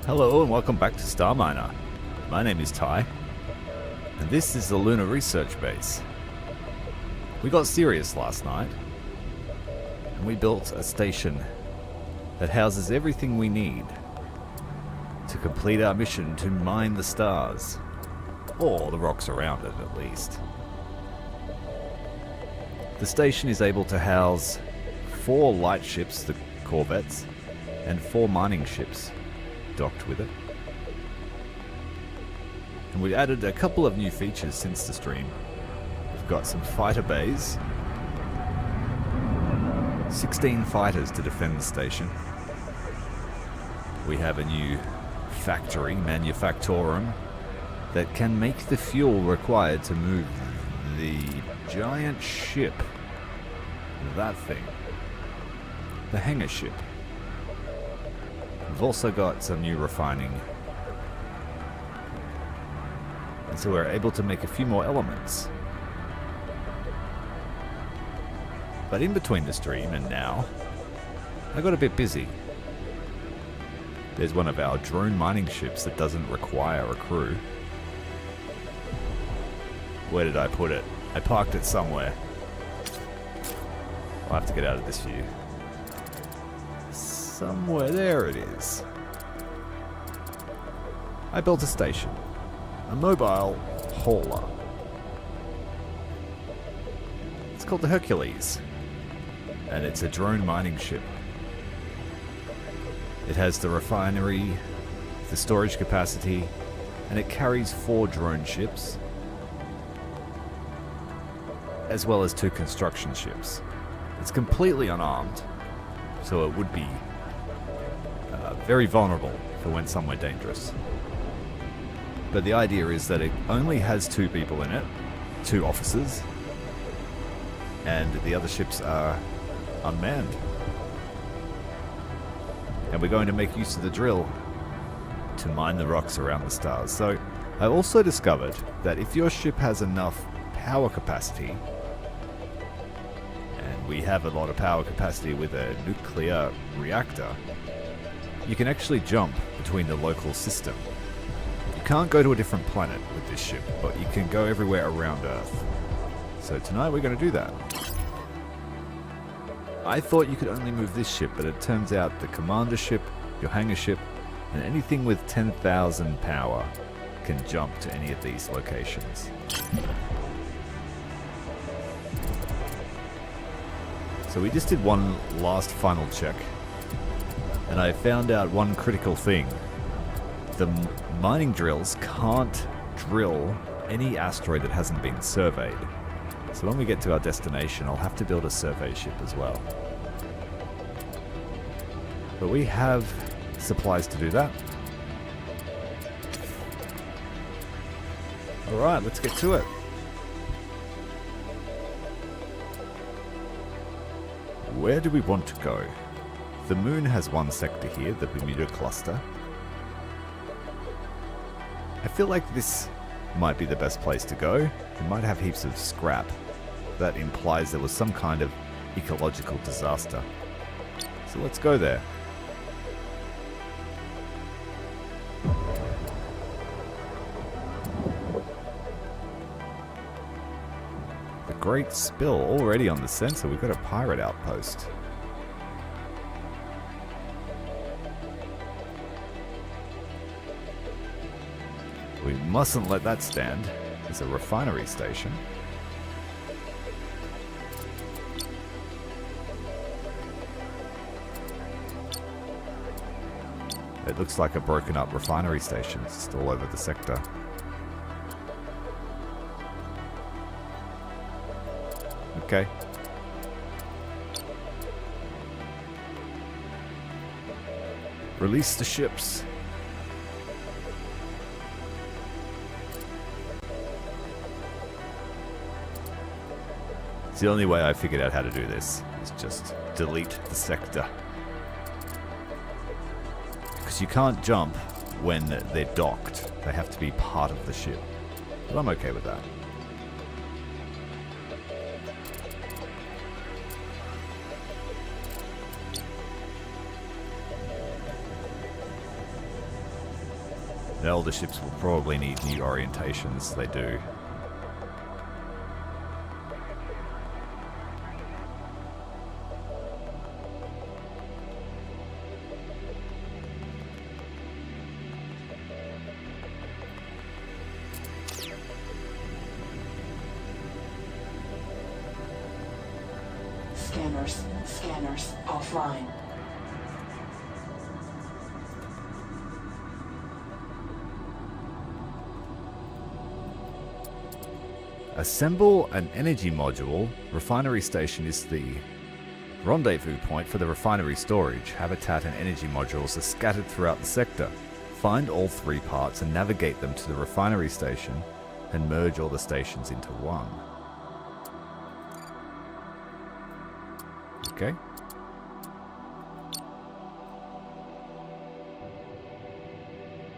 Hello and welcome back to Starminer. My name is Ty, and this is the Lunar Research Base. We got serious last night, and we built a station that houses everything we need to complete our mission to mine the stars, or the rocks around it at least. The station is able to house 4 light ships, the corvettes, and 4 mining ships docked with it. And we've added a couple of new features since the stream. We've got some fighter bays, 16 fighters to defend the station. We have a new factory, manufactorum, that can make the fuel required to move the giant ship, that thing, the hangar ship. We've also got some new refining, and so we're able to make a few more elements. But in between the stream and now, I got a bit busy. There's one of our drone mining ships that doesn't require a crew. Where did I put it? I parked it somewhere. I'll have to get out of this view. Somewhere, there it is. I built a station. A mobile hauler. It's called the Hercules. And it's a drone mining ship. It has the refinery, the storage capacity, and it carries 4 drone ships, as well as 2 construction ships. It's completely unarmed, so it would be very vulnerable for when somewhere dangerous. But the idea is that it only has 2 people in it, 2 officers, and the other ships are unmanned. And we're going to make use of the drill to mine the rocks around the stars. So I also discovered that if your ship has enough power capacity, and we have a lot of power capacity with a nuclear reactor, you can actually jump between the local system. You can't go to a different planet with this ship, but you can go everywhere around Earth. So tonight we're going to do that. I thought you could only move this ship, but it turns out the commander ship, your hangar ship, and anything with 10,000 power can jump to any of these locations. So we just did one last final check, and I found out one critical thing. The mining drills can't drill any asteroid that hasn't been surveyed. So when we get to our destination, I'll have to build a survey ship as well. But we have supplies to do that. Alright, let's get to it. Where do we want to go? The moon has one sector here, the Bermuda cluster. I feel like this might be the best place to go. It might have heaps of scrap. That implies there was some kind of ecological disaster. So let's go there. The Great Spill already on the sensor. We've got a pirate outpost. We mustn't let that stand. There's a refinery station. It looks like a broken up refinery station. It's just all over the sector. Okay. Release the ships. It's the only way I figured out how to do this, is just delete the sector. Because you can't jump when they're docked. They have to be part of the ship. But I'm okay with that. And older ships will probably need new orientations. They do. Scanners offline. Assemble an energy module. Refinery station is the rendezvous point for the refinery storage. Habitat and energy modules are scattered throughout the sector. Find all 3 parts and navigate them to the refinery station and merge all the stations into one. Okay.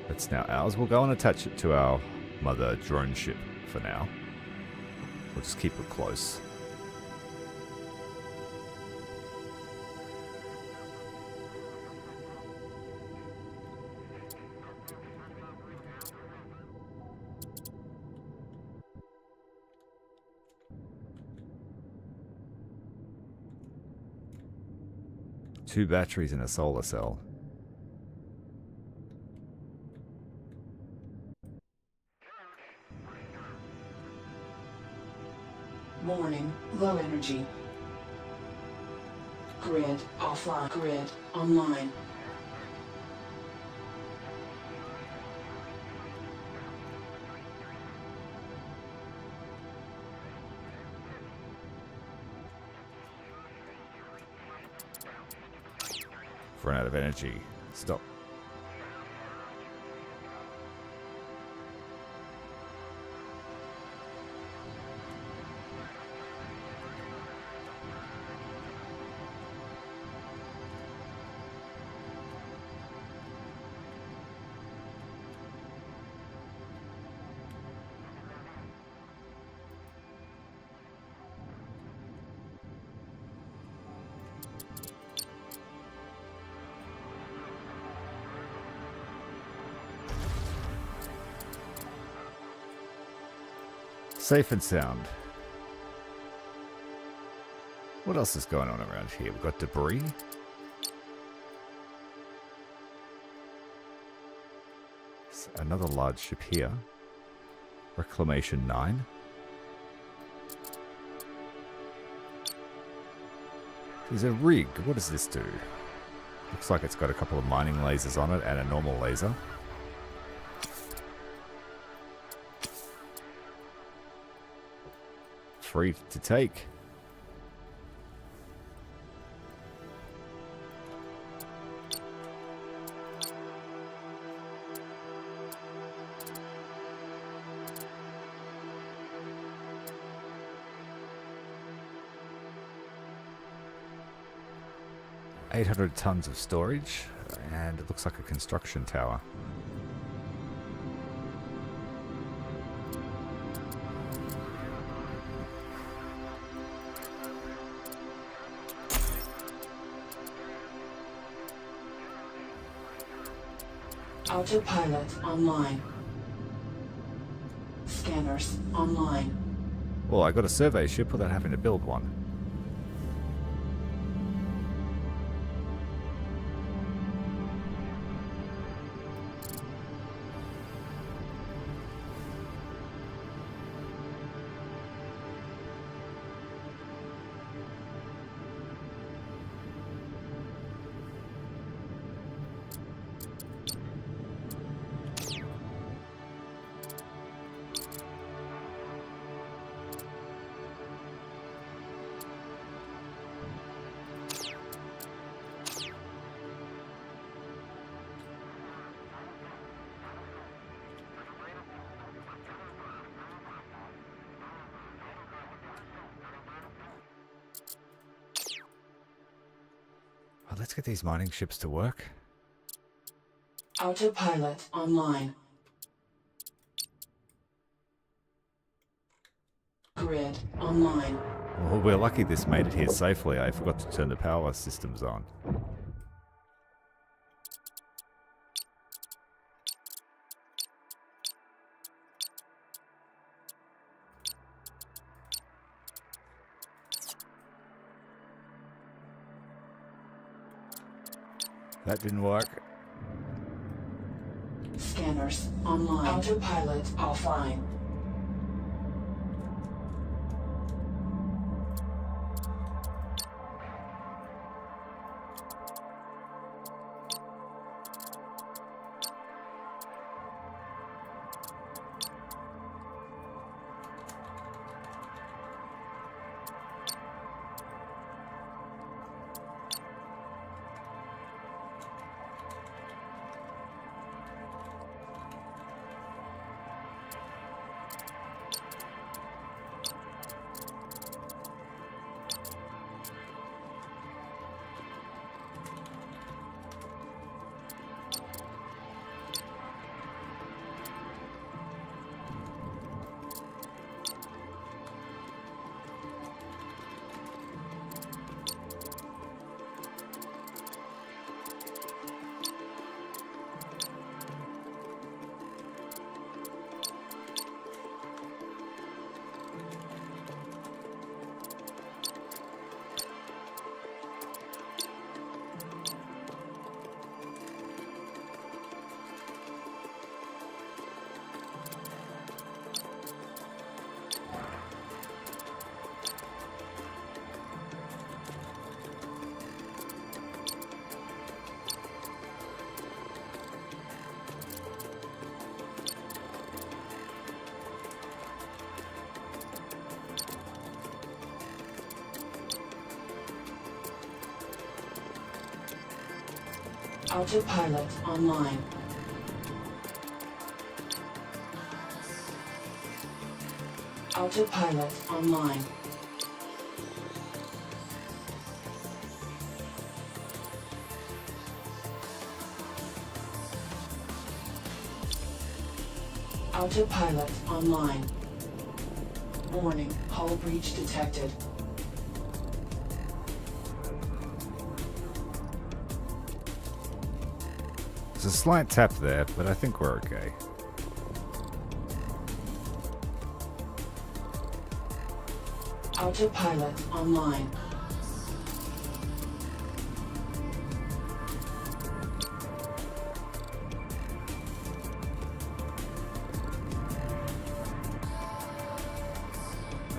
That's now ours. We'll go and attach it to our mother drone ship for now. We'll just keep it close. Two batteries in a solar cell. Warning, low energy. Grid offline. Grid online. Run out of energy. Stop. Safe and sound. What else is going on around here? We've got debris. Another large ship here. Reclamation 9. There's a rig. What does this do? Looks like it's got a couple of mining lasers on it and a normal laser. Free to take. $800 tons of storage, and it looks like a construction tower. Autopilot online. Scanners online. Well, I got a survey ship without having to build one. Well, let's get these mining ships to work. Autopilot online. Grid online. Well, we're lucky this made it here safely. I forgot to turn the power systems on. That didn't work. Scanners online. Autopilot offline. Autopilot online. Autopilot online. Autopilot online. Warning, hull breach detected. There's a slight tap there, but I think we're okay. Autopilot online.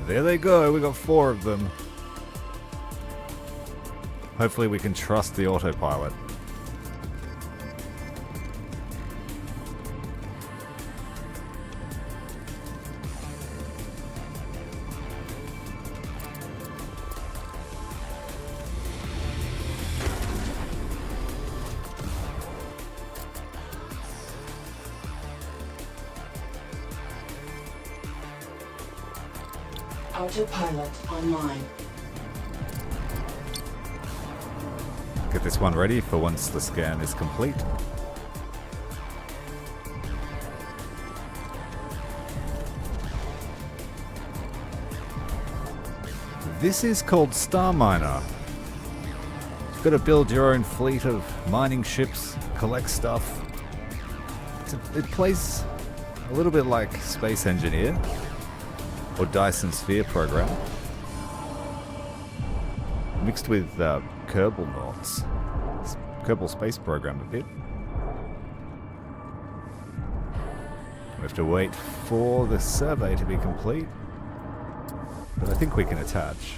There they go, we got 4 of them. Hopefully we can trust the autopilot. Autopilot online. Get this one ready for once the scan is complete. This is called Starminer. You've got to build your own fleet of mining ships, collect stuff. It plays a little bit like Space Engineer or Dyson Sphere program, mixed with Kerbal Noughts. Kerbal Space Program a bit. We have to wait for the survey to be complete, but I think we can attach.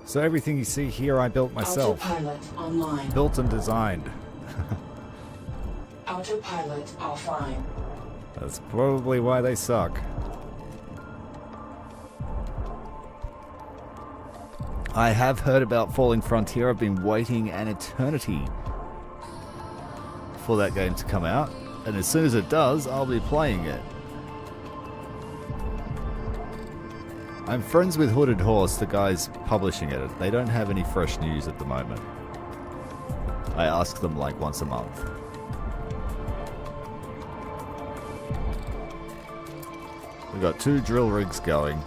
So everything you see here I built myself. Autopilot online. Built and designed. Autopilot offline. That's probably why they suck. I have heard about Falling Frontier. I've been waiting an eternity for that game to come out. And as soon as it does, I'll be playing it. I'm friends with Hooded Horse, the guys publishing it. They don't have any fresh news at the moment. I ask them like once a month. We've got 2 drill rigs going.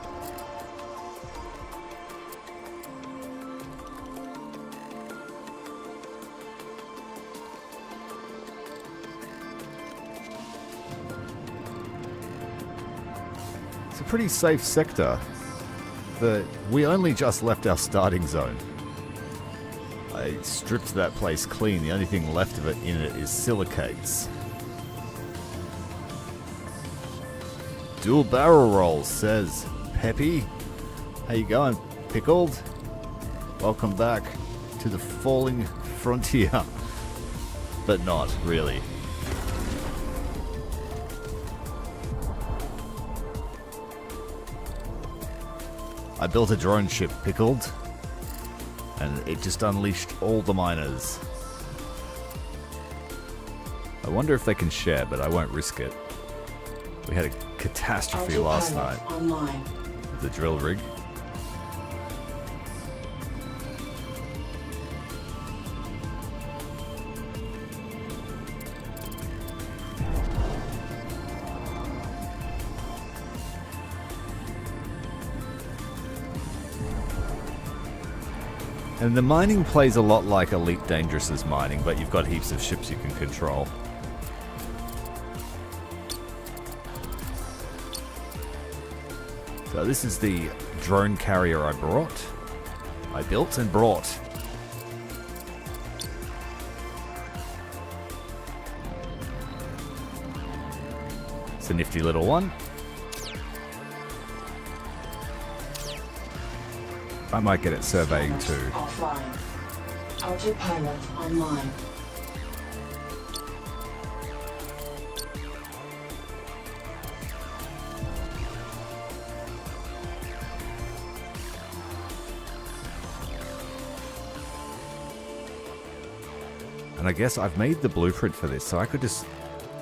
It's a pretty safe sector. We only just left our starting zone. I stripped that place clean. The only thing left of it in it is silicates. Dual barrel rolls, says Peppy. How you going, Pickled? Welcome back to the falling frontier. But not really. I built a drone ship, Pickled, and it just unleashed all the miners. I wonder if they can share, but I won't risk it. We had a catastrophe last night Online. with the drill rig. And the mining plays a lot like Elite Dangerous's mining, but you've got heaps of ships you can control. So this is the drone carrier I built and brought. It's a nifty little one. I might get it surveying too. Offline. Autopilot online. And I guess I've made the blueprint for this, so I could just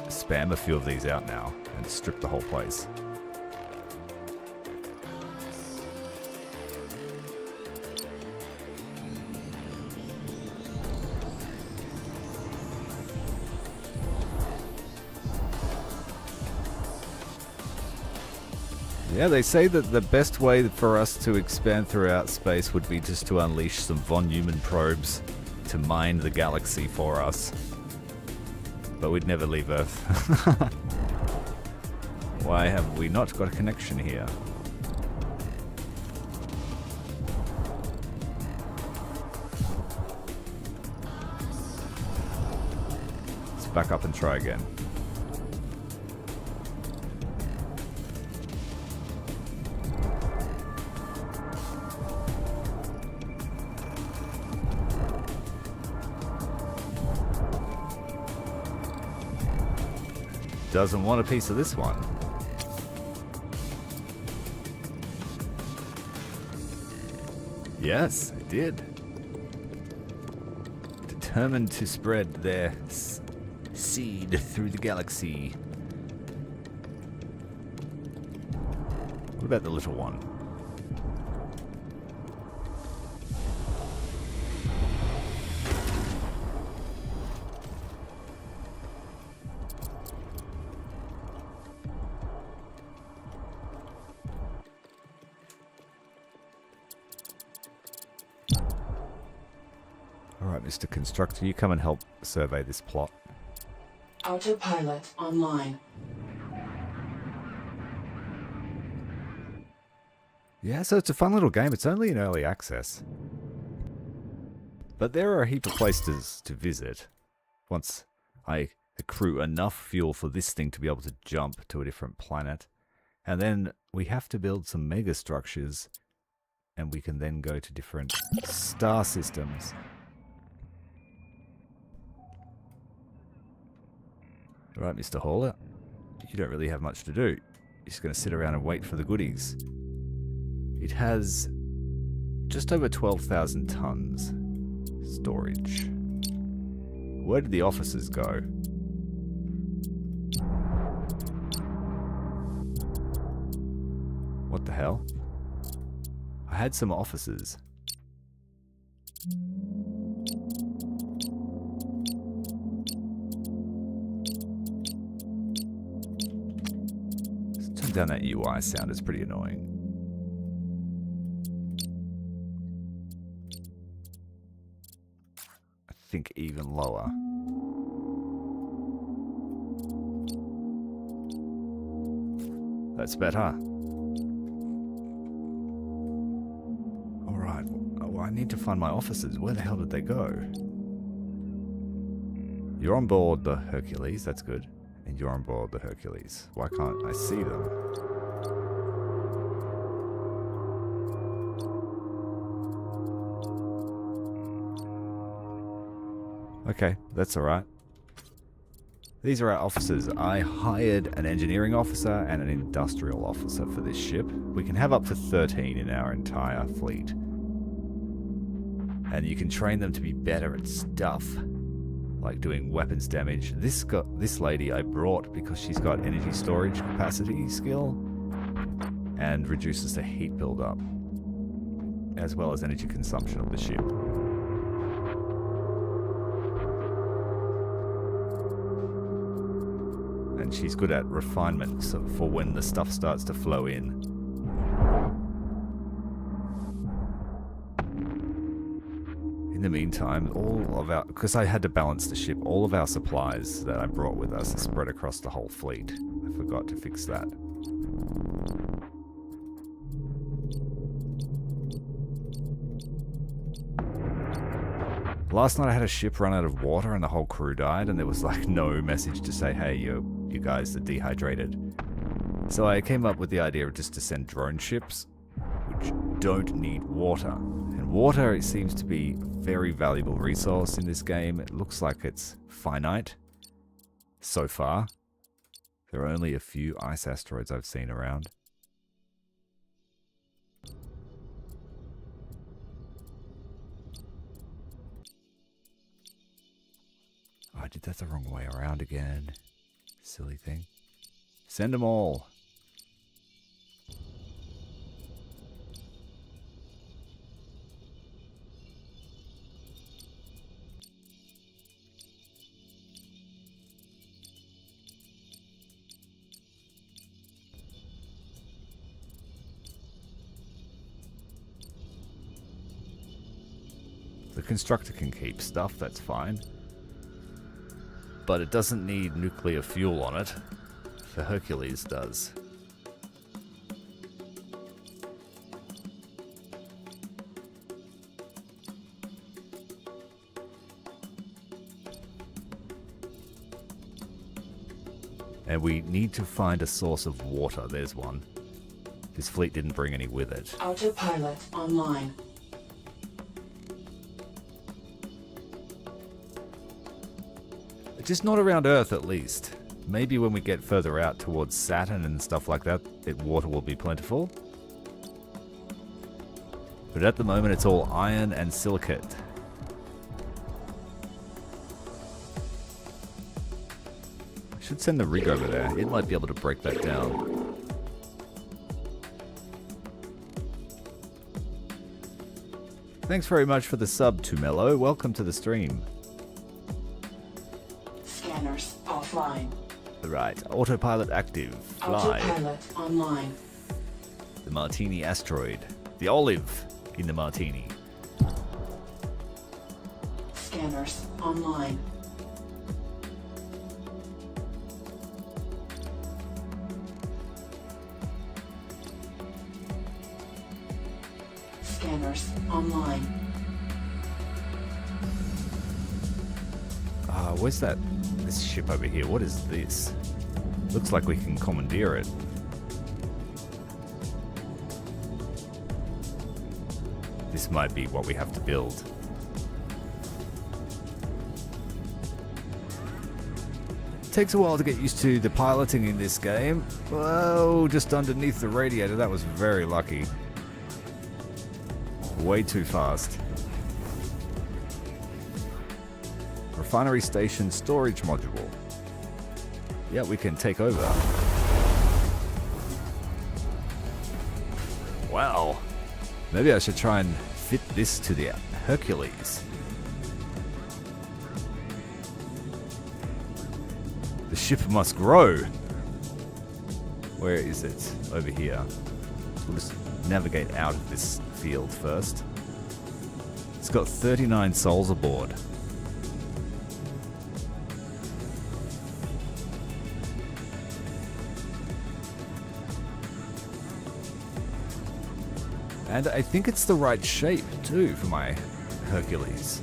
spam a few of these out now and strip the whole place. Yeah, they say that the best way for us to expand throughout space would be just to unleash some von Neumann probes to mine the galaxy for us. But we'd never leave Earth. Why have we not got a connection here? Let's back up and try again. Doesn't want a piece of this one. Yes, it did. Determined to spread their seed through the galaxy. What about the little one? Alright, Mr. Constructor, you come and help survey this plot. Autopilot online. Yeah, so it's a fun little game. It's only in early access. But there are a heap of places to visit once I accrue enough fuel for this thing to be able to jump to a different planet. And then we have to build some mega structures, and we can then go to different star systems. Right, Mr. Hauler, you don't really have much to do. You're just going to sit around and wait for the goodies. It has just over 12,000 tons storage. Where did the officers go? What the hell? I had some officers. Let's turn down that UI sound, it's pretty annoying. I think even lower. That's better. need to find my officers. Where the hell did they go? You're on board the Hercules, that's good. And you're on board the Hercules. Why can't I see them? Okay, that's alright. These are our officers. I hired an engineering officer and an industrial officer for this ship. We can have up to 13 in our entire fleet. And you can train them to be better at stuff, like doing weapons damage. This lady I brought because she's got energy storage capacity skill and reduces the heat buildup, as well as energy consumption of the ship. And she's good at refinement, so for when the stuff starts to flow in. In the meantime, because I had to balance the ship, all of our supplies that I brought with us are spread across the whole fleet. I forgot to fix that. Last night I had a ship run out of water and the whole crew died, and there was like no message to say, hey, you guys are dehydrated. So I came up with the idea of just to send drone ships, which don't need water. And water, it seems to be a very valuable resource in this game. It looks like it's finite so far. There are only a few ice asteroids I've seen around. Oh, I did that the wrong way around again. Silly thing. Send them all. The constructor can keep stuff, that's fine. But it doesn't need nuclear fuel on it. The Hercules does. And we need to find a source of water. There's one. This fleet didn't bring any with it. Autopilot online. Just not around Earth, at least. Maybe when we get further out towards Saturn and stuff like that, water will be plentiful. But at the moment, it's all iron and silicate. I should send the rig over there. It might be able to break that down. Thanks very much for the sub, Tumelo. Welcome to the stream. Scanners offline. Right, autopilot active. Fly. Autopilot online. The Martini asteroid. The olive in the Martini. Scanners online. Scanners online. Where's this ship over here? What is this? Looks like we can commandeer it. This might be what we have to build. Takes a while to get used to the piloting in this game. Whoa, just underneath the radiator. That was very lucky. Way too fast. Refinery station storage module. Yeah, we can take over. Wow. Maybe I should try and fit this to the Hercules. The ship must grow. Where is it? Over here. We'll just navigate out of this field first. It's got 39 souls aboard. And I think it's the right shape, too, for my Hercules.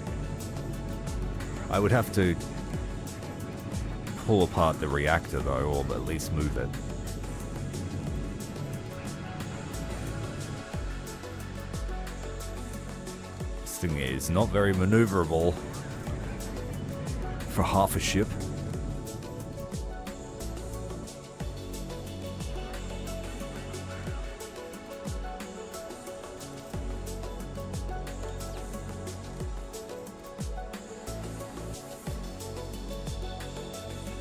I would have to pull apart the reactor, though, or at least move it. This thing is not very maneuverable for half a ship.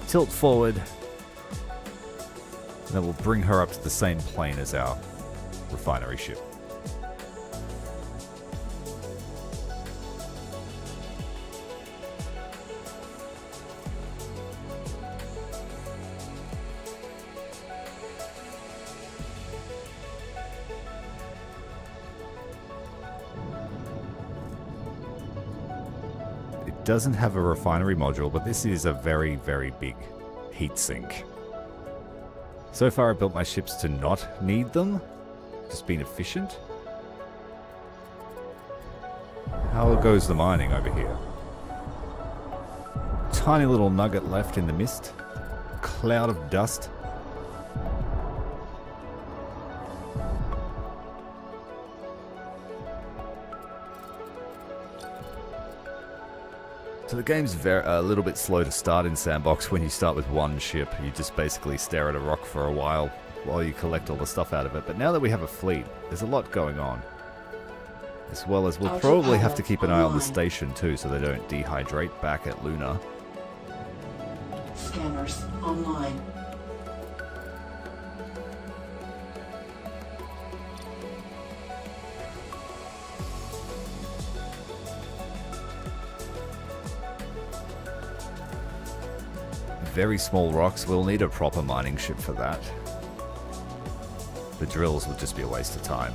Tilt forward, and that will bring her up to the same plane as our refinery ship. It doesn't have a refinery module, but this is a very, very big heat sink. So far, I built my ships to not need them, just being efficient. How goes the mining over here? Tiny little nugget left in the mist. Cloud of dust. So the game's a little bit slow to start in Sandbox when you start with one ship. You just basically stare at a rock for a while you collect all the stuff out of it. But now that we have a fleet, there's a lot going on. As well as we'll probably have to keep an eye on the station too, so they don't dehydrate back at Luna. Scanners online. Very small rocks, we'll need a proper mining ship for that. The drills would just be a waste of time.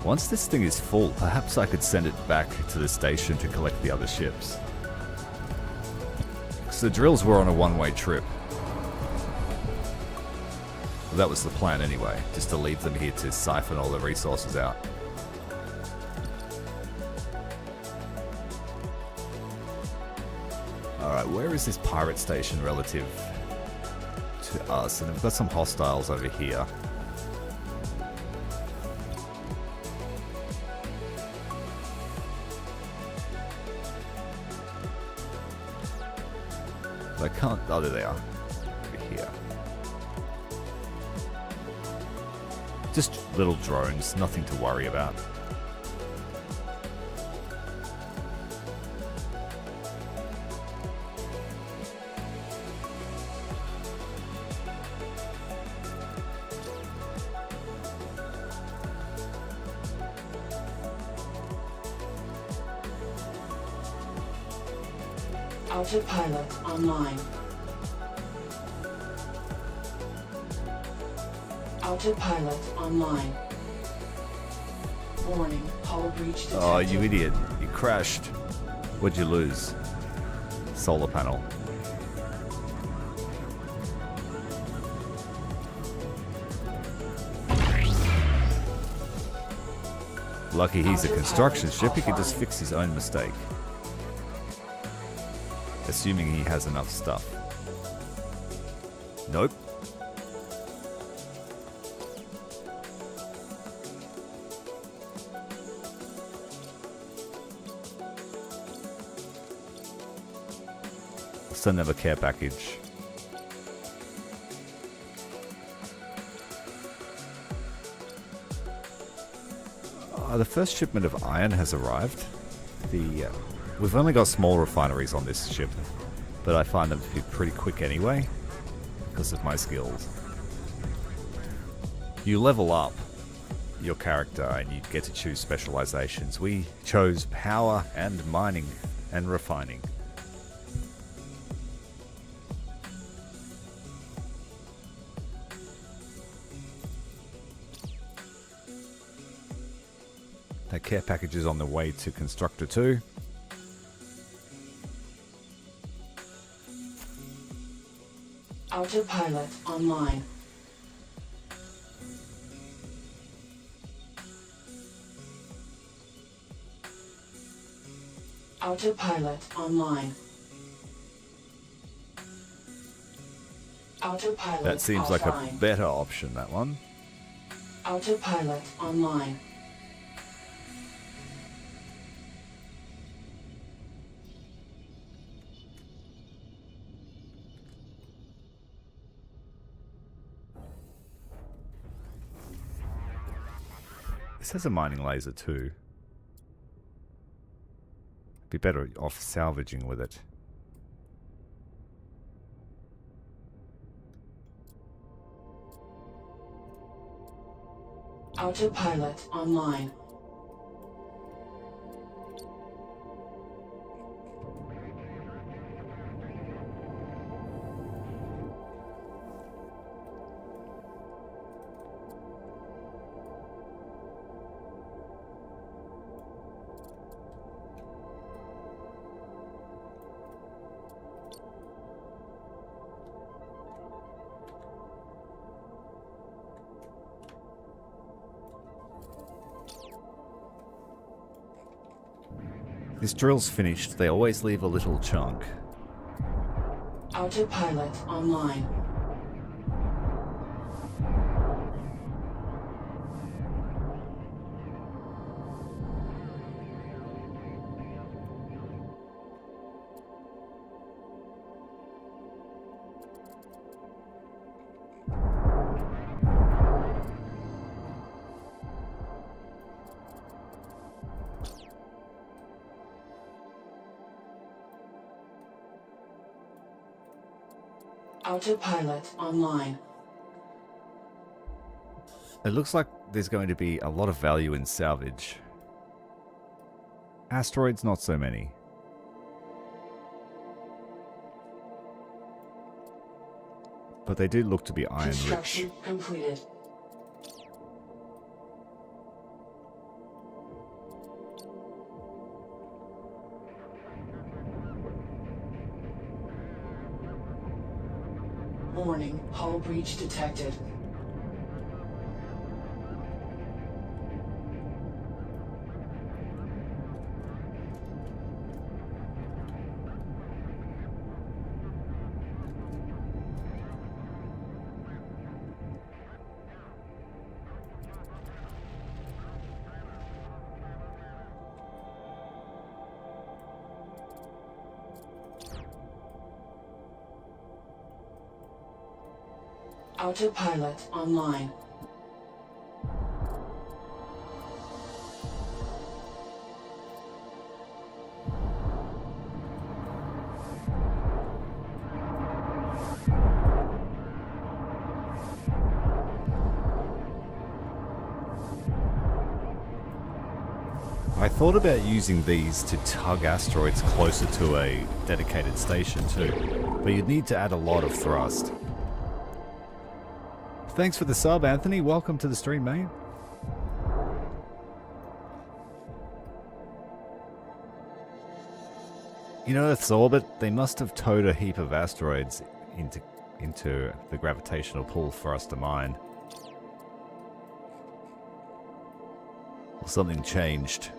Once this thing is full, perhaps I could send it back to the station to collect the other ships. Because the drills were on a one-way trip. Well, that was the plan anyway, just to leave them here to siphon all the resources out. Alright, where is this pirate station relative to us? And we've got some hostiles over here. I can't. Oh, there they are. Over here. Just little drones, nothing to worry about. Autopilot online. Autopilot online. Warning, hull breach detected. Oh, you idiot. You crashed. What'd you lose? Solar panel. Lucky he's a construction ship, he could just fix his own mistake. Assuming he has enough stuff. Nope. Send them a care package. The first shipment of iron has arrived. We've only got small refineries on this ship, but I find them to be pretty quick anyway, because of my skills. You level up your character and you get to choose specializations. We chose power and mining and refining. That care package is on the way to Constructor 2. Autopilot online. Autopilot online. Autopilot That seems like a offline. better option, that one. Autopilot online. This has a mining laser too. Be better off salvaging with it. Autopilot online. This drill's finished. They always leave a little chunk. Autopilot online. Autopilot online. It looks like there's going to be a lot of value in salvage. Asteroids, not so many. But they do look to be iron rich. Construction completed. Warning, hull breach detected. Autopilot online. I thought about using these to tug asteroids closer to a dedicated station too, but you'd need to add a lot of thrust. Thanks for the sub, Anthony. Welcome to the stream, mate. In Earth's orbit, they must have towed a heap of asteroids into the gravitational pull for us to mine. Or something changed.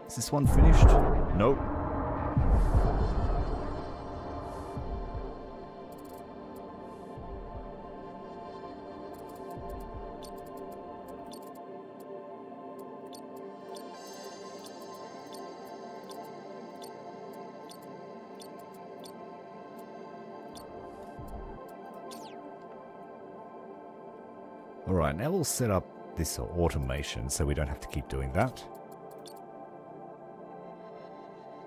Is this one finished? Nope. Alright, now we'll set up this automation so we don't have to keep doing that.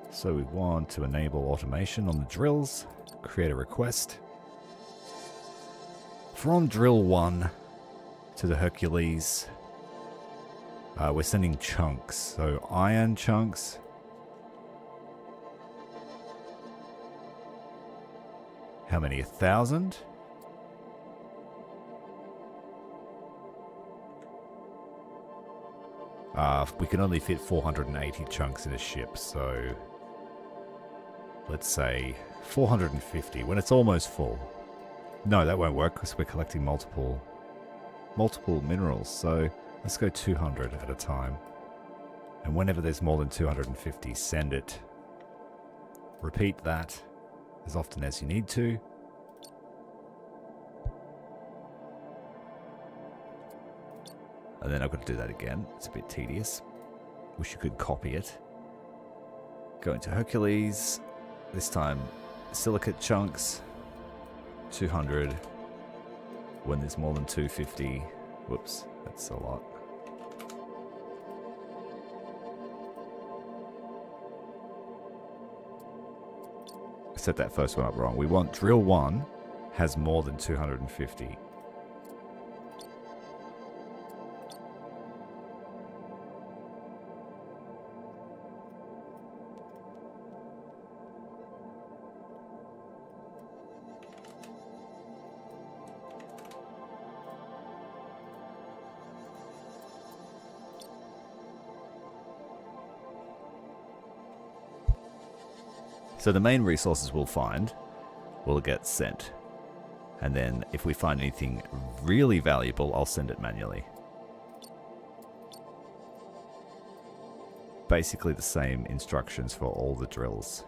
So we want to enable automation on the drills, create a request. From drill 1 to the Hercules, we're sending chunks, so iron chunks. How many? 1,000? We can only fit 480 chunks in a ship, so let's say 450 when it's almost full. No, that won't work because we're collecting multiple minerals, so let's go 200 at a time. And whenever there's more than 250, send it. Repeat that as often as you need to. And then I've got to do that again. It's a bit tedious. Wish you could copy it. Go into Hercules. This time, silicate chunks. 200. When there's more than 250. Whoops, that's a lot. I set that first one up wrong. We want drill 1 has more than 250. So the main resources we'll find will get sent. And then if we find anything really valuable, I'll send it manually. Basically the same instructions for all the drills.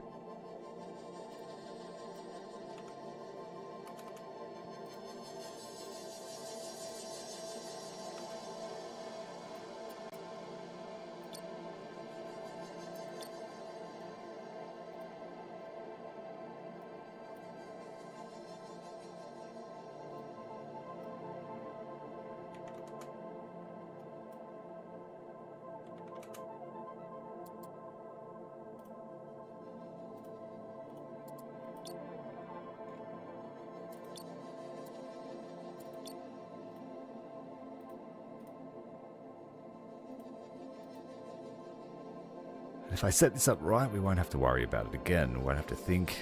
If I set this up right, we won't have to worry about it again. We won't have to think.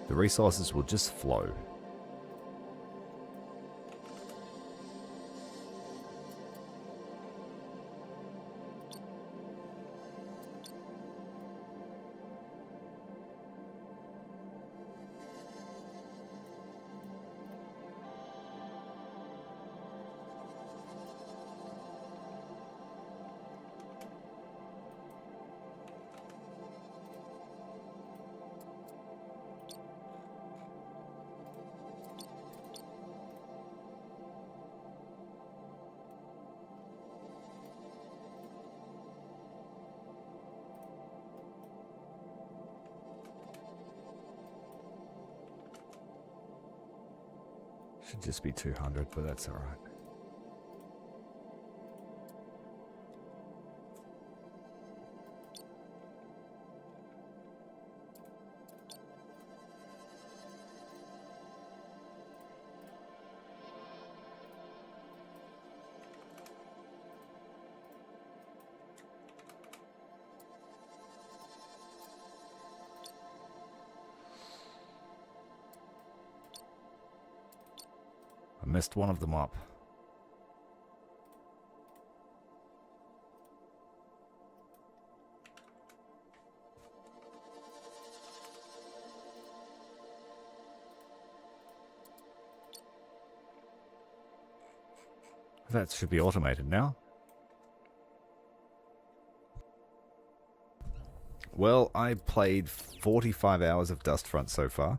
The resources will just flow. Should just be 200, but that's all right. I messed one of them up. That should be automated now. Well, I played 45 hours of Dustfront so far.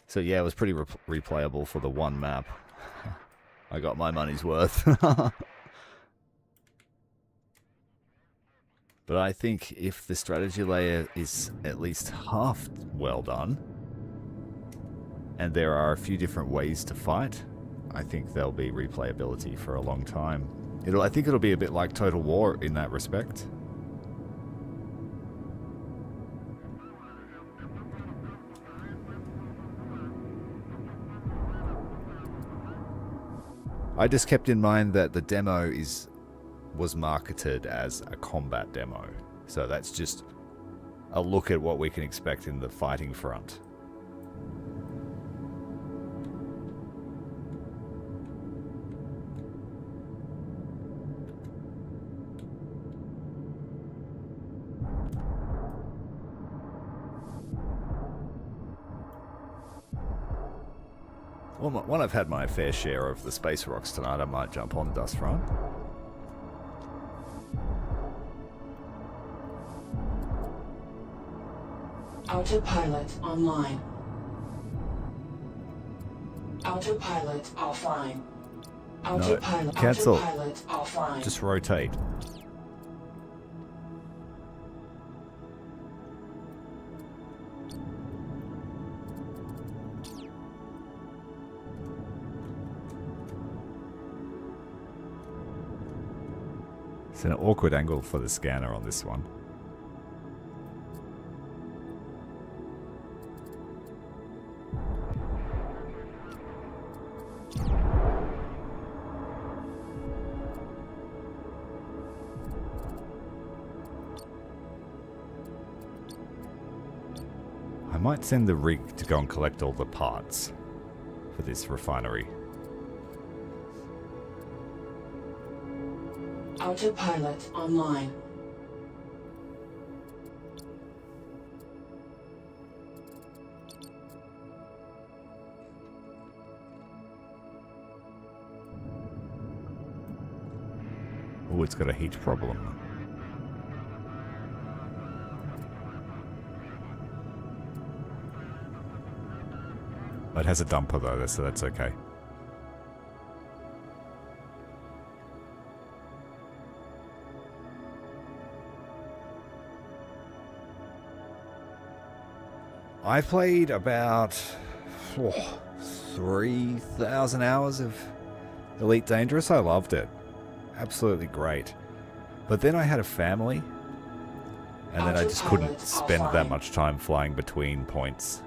So yeah, it was pretty replayable for the one map. I got my money's worth. But I think if the strategy layer is at least half well done, and there are a few different ways to fight, I think there'll be replayability for a long time. I think it'll be a bit like Total War in that respect. I just kept in mind that the demo was marketed as a combat demo. So that's just a look at what we can expect in the fighting front. Well, when I've had my fair share of the space rocks tonight, I might jump on Dust Run. Autopilot online. Autopilot offline. Autopilot, cancel. Autopilot offline. Just rotate. It's an awkward angle for the scanner on this one. I might send the rig to go and collect all the parts for this refinery. Autopilot online. Oh, it's got a heat problem. It has a dumper though, so that's okay. I've played about 3,000 hours of Elite Dangerous. I loved it. Absolutely great. But then I had a family, and then I just couldn't spend that much time flying between points.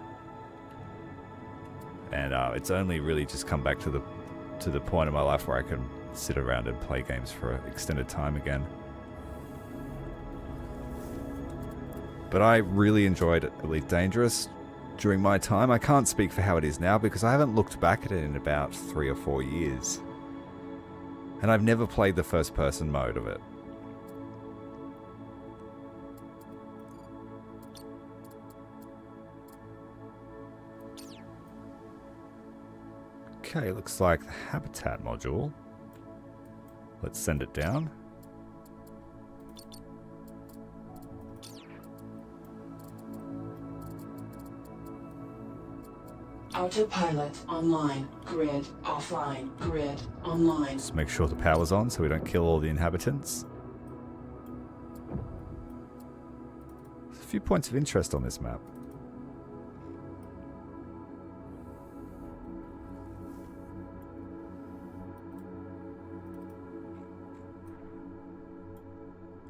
And it's only really just come back to the point of my life where I can sit around and play games for an extended time again. But I really enjoyed Elite Dangerous during my time. I can't speak for how it is now because I haven't looked back at it in about 3 or 4 years. And I've never played the first-person mode of it. Okay, looks like the habitat module. Let's send it down. Autopilot online. Grid offline. Grid online. Just make sure the power's on so we don't kill all the inhabitants. There's a few points of interest on this map.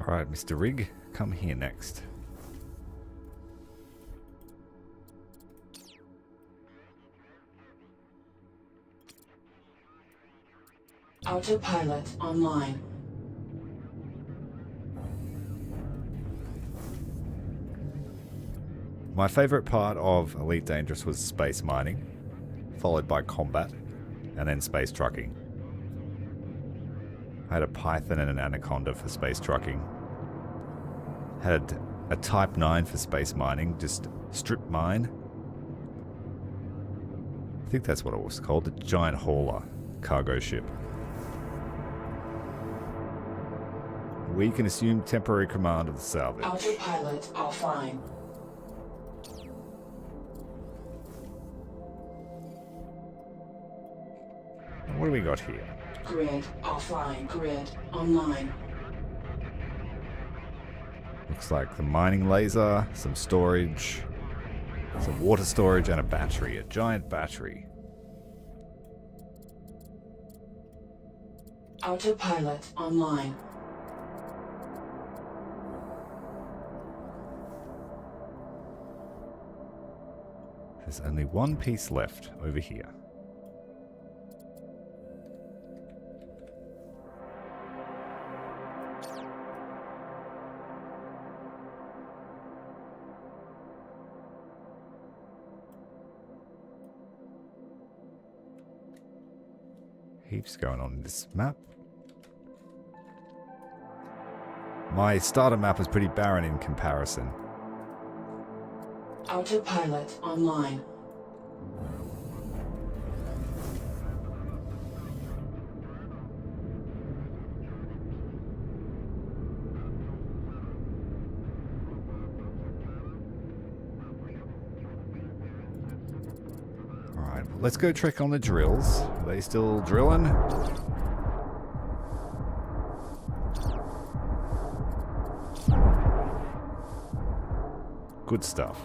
Alright, Mr. Rig, come here next. Autopilot online. My favorite part of Elite Dangerous was space mining, followed by combat, and then space trucking. I had a Python and an Anaconda for space trucking. Had a Type 9 for space mining, just strip mine. I think that's what it was called, the giant hauler cargo ship. We can assume temporary command of the salvage. Autopilot offline. What do we got here? Grid offline. Grid online. Looks like the mining laser, some storage, some water storage, and a battery. A giant battery. Autopilot online. There's only one piece left over here. Heaps going on in this map. My starter map was pretty barren in comparison. Autopilot online. Alright, let's go check on the drills. Are they still drilling? Good stuff.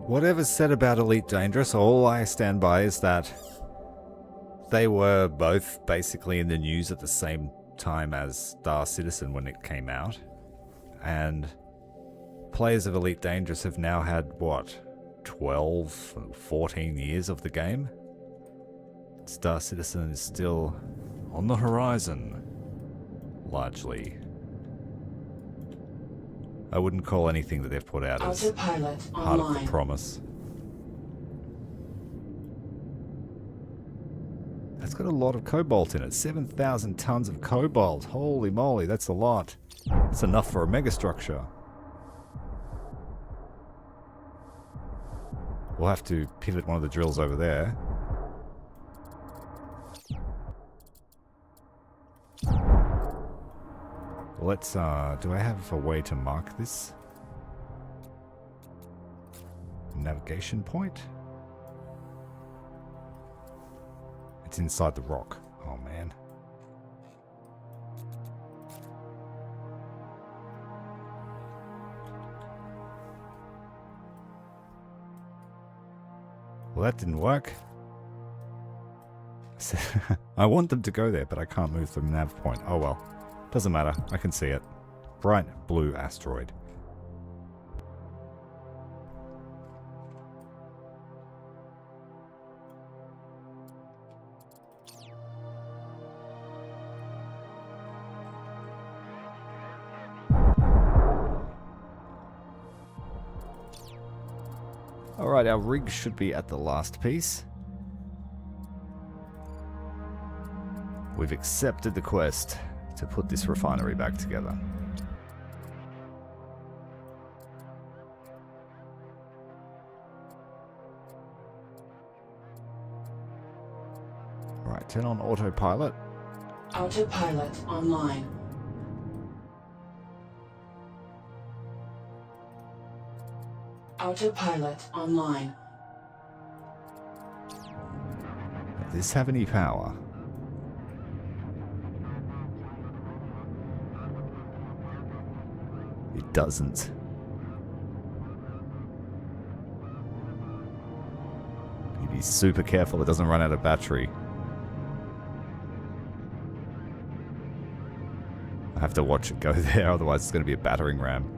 Whatever's said about Elite Dangerous, all I stand by is that they were both basically in the news at the same time as Star Citizen when it came out. And players of Elite Dangerous have now had, what, 12, 14 years of the game? Star Citizen is still on the horizon, largely. I wouldn't call anything that they've put out as Autopilot part online. of the promise. That's got a lot of cobalt in it. 7,000 tons of cobalt. Holy moly, that's a lot. That's enough for a megastructure. We'll have to pivot one of the drills over there. Let's, do I have a way to mark this? Navigation point? It's inside the rock. Oh man. Well, that didn't work. I want them to go there, but I can't move the nav point. Oh well. Doesn't matter. I can see it. Bright blue asteroid. Alright, our rig should be at the last piece. We've accepted the quest to put this refinery back together. Right, turn on autopilot. Autopilot online. Autopilot online. Does this have any power? It doesn't. You be super careful it doesn't run out of battery. I have to watch it go there, otherwise it's going to be a battering ram.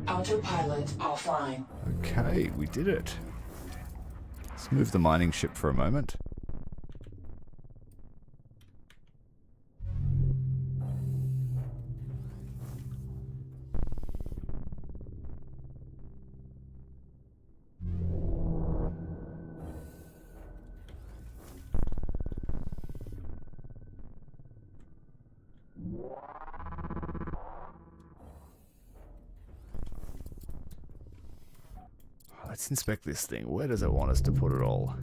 Autopilot offline. Okay, we did it. Let's move the mining ship for a moment. Let's inspect this thing. Where does it want us to put it all?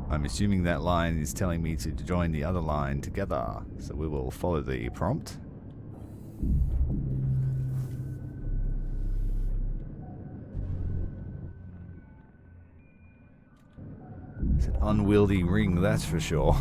I'm assuming that line is telling me to join the other line together, so we will follow the prompt. It's an unwieldy ring, that's for sure.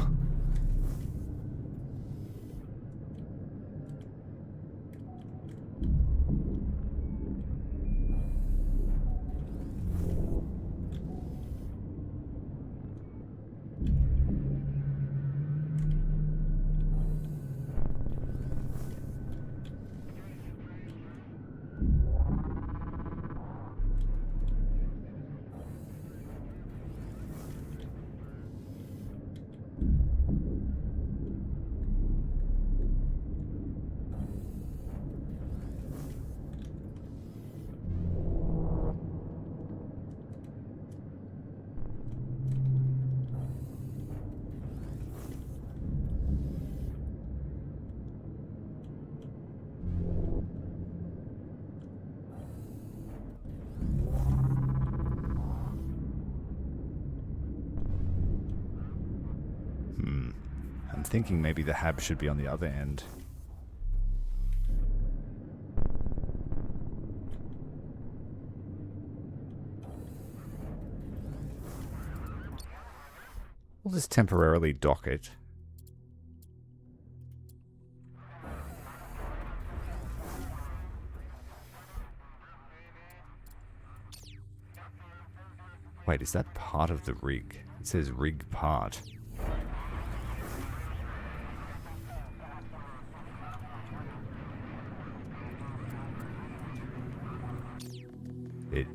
I'm thinking maybe the hab should be on the other end. We'll just temporarily dock it. Wait, is that part of the rig? It says rig part. It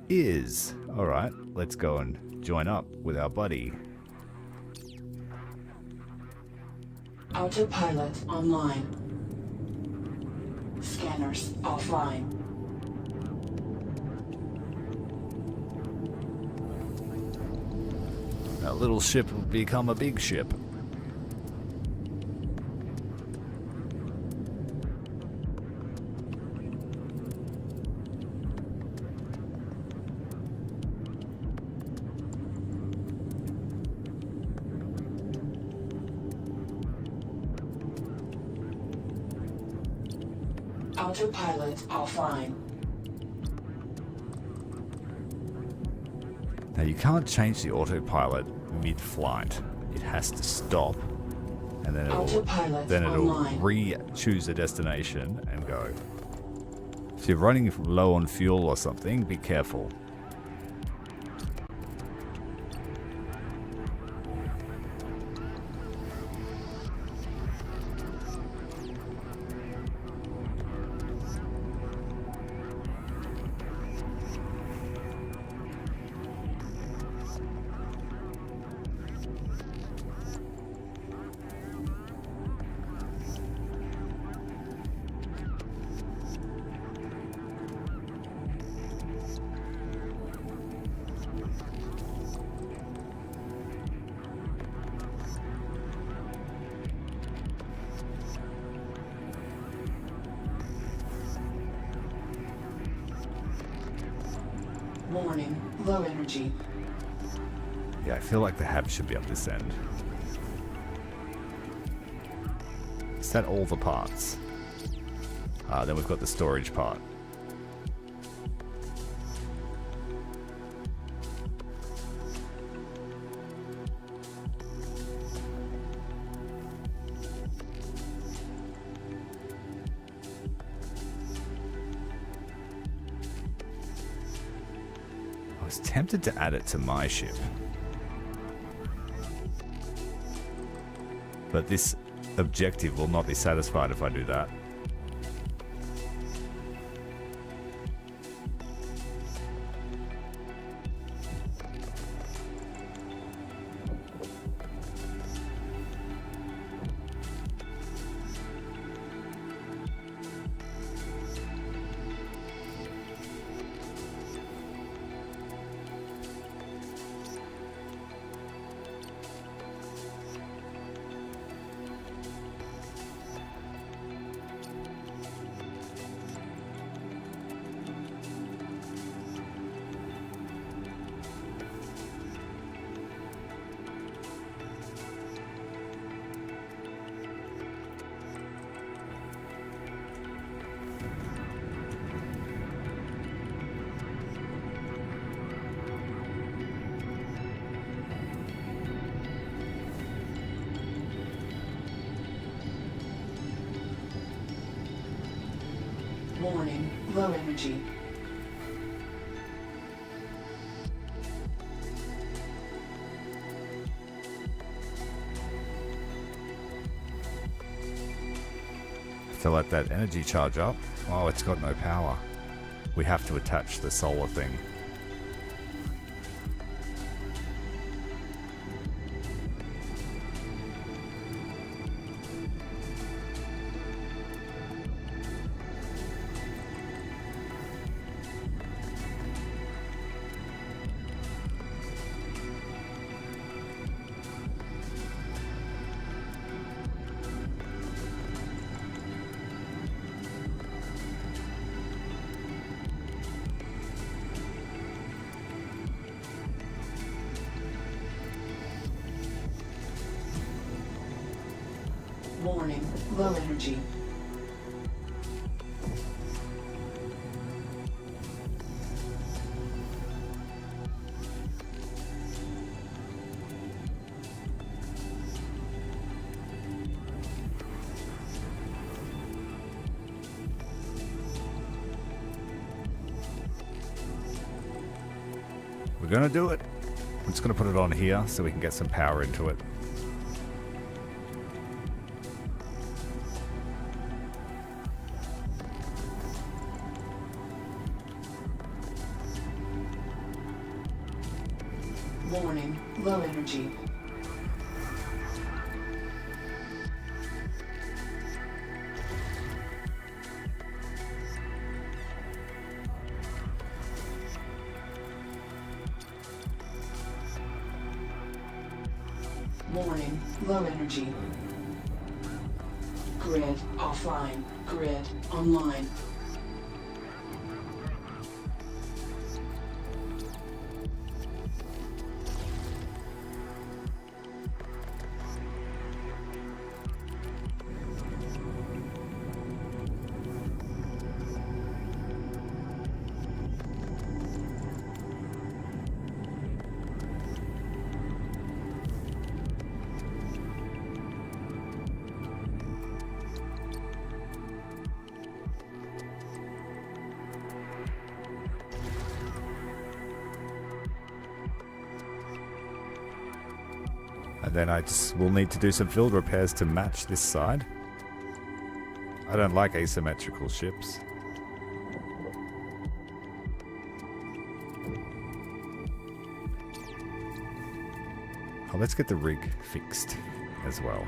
is. Alright, let's go and join up with our buddy. Autopilot online. Scanners offline. That little ship will become a big ship. Autopilot offline. Now you can't change the autopilot mid-flight. It has to stop, and then it'll online. re-choose a destination and go. If you're running low on fuel or something, be careful. Warning, low energy. Yeah, I feel like the hab should be up this end. Is that all the parts? Then we've got the storage part. I was tempted to add it to my ship. But this objective will not be satisfied if I do that. low energy. To let that energy charge up. Oh, it's got no power. We have to attach the solar thing. Warning, low energy. We're gonna do it. I'm just gonna put it on here so we can get some power into it. Warning, low energy. Warning, low energy. Grid offline. Grid online. And then I just will need to do some field repairs to match this side. I don't like asymmetrical ships. Oh, let's get the rig fixed as well.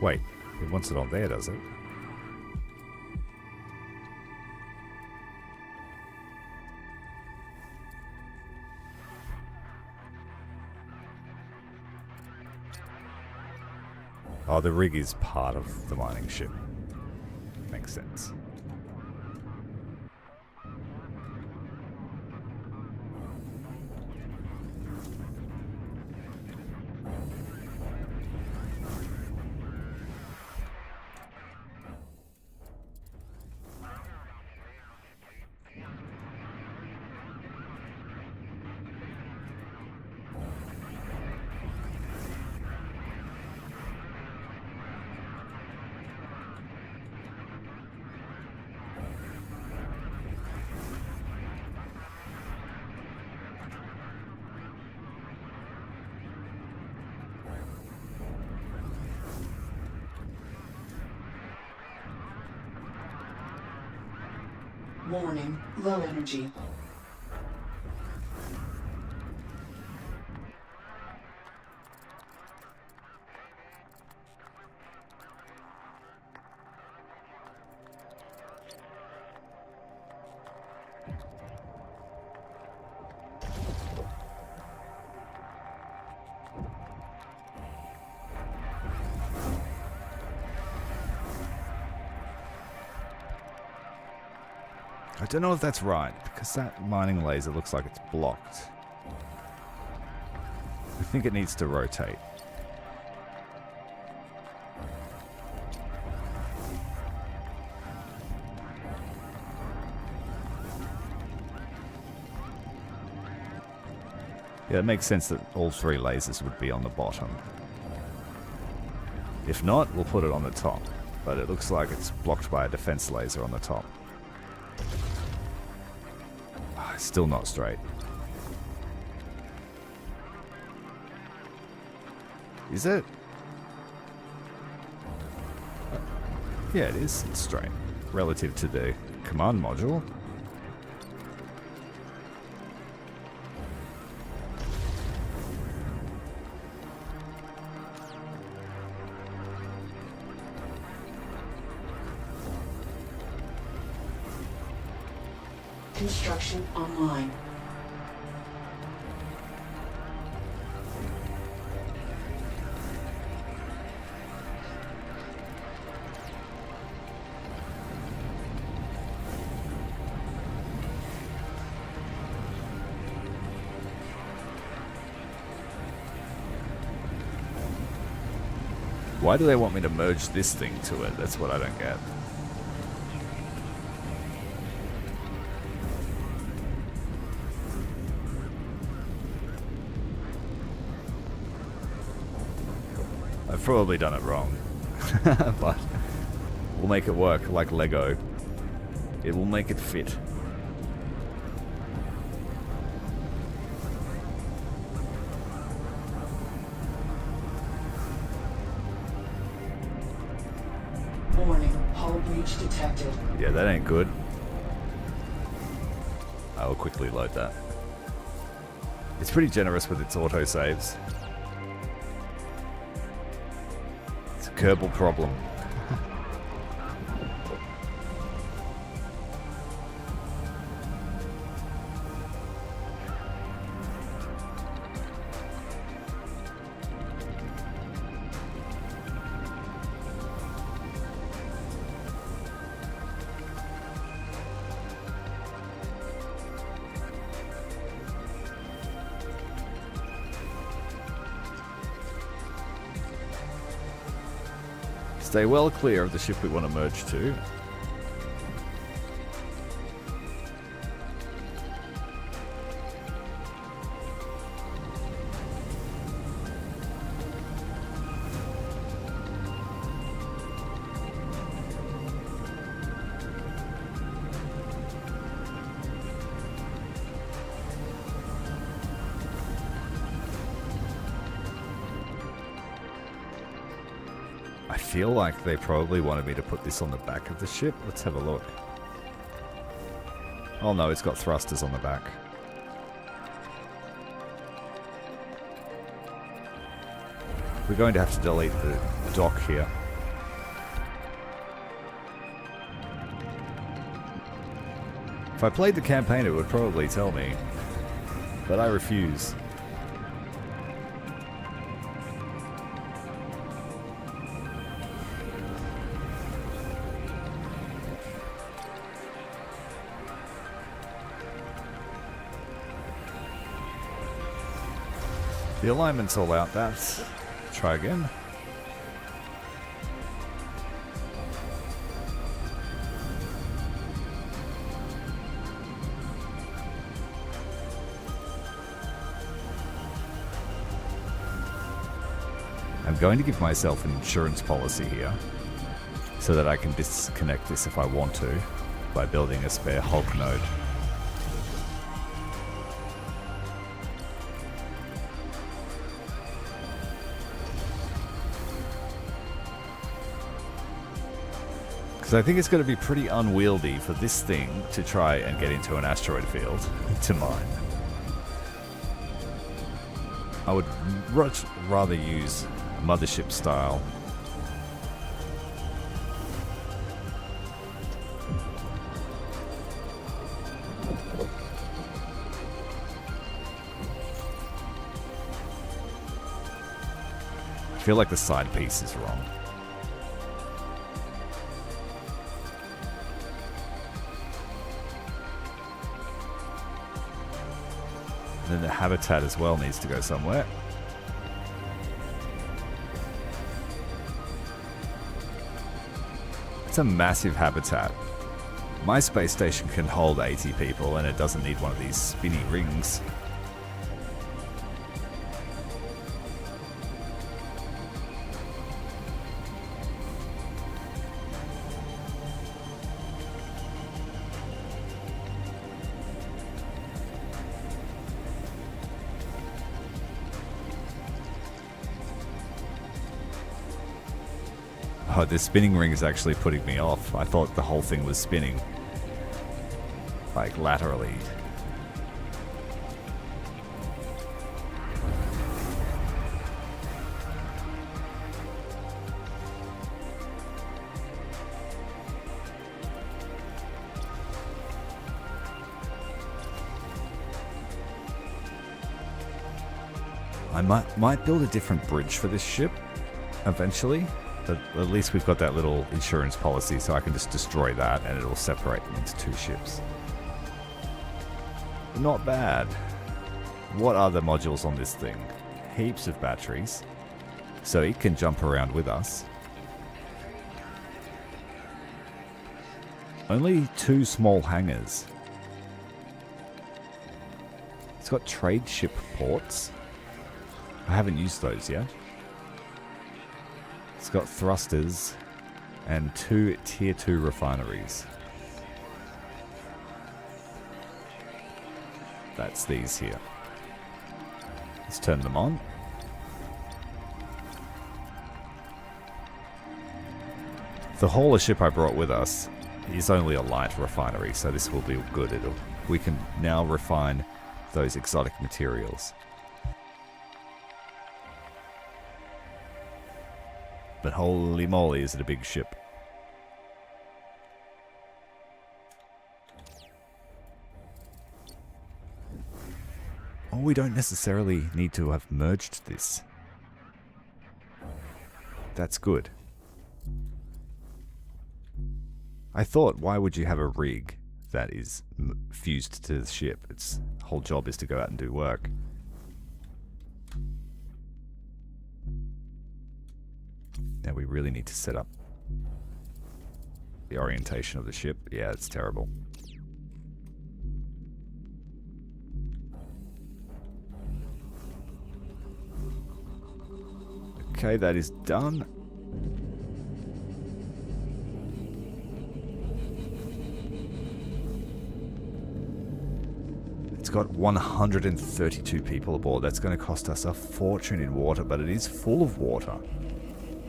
Wait, it wants it on there, does it? Oh, the rig is part of the mining ship. Makes sense. Warning, low energy. I don't know if that's right, because that mining laser looks like it's blocked. I think it needs to rotate. Yeah, it makes sense that all 3 lasers would be on the bottom. If not, we'll put it on the top. But it looks like it's blocked by a defense laser on the top. Still not straight. Is it? Yeah, it is. It's straight. Relative to the command module. Construction online. Why do they want me to merge this thing to it? That's what I don't get. I've probably done it wrong. But we'll make it work like Lego. It will make it fit. Warning, hull breach detected. Yeah, that ain't good. I will quickly load that. It's pretty generous with its autosaves. It's a Kerbal problem. Stay well clear of the ship we want to merge to. I feel like they probably wanted me to put this on the back of the ship. Let's have a look. Oh no, it's got thrusters on the back. We're going to have to delete the dock here. If I played the campaign, it would probably tell me. But I refuse. The alignment's all out, that's... Try again. I'm going to give myself an insurance policy here, so that I can disconnect this if I want to, by building a spare Hulk node. I think it's going to be pretty unwieldy for this thing to try and get into an asteroid field to mine. I would much rather use mothership style. I feel like the side piece is wrong. And the habitat as well needs to go somewhere. It's a massive habitat. My space station can hold 80 people and it doesn't need one of these spinny rings. Oh, this spinning ring is actually putting me off. I thought the whole thing was spinning. Like, laterally. I might build a different bridge for this ship eventually, but at least we've got that little insurance policy, so I can just destroy that and it'll separate them into 2 ships. Not bad. What are the modules on this thing? Heaps of batteries, so it can jump around with us. Only 2 small hangars. It's got trade ship ports. I haven't used those yet. It's got thrusters and 2 tier 2 refineries. That's these here. Let's turn them on. The hauler ship I brought with us is only a light refinery, so this will be good. We can now refine those exotic materials. But holy moly, is it a big ship. Oh, we don't necessarily need to have merged this. That's good. I thought, why would you have a rig that is fused to the ship? Its whole job is to go out and do work. Now we really need to set up the orientation of the ship. Yeah, it's terrible. Okay, that is done. It's got 132 people aboard. That's going to cost us a fortune in water, but it is full of water.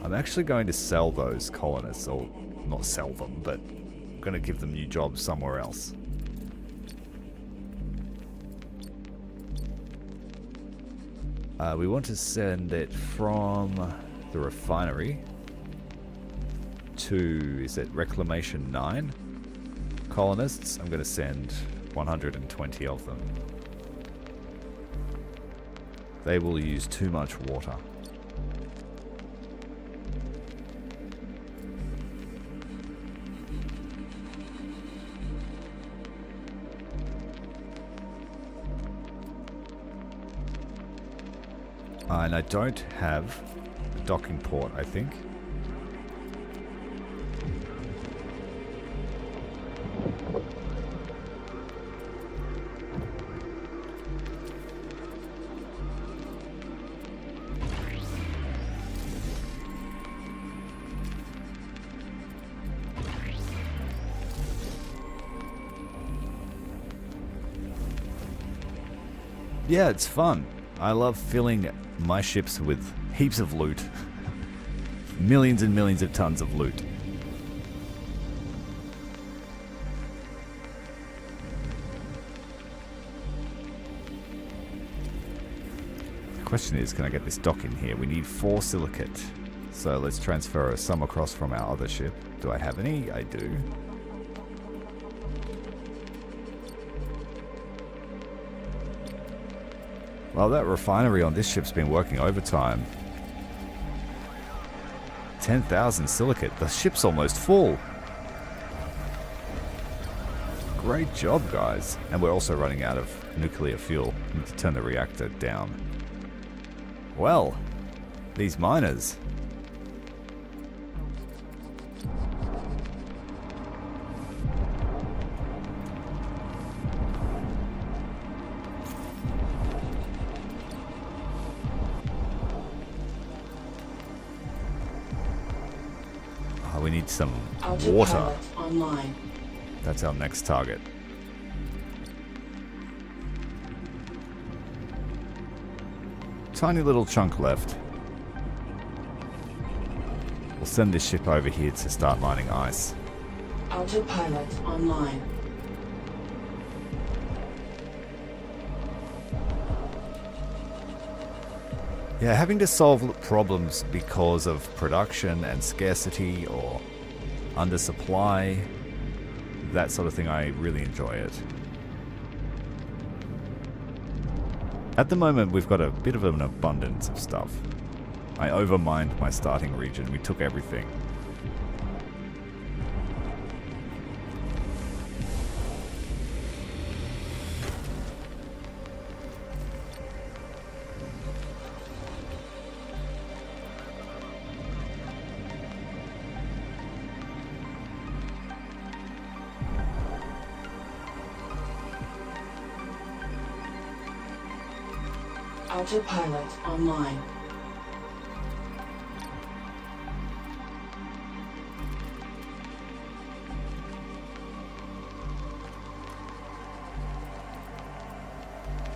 I'm actually going to sell those colonists, or not sell them, but I'm going to give them new jobs somewhere else. We want to send it from the refinery to, is it Reclamation 9 colonists? I'm going to send 120 of them. They will use too much water. And I don't have a docking port, I think. Yeah, it's fun. I love filling my ships with heaps of loot. Millions and millions of tons of loot. The question is, can I get this dock in here? We need 4 silicate. So let's transfer some across from our other ship. Do I have any? I do. Well, that refinery on this ship's been working overtime. 10,000 silicate. The ship's almost full. Great job, guys. And we're also running out of nuclear fuel. We need to turn the reactor down. Well, these miners. We need some water. Online. That's our next target. Tiny little chunk left. We'll send this ship over here to start mining ice. Autopilot online. Yeah, having to solve problems because of production and scarcity or undersupply, that sort of thing, I really enjoy it. At the moment, we've got a bit of an abundance of stuff. I overmined my starting region. We took everything. Autopilot online.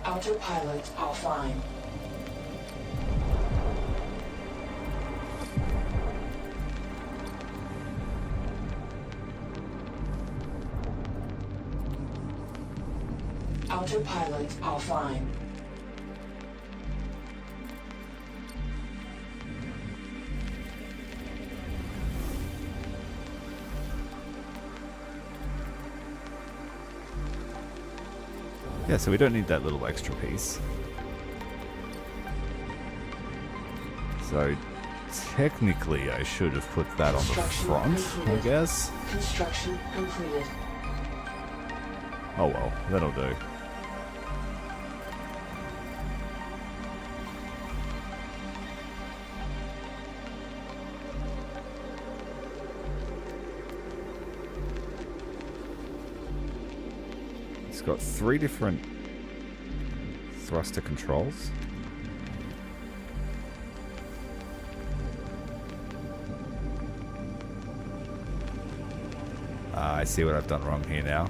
Autopilot offline. Autopilot offline. Yeah, so we don't need that little extra piece. So technically I should have put that on the front, I guess. Construction completed. Oh well, that'll do. It's got 3 different thruster controls. I see what I've done wrong here now.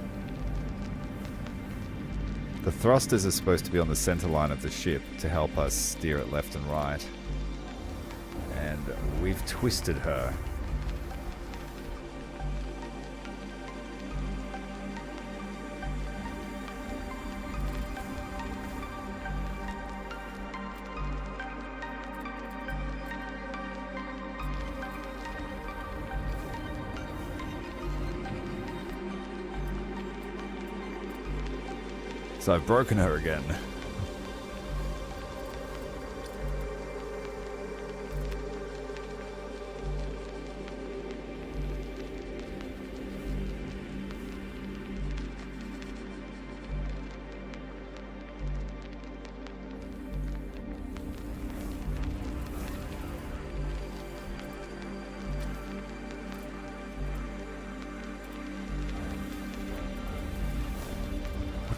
The thrusters are supposed to be on the center line of the ship to help us steer it left and right. And we've twisted her. So I've broken her again.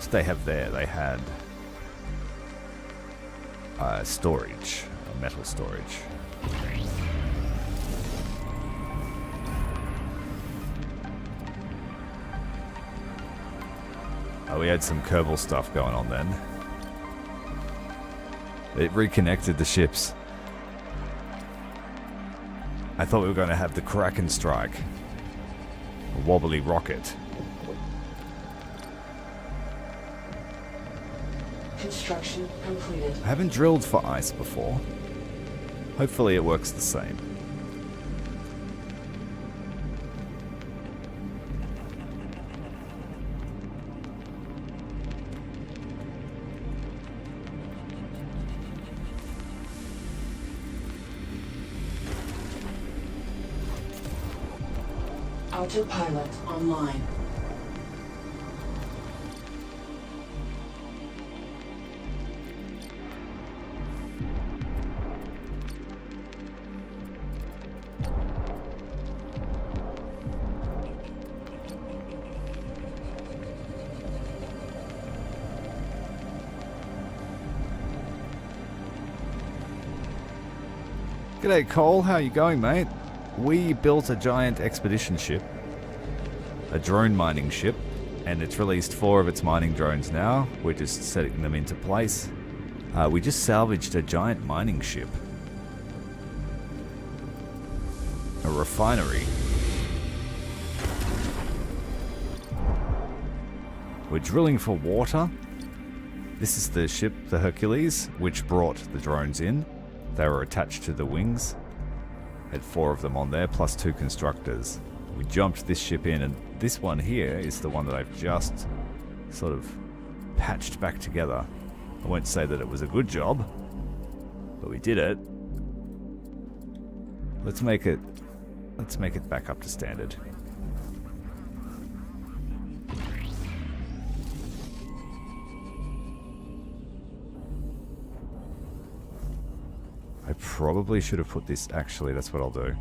They have there, they had storage, metal storage. Oh, we had some Kerbal stuff going on then. It reconnected the ships. I thought we were going to have the Kraken strike, a wobbly rocket. Construction completed. I haven't drilled for ice before. Hopefully it works the same. Autopilot online. G'day Cole, how you going, mate? We built a giant expedition ship, a drone mining ship, and it's released 4 of its mining drones now. We're just setting them into place. We just salvaged a giant mining ship. A refinery. We're drilling for water. This is the ship, the Hercules, which brought the drones in. They were attached to the wings. Had 4 of them on there, plus 2 constructors. We jumped this ship in, and this one here is the one that I've just sort of patched back together. I won't say that it was a good job, but we did it. Let's make it back up to standard. I probably should have put this, actually, that's what I'll do.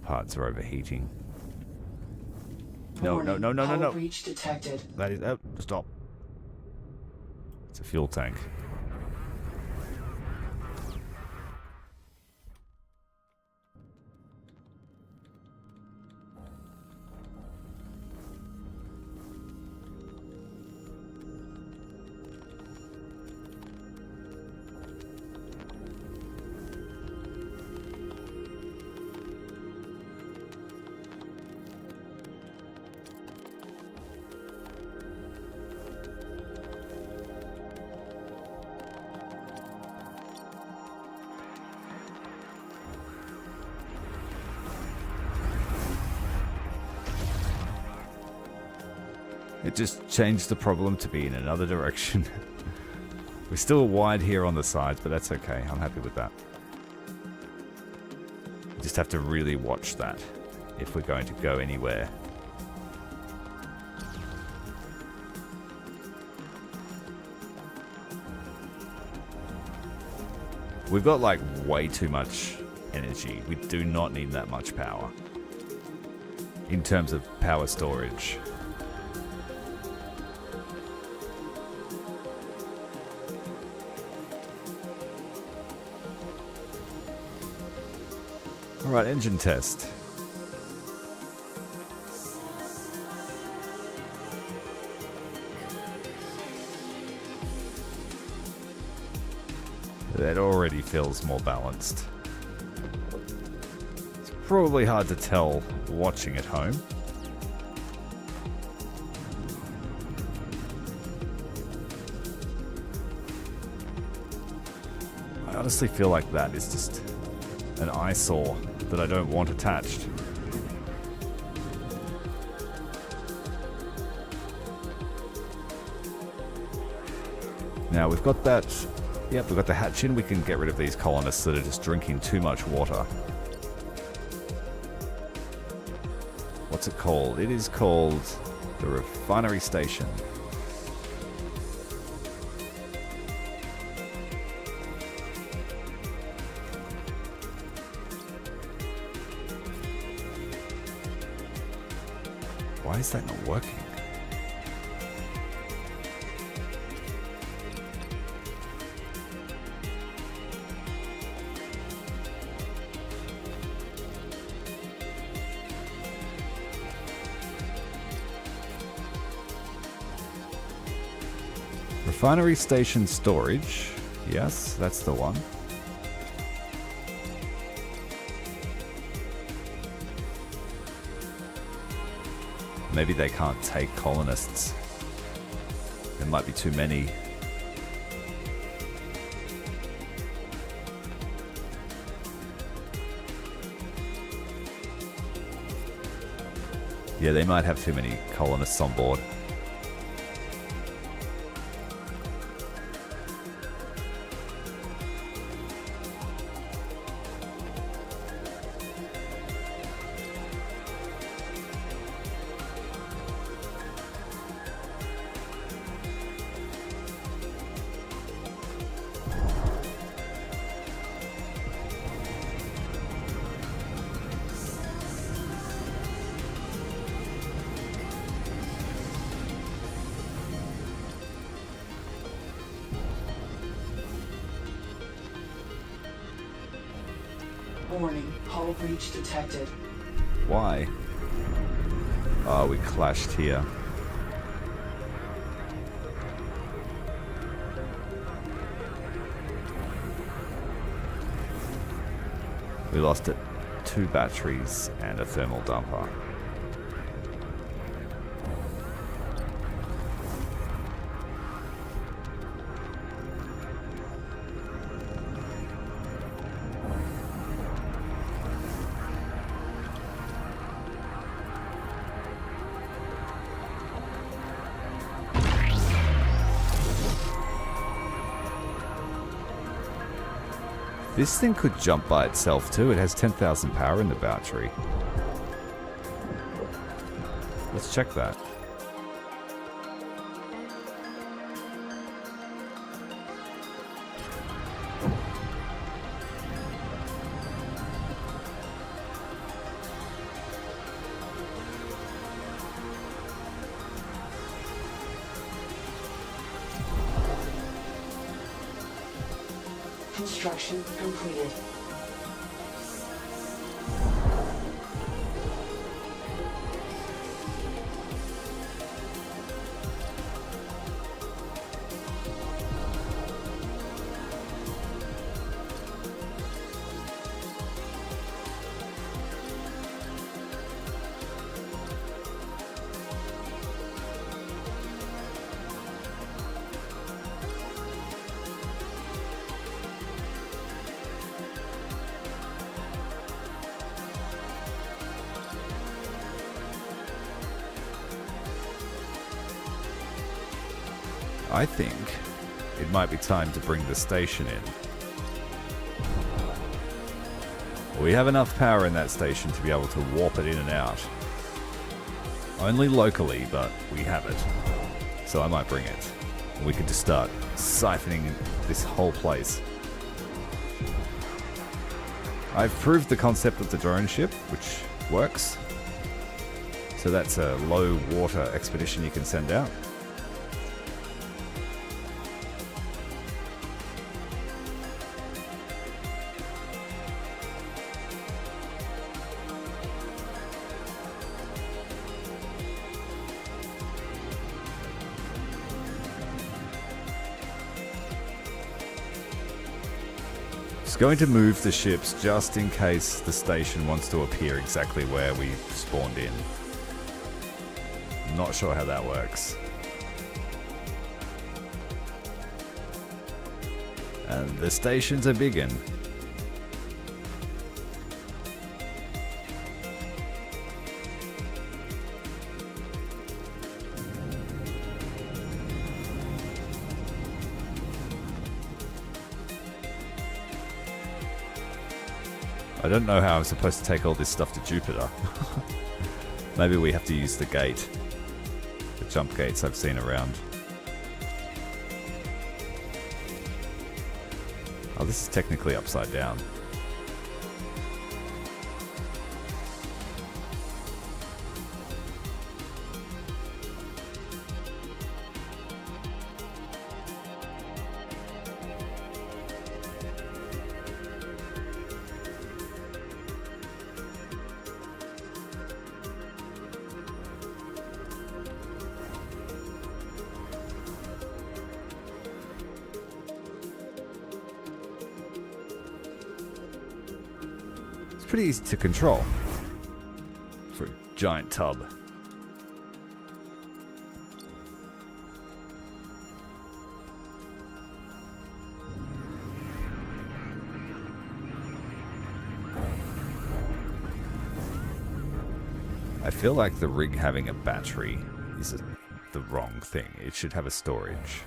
Parts are overheating. No, no, no, no, no, no. Breach detected. That is... Oh, stop. It's a fuel tank. It just changed the problem to be in another direction. We're still wide here on the sides, but that's okay. I'm happy with that. We just have to really watch that if we're going to go anywhere. We've got like way too much energy. We do not need that much power in terms of power storage. Alright, engine test. That already feels more balanced. It's probably hard to tell watching at home. I honestly feel like that is just an eyesore that I don't want attached. Now we've got that, yep, we've got the hatch in. We can get rid of these colonists that are just drinking too much water. What's it called? It is called the refinery station. Why is that not working? Refinery station storage. Yes, that's the one. Maybe they can't take colonists. There might be too many. Yeah, they might have too many colonists on board. Warning, hull breach detected. Why? Oh, we clashed here. We lost it. 2 batteries and a thermal dumper. This thing could jump by itself too. It has 10,000 power in the battery. Let's check that. Construction completed. I think it might be time to bring the station in. We have enough power in that station to be able to warp it in and out. Only locally, but we have it. So I might bring it. We could just start siphoning this whole place. I've proved the concept of the drone ship, which works. So that's a low water expedition you can send out. Going to move the ships just in case the station wants to appear exactly where we spawned in. Not sure how that works. And the station's a biggin. I don't know how I'm supposed to take all this stuff to Jupiter. Maybe we have to use the gate. The jump gates I've seen around. Oh, this is technically upside down. Pretty easy to control for a giant tub. I feel like the rig having a battery is the wrong thing. It should have a storage.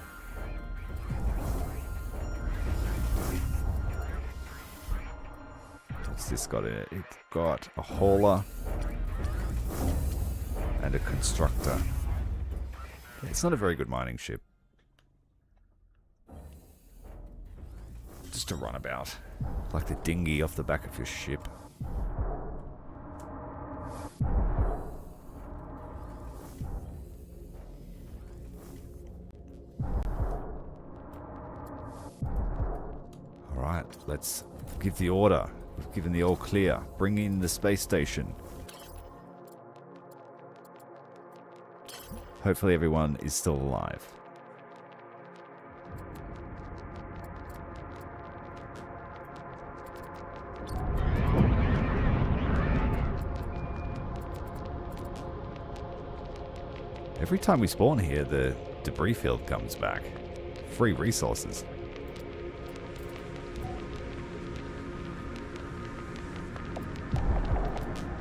What's this got in it? It's got a hauler and a constructor. It's not a very good mining ship. Just a runabout. Like the dinghy off the back of your ship. Alright, let's give the order. We've given the all clear. Bring in the space station. Hopefully everyone is still alive. Every time we spawn here, the debris field comes back. Free resources.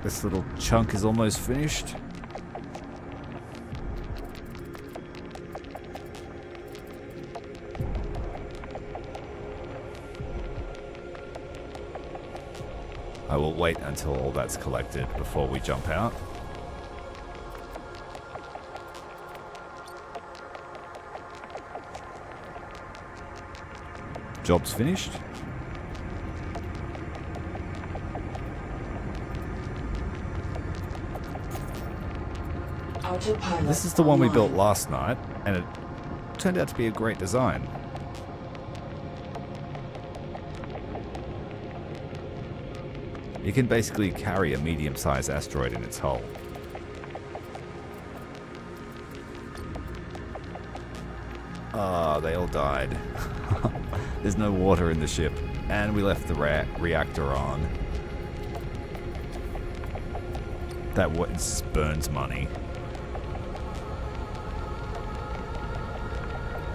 This little chunk is almost finished. I will wait until all that's collected before we jump out. Job's finished. Autopilot This is the one we built online. last night, and it turned out to be a great design. You can basically carry a medium-sized asteroid in its hull. Ah, they all died. There's no water in the ship, and we left the reactor on. That burns money.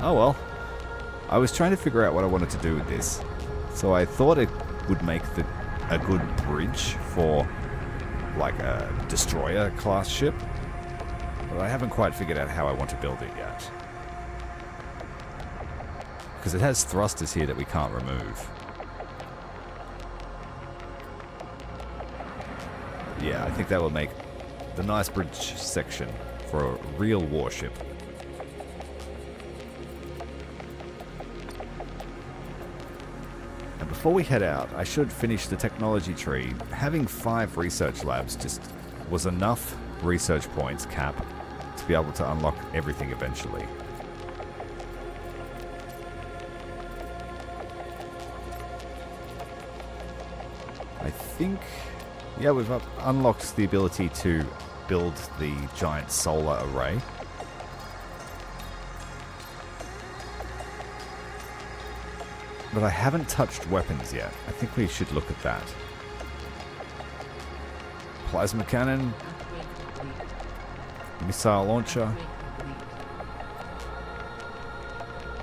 Oh well. I was trying to figure out what I wanted to do with this. So I thought it would make a good bridge for like a destroyer class ship. But I haven't quite figured out how I want to build it yet. Because it has thrusters here that we can't remove. Yeah, I think that will make the nice bridge section for a real warship. And before we head out, I should finish the technology tree. Having 5 research labs just was enough research points cap to be able to unlock everything eventually. I think, yeah, we've unlocked the ability to build the giant solar array. But I haven't touched weapons yet. I think we should look at that. Plasma cannon. Missile launcher.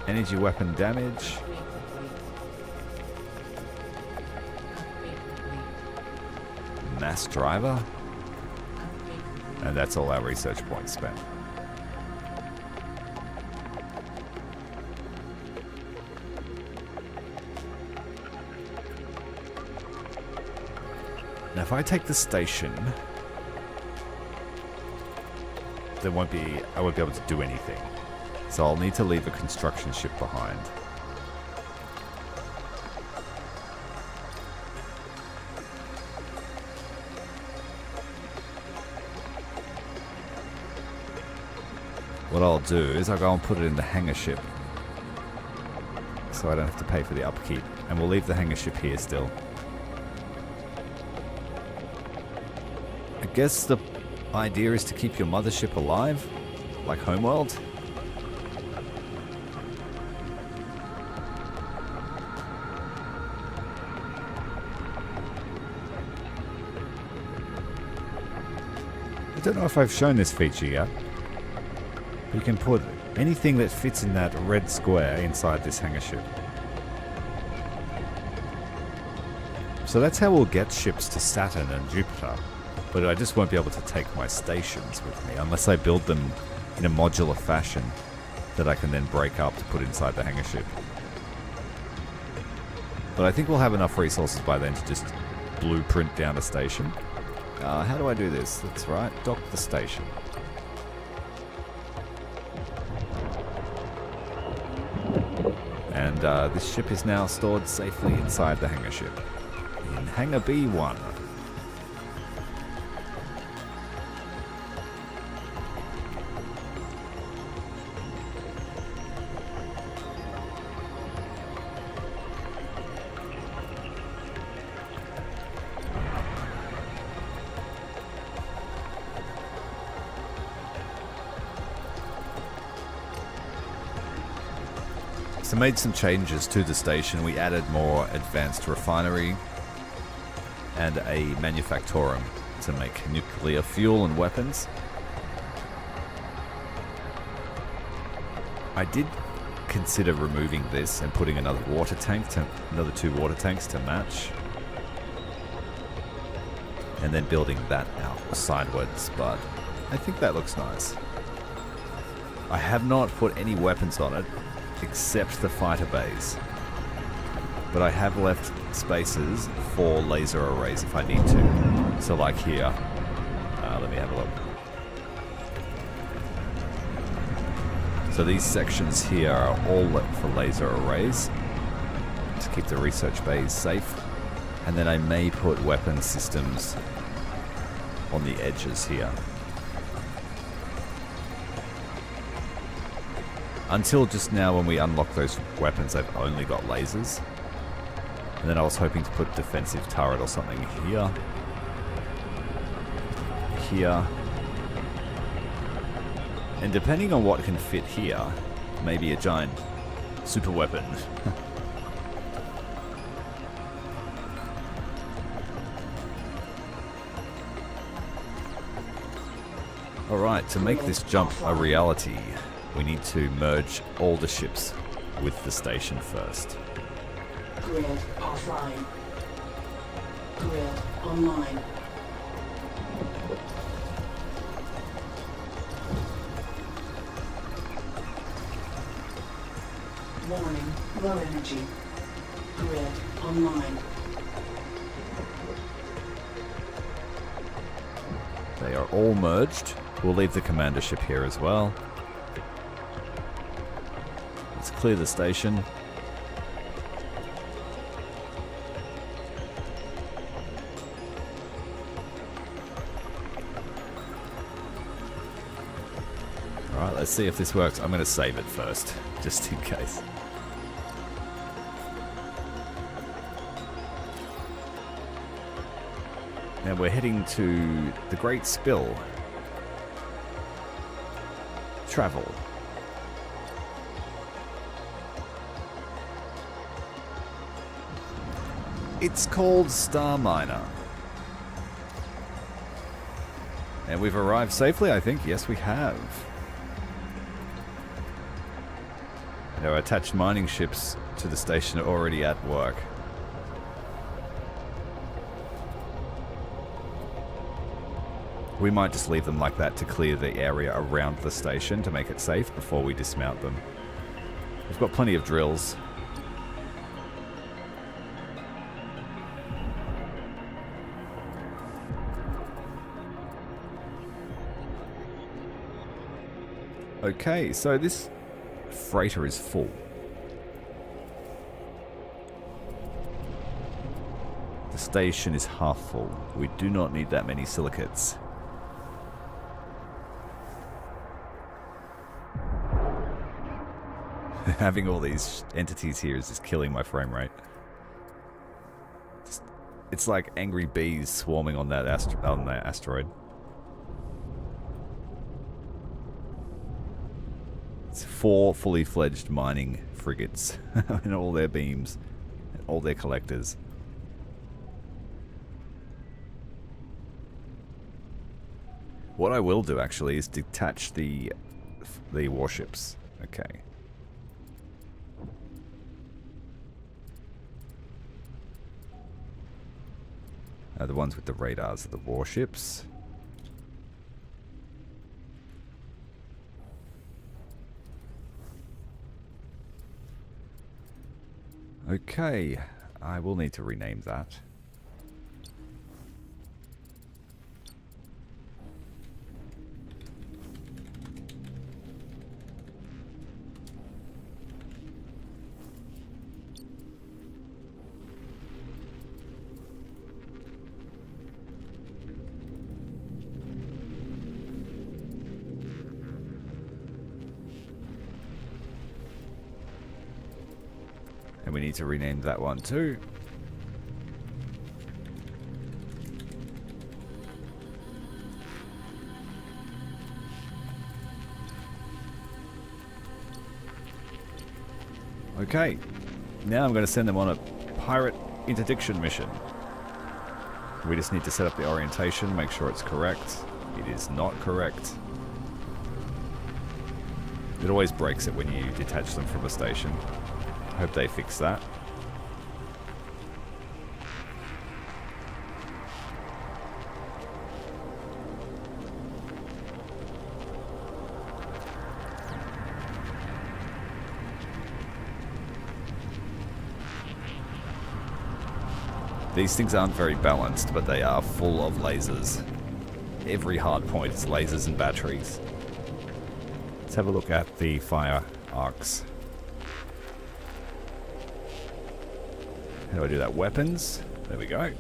Energy weapon damage. Mass driver. And that's all our research points spent. Now if I take the station, I won't be able to do anything. So I'll need to leave a construction ship behind. What I'll do is I'll go and put it in the hangar ship. So I don't have to pay for the upkeep. And we'll leave the hangar ship here still. I guess the idea is to keep your mothership alive, like Homeworld. I don't know if I've shown this feature yet. You can put anything that fits in that red square inside this hangar ship. So that's how we'll get ships to Saturn and Jupiter. But I just won't be able to take my stations with me unless I build them in a modular fashion that I can then break up to put inside the hangar ship. But I think we'll have enough resources by then to just blueprint down a station. How do I do this? That's right, dock the station. And this ship is now stored safely inside the hangar ship. In Hangar B1. So made some changes to the station. We added more advanced refinery and a manufactorum to make nuclear fuel and weapons. I did consider removing this and putting another two water tanks to match, and then building that out sideways, but I think that looks nice. I have not put any weapons on it except the fighter bays, but I have left spaces for laser arrays if I need to. So like here, let me have a look. So these sections here are all for laser arrays to keep the research bays safe. And then I may put weapon systems on the edges here. Until just now, when we unlock those weapons, I've only got lasers. And then I was hoping to put defensive turret or something here. Here. And depending on what can fit here, maybe a giant super weapon. Alright, to make this jump a reality, we need to merge all the ships with the station first. Grid offline. Grid online. Warning, low energy. Grid online. They are all merged. We'll leave the commander ship here as well. Let's clear the station. Alright, let's see if this works. I'm going to save it first, just in case. Now we're heading to the Great Spill. Travel. It's called Starminer. And we've arrived safely, I think. Yes, we have. And our attached mining ships to the station are already at work. We might just leave them like that to clear the area around the station to make it safe before we dismount them. We've got plenty of drills. Okay, so this freighter is full. The station is half full. We do not need that many silicates. Having all these entities here is just killing my frame rate. It's like angry bees swarming on that asteroid. It's 4 fully fledged mining frigates and all their beams and all their collectors. What I will do actually is detach the warships. Okay. The ones with the radars are the warships. Okay, I will need to rename that. And we need to rename that one too. Okay, now I'm going to send them on a pirate interdiction mission. We just need to set up the orientation, make sure it's correct. It is not correct. It always breaks it when you detach them from a station. I hope they fix that. These things aren't very balanced, but they are full of lasers. Every hard point is lasers and batteries. Let's have a look at the fire arcs. How do I do that? Weapons. There we go.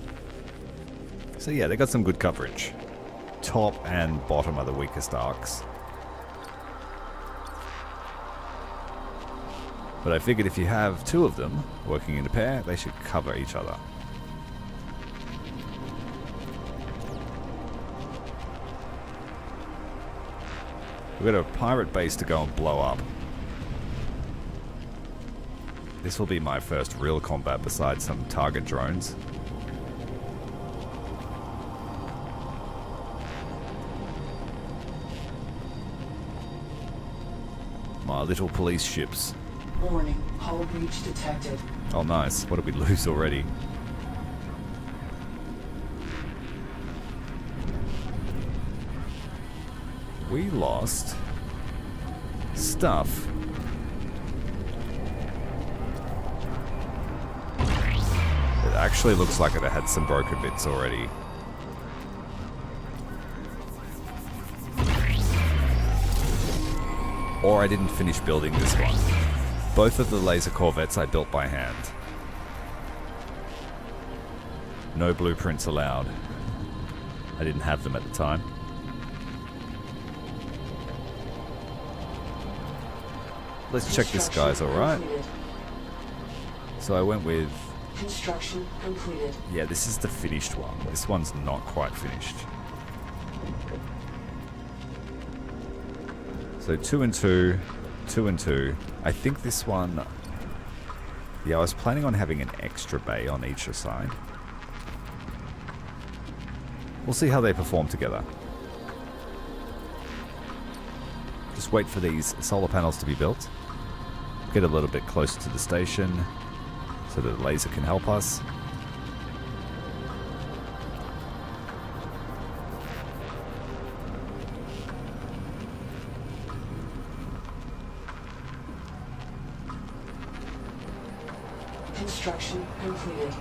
So yeah, they got some good coverage. Top and bottom are the weakest arcs. But I figured if you have two of them working in a pair, they should cover each other. We've got a pirate base to go and blow up. This will be my first real combat besides some target drones. My little police ships. Warning, hull breach detected. Oh nice, what did we lose already? We lost stuff. It actually looks like it had some broken bits already. Or I didn't finish building this one. Both of the laser corvettes I built by hand. No blueprints allowed. I didn't have them at the time. Let's check this guy's alright. So I went with... Construction completed. Yeah, this is the finished one. This one's not quite finished. So 2 and 2, 2 and 2. I think this one... Yeah, I was planning on having an extra bay on each side. We'll see how they perform together. Just wait for these solar panels to be built. Get a little bit closer to the station so that the laser can help us. Construction completed.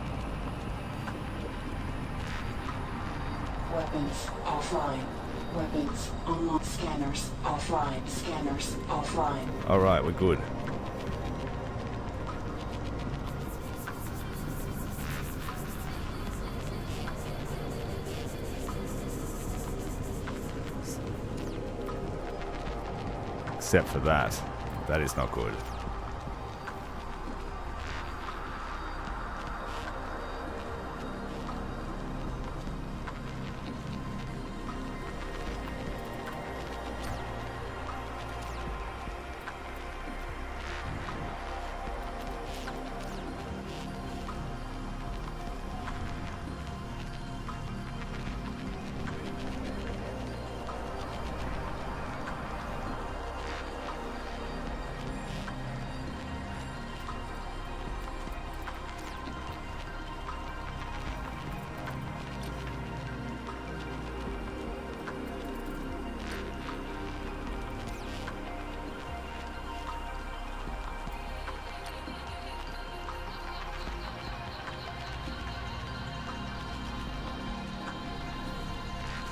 Weapons offline. Weapons online. Scanners offline. Scanners offline. Alright, we're good. Except for that. That is not good.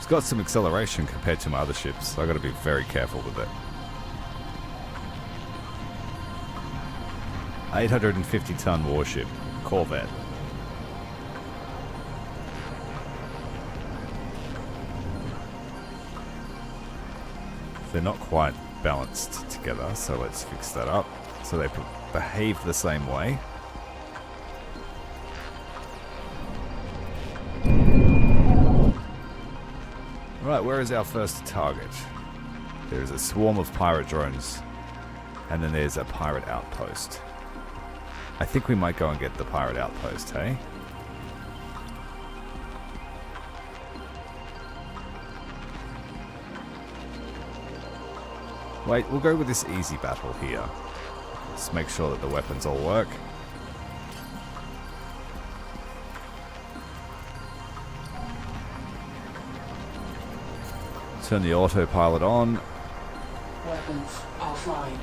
Got some acceleration compared to my other ships, so I got to be very careful with it. 850-ton warship, corvette. They're not quite balanced together, so let's fix that up. So they behave the same way. Right, where is our first target? There is a swarm of pirate drones, and then there's a pirate outpost. I think we might go and get the pirate outpost, hey? Wait, we'll go with this easy battle here. Just make sure that the weapons all work. Turn the autopilot on. Weapons offline.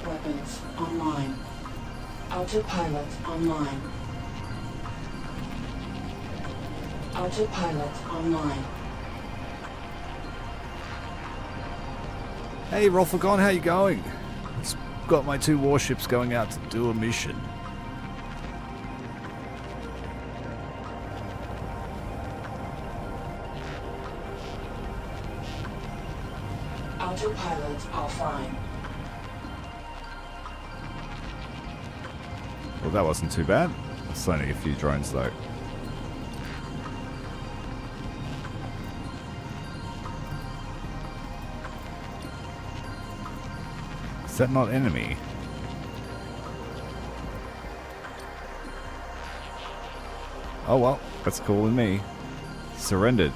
Weapons online. Autopilot online. Autopilot online. Hey, Rolfagon, how you going? Just got my 2 warships going out to do a mission. Autopilot offline. Well, that wasn't too bad. It's only a few drones, though. Is that not enemy? Oh well, that's cool with me. Surrendered.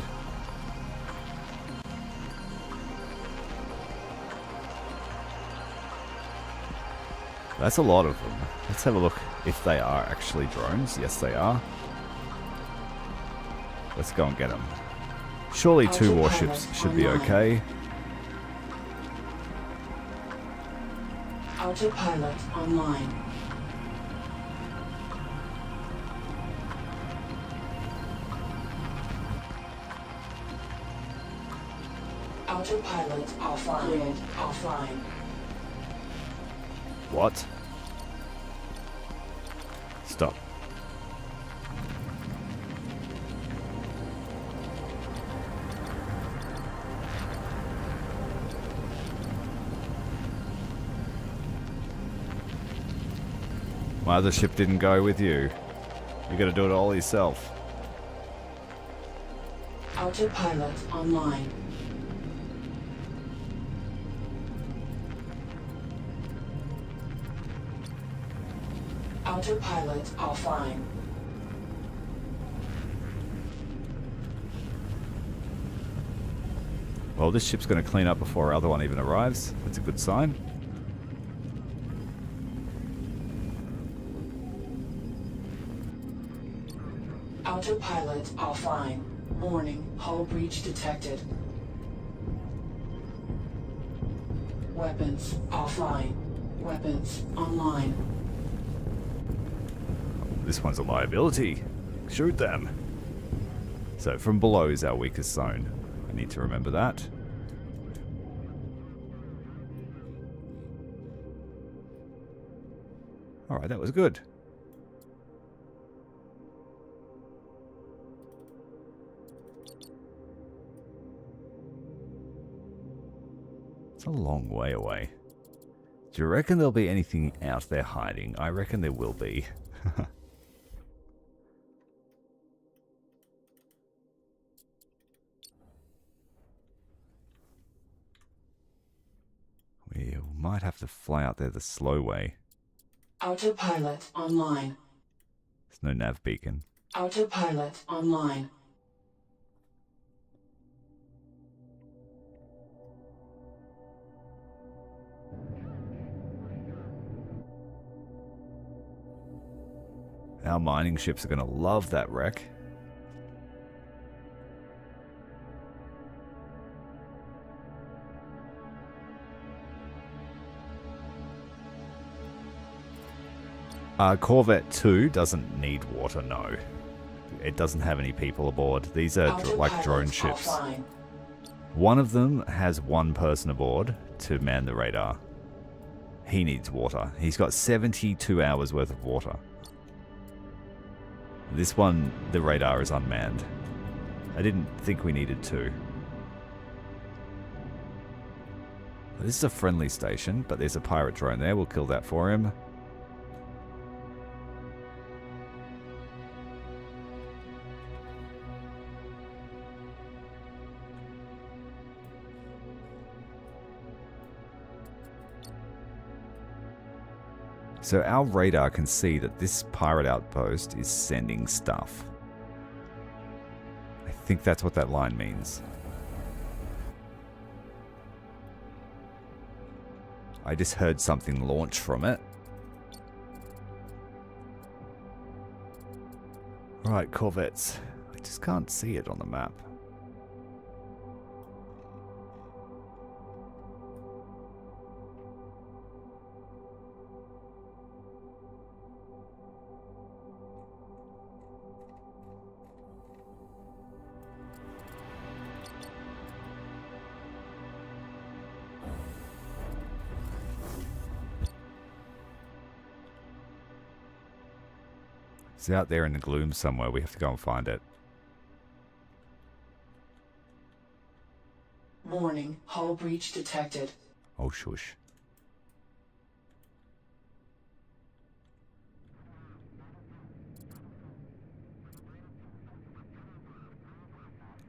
That's a lot of them. Let's have a look if they are actually drones. Yes, they are. Let's go and get them. Surely 2 warships should be okay. Autopilot online. Autopilot offline. Grid offline. What? Stop. My other ship didn't go with you. You gotta do it all yourself. Autopilot online. Autopilot offline. Well, this ship's gonna clean up before our other one even arrives. That's a good sign. Autopilot offline. Warning, hull breach detected. Weapons offline. Weapons online. This one's a liability. Shoot them. So from below is our weakest zone. I need to remember that. Alright, that was good. It's a long way away. Do you reckon there'll be anything out there hiding? I reckon there will be. We might have to fly out there the slow way. Autopilot online. There's no nav beacon. Autopilot online. Our mining ships are going to love that wreck. Corvette 2 doesn't need water, no. It doesn't have any people aboard. These are like drone ships. Offline. One of them has 1 person aboard to man the radar. He needs water. He's got 72 hours worth of water. This one, the radar is unmanned. I didn't think we needed 2. This is a friendly station, but there's a pirate drone there. We'll kill that for him. So our radar can see that this pirate outpost is sending stuff. I think that's what that line means. I just heard something launch from it. Right, corvettes. I just can't see it on the map. It's out there in the gloom somewhere. We have to go and find it. Warning, hull breach detected. Oh, shush.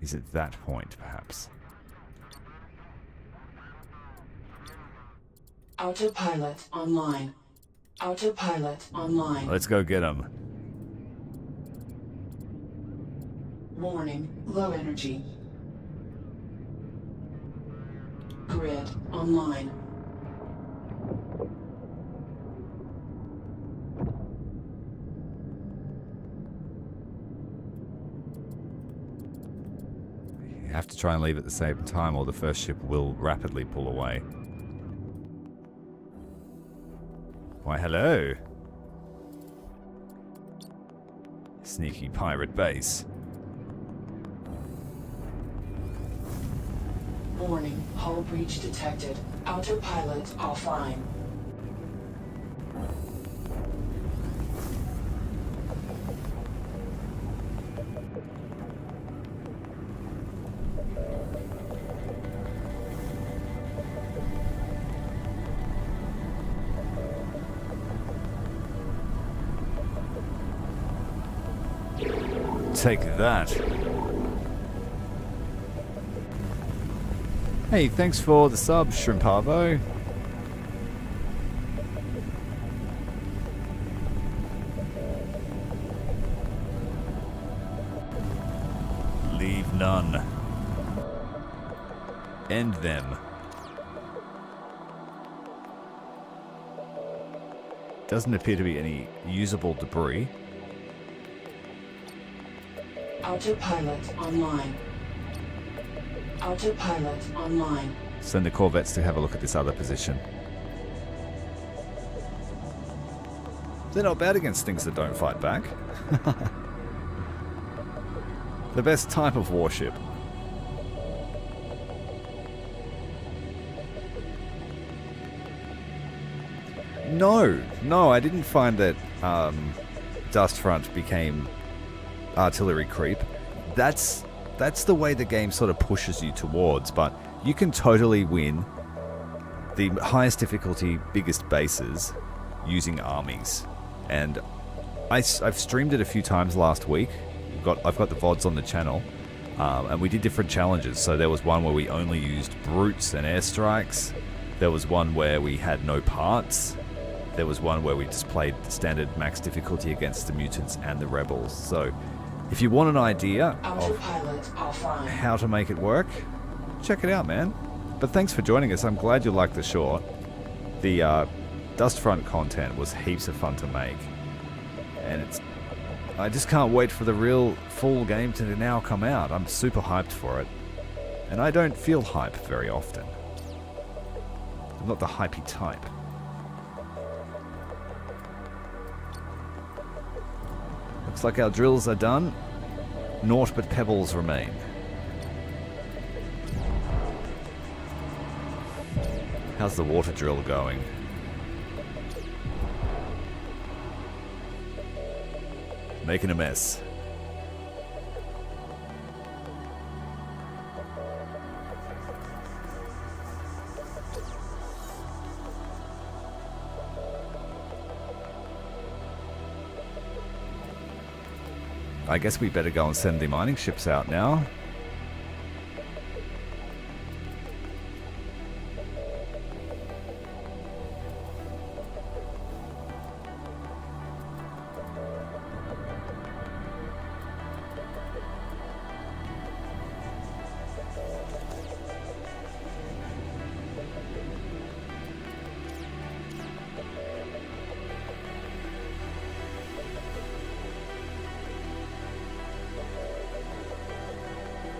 Is it that point, perhaps? Autopilot online. Autopilot online. Let's go get him. Warning, low energy. Grid online. You have to try and leave at the same time or the first ship will rapidly pull away. Why, hello. Sneaky pirate base. Warning, hull breach detected. Autopilot offline. Take that. Hey, thanks for the sub, Shrimpavo. Leave none. End them. Doesn't appear to be any usable debris. Autopilot online. Autopilot online. Send the corvettes to have a look at this other position. They're not bad against things that don't fight back. The best type of warship. No, I didn't find that Dust Front became artillery creep. That's the way the game sort of pushes you towards, but you can totally win the highest difficulty, biggest bases using armies. And I've streamed it a few times last week. I've got the VODs on the channel, and we did different challenges. So there was one where we only used brutes and airstrikes. There was one where we had no parts. There was one where we just played the standard max difficulty against the mutants and the rebels. So if you want an idea of how to make it work, check it out, man. But thanks for joining us. I'm glad you liked the short. The Dust Front content was heaps of fun to make. And I just can't wait for the real full game to now come out. I'm super hyped for it. And I don't feel hype very often. I'm not the hypey type. Looks like our drills are done. Naught but pebbles remain. How's the water drill going? Making a mess. I guess we better go and send the mining ships out now.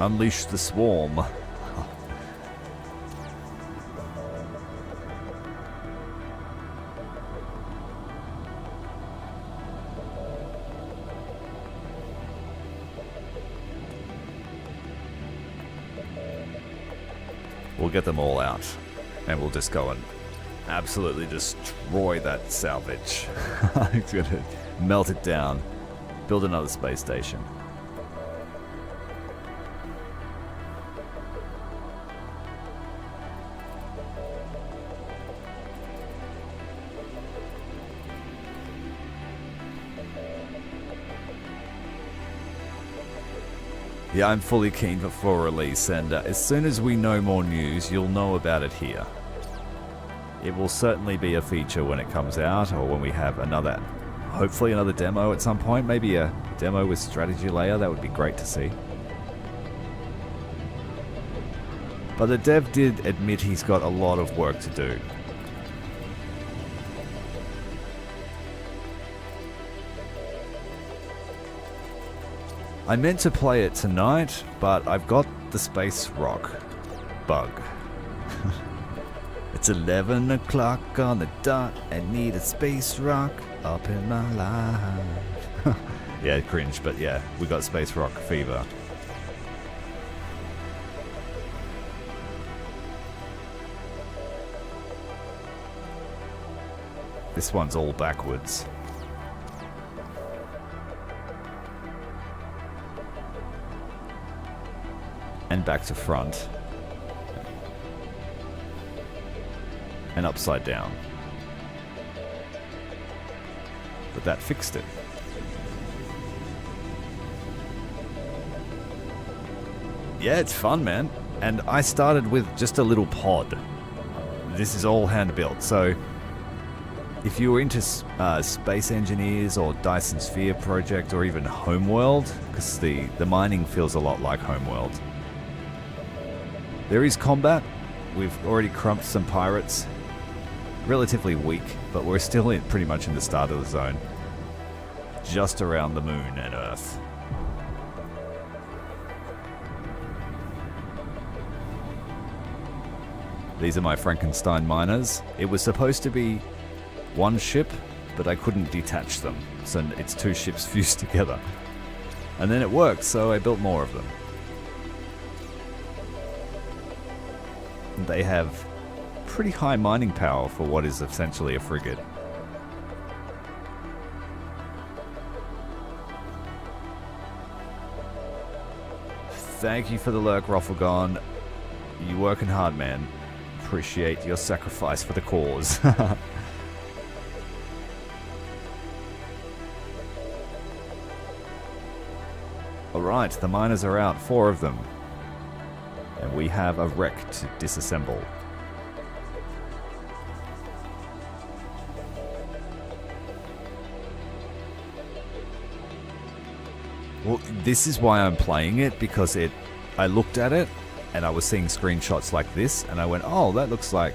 Unleash the swarm. We'll get them all out, and we'll just go and absolutely destroy that salvage. It's gonna melt it down, build another space station. Yeah, I'm fully keen for release, and as soon as we know more news, you'll know about it here. It will certainly be a feature when it comes out, or when we have another, hopefully another demo at some point. Maybe a demo with strategy layer, that would be great to see. But the dev did admit he's got a lot of work to do. I meant to play it tonight, but I've got the space rock bug. It's 11 o'clock on the dot, I need a space rock up in my life. Yeah, cringe, but yeah, we got space rock fever. This one's all backwards. And back to front. And upside down. But that fixed it. Yeah, it's fun, man. And I started with just a little pod. This is all hand built, so if you were into Space Engineers or Dyson Sphere Project or even Homeworld, because the mining feels a lot like Homeworld. There is combat. We've already crumped some pirates. Relatively weak, but we're still pretty much in the start of the zone. Just around the moon and Earth. These are my Frankenstein miners. It was supposed to be one ship, but I couldn't detach them. So it's two ships fused together. And then it worked, so I built more of them. They have pretty high mining power for what is essentially a frigate. Thank you for the lurk, Rufflegon. You working hard, man. Appreciate your sacrifice for the cause. Alright, the miners are out, 4 of them. And we have a wreck to disassemble. Well, this is why I'm playing it, because I looked at it and I was seeing screenshots like this and I went, oh, that looks like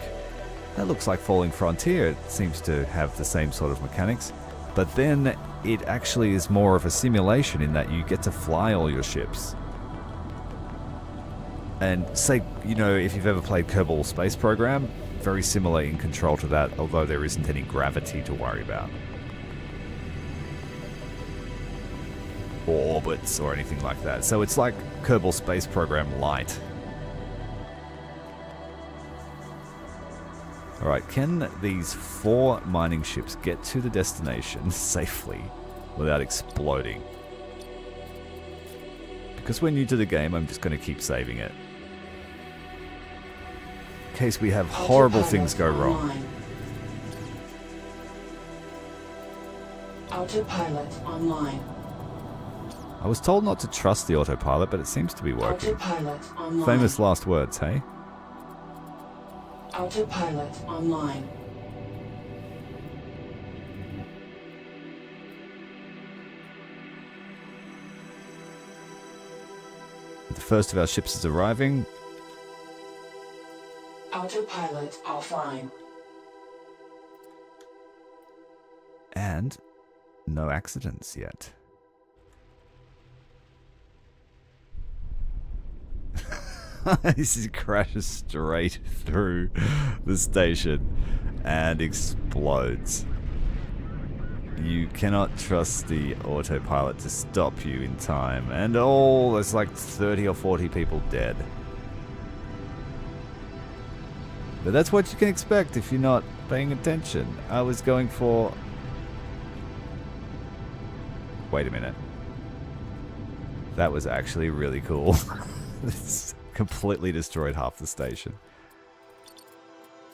Falling Frontier. It seems to have the same sort of mechanics. But then it actually is more of a simulation in that you get to fly all your ships. And say, you know, if you've ever played Kerbal Space Program, very similar in control to that, although there isn't any gravity to worry about. Or orbits or anything like that. So it's like Kerbal Space Program Light. Alright, can these 4 mining ships get to the destination safely without exploding? Because we're new to the game, I'm just going to keep saving it. In case we have horrible things go wrong. Autopilot online. I was told not to trust the autopilot, but it seems to be working. Autopilot online. Famous last words, hey? Autopilot online. The first of our ships is arriving. Autopilot offline. And no accidents yet. This crashes straight through the station and explodes. You cannot trust the autopilot to stop you in time. And oh, there's like 30 or 40 people dead. But that's what you can expect if you're not paying attention. I was going for... Wait a minute. That was actually really cool. This completely destroyed half the station.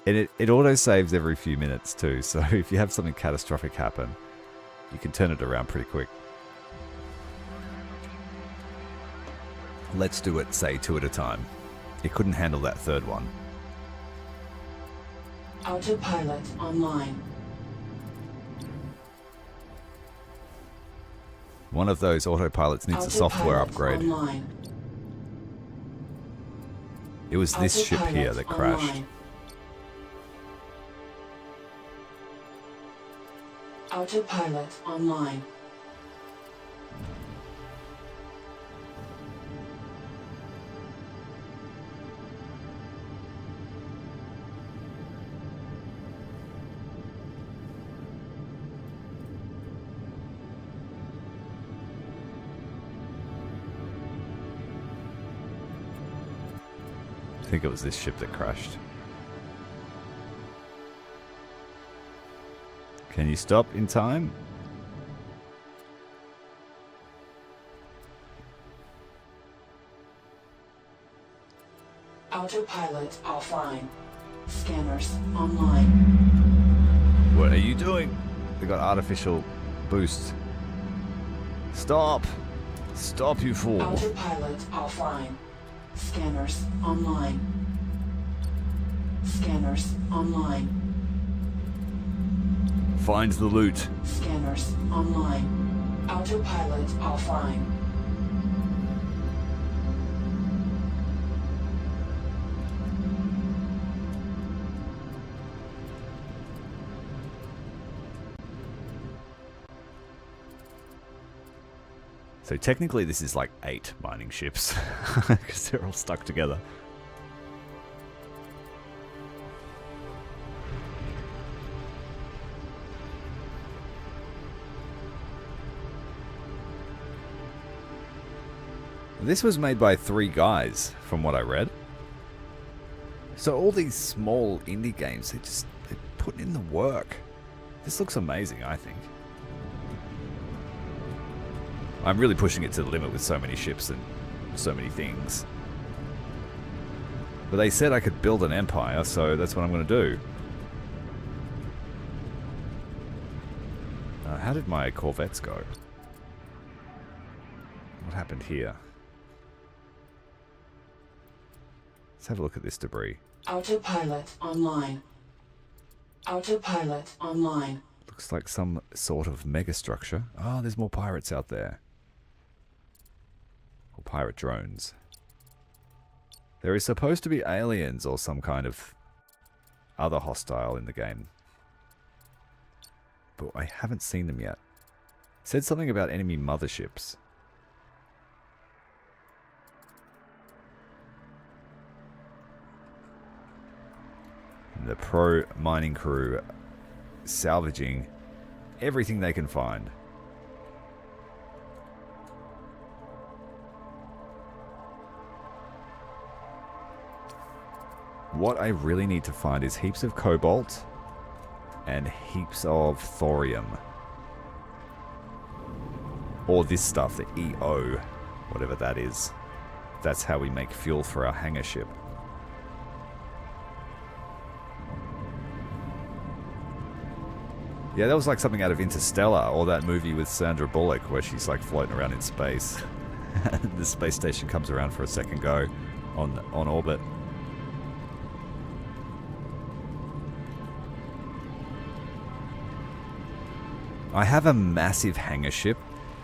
And it auto-saves every few minutes too, so if you have something catastrophic happen, you can turn it around pretty quick. Let's do it, say, 2 at a time. It couldn't handle that third one. Autopilot online. One of those autopilots needs a software upgrade. Online. It was this ship here that crashed. Online. Autopilot online. I think it was this ship that crashed. Can you stop in time? Autopilot offline. Scanners online. What are you doing? We got artificial boost. Stop! Stop, you fool! Autopilot offline. Scanners online. Scanners online. Find the loot. Scanners online. Autopilot offline. So technically this is like 8 mining ships, because they're all stuck together. This was made by 3 guys, from what I read. So all these small indie games, they're putting in the work. This looks amazing, I think. I'm really pushing it to the limit with so many ships and so many things. But they said I could build an empire, so that's what I'm going to do. How did my corvettes go? What happened here? Let's have a look at this debris. Autopilot online. Autopilot online. Looks like some sort of megastructure. Oh, there's more pirates out there. Or pirate drones. There is supposed to be aliens or some kind of other hostile in the game. But I haven't seen them yet. It said something about enemy motherships. The pro mining crew salvaging everything they can find. What I really need to find is heaps of cobalt and heaps of thorium. Or this stuff, the EO, whatever that is. That's how we make fuel for our hangar ship. Yeah, that was like something out of Interstellar, or that movie with Sandra Bullock where she's like floating around in space. The space station comes around for a second go on orbit. I have a massive hangar ship,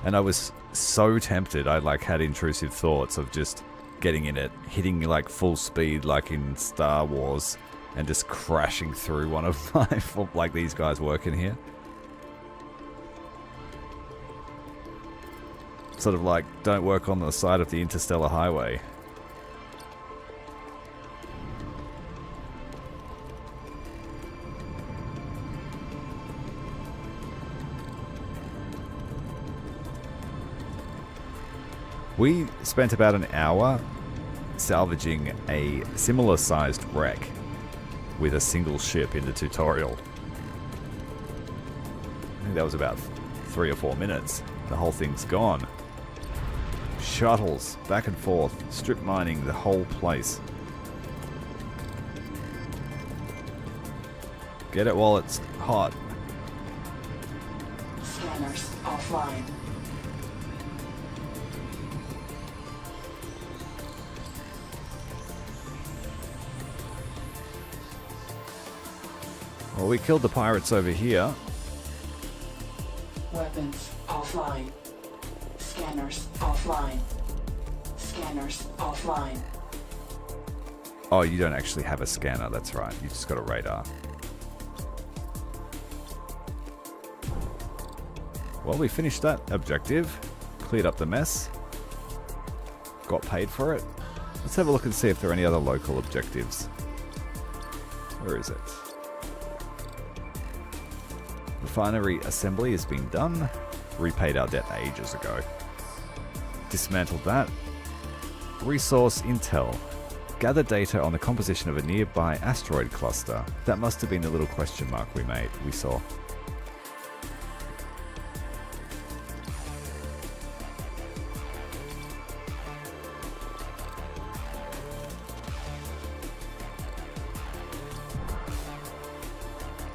and I was so tempted. I like had intrusive thoughts of just getting in it, hitting like full speed like in Star Wars, and just crashing through one of my, like these guys working here. Sort of like, don't work on the side of the interstellar highway. We spent about an hour salvaging a similar sized wreck with a single ship in the tutorial. I think that was about 3 or 4 minutes. The whole thing's gone. Shuttles, back and forth, strip mining the whole place. Get it while it's hot. Scanners offline. Well, we killed the pirates over here. Weapons offline. Scanners offline. Scanners offline. Oh, you don't actually have a scanner, that's right. You just got a radar. Well, we finished that objective. Cleared up the mess. Got paid for it. Let's have a look and see if there are any other local objectives. Where is it? Refinery assembly has been done. Repaid our debt ages ago. Dismantled that. Resource intel. Gather data on the composition of a nearby asteroid cluster. That must have been the little question mark we saw.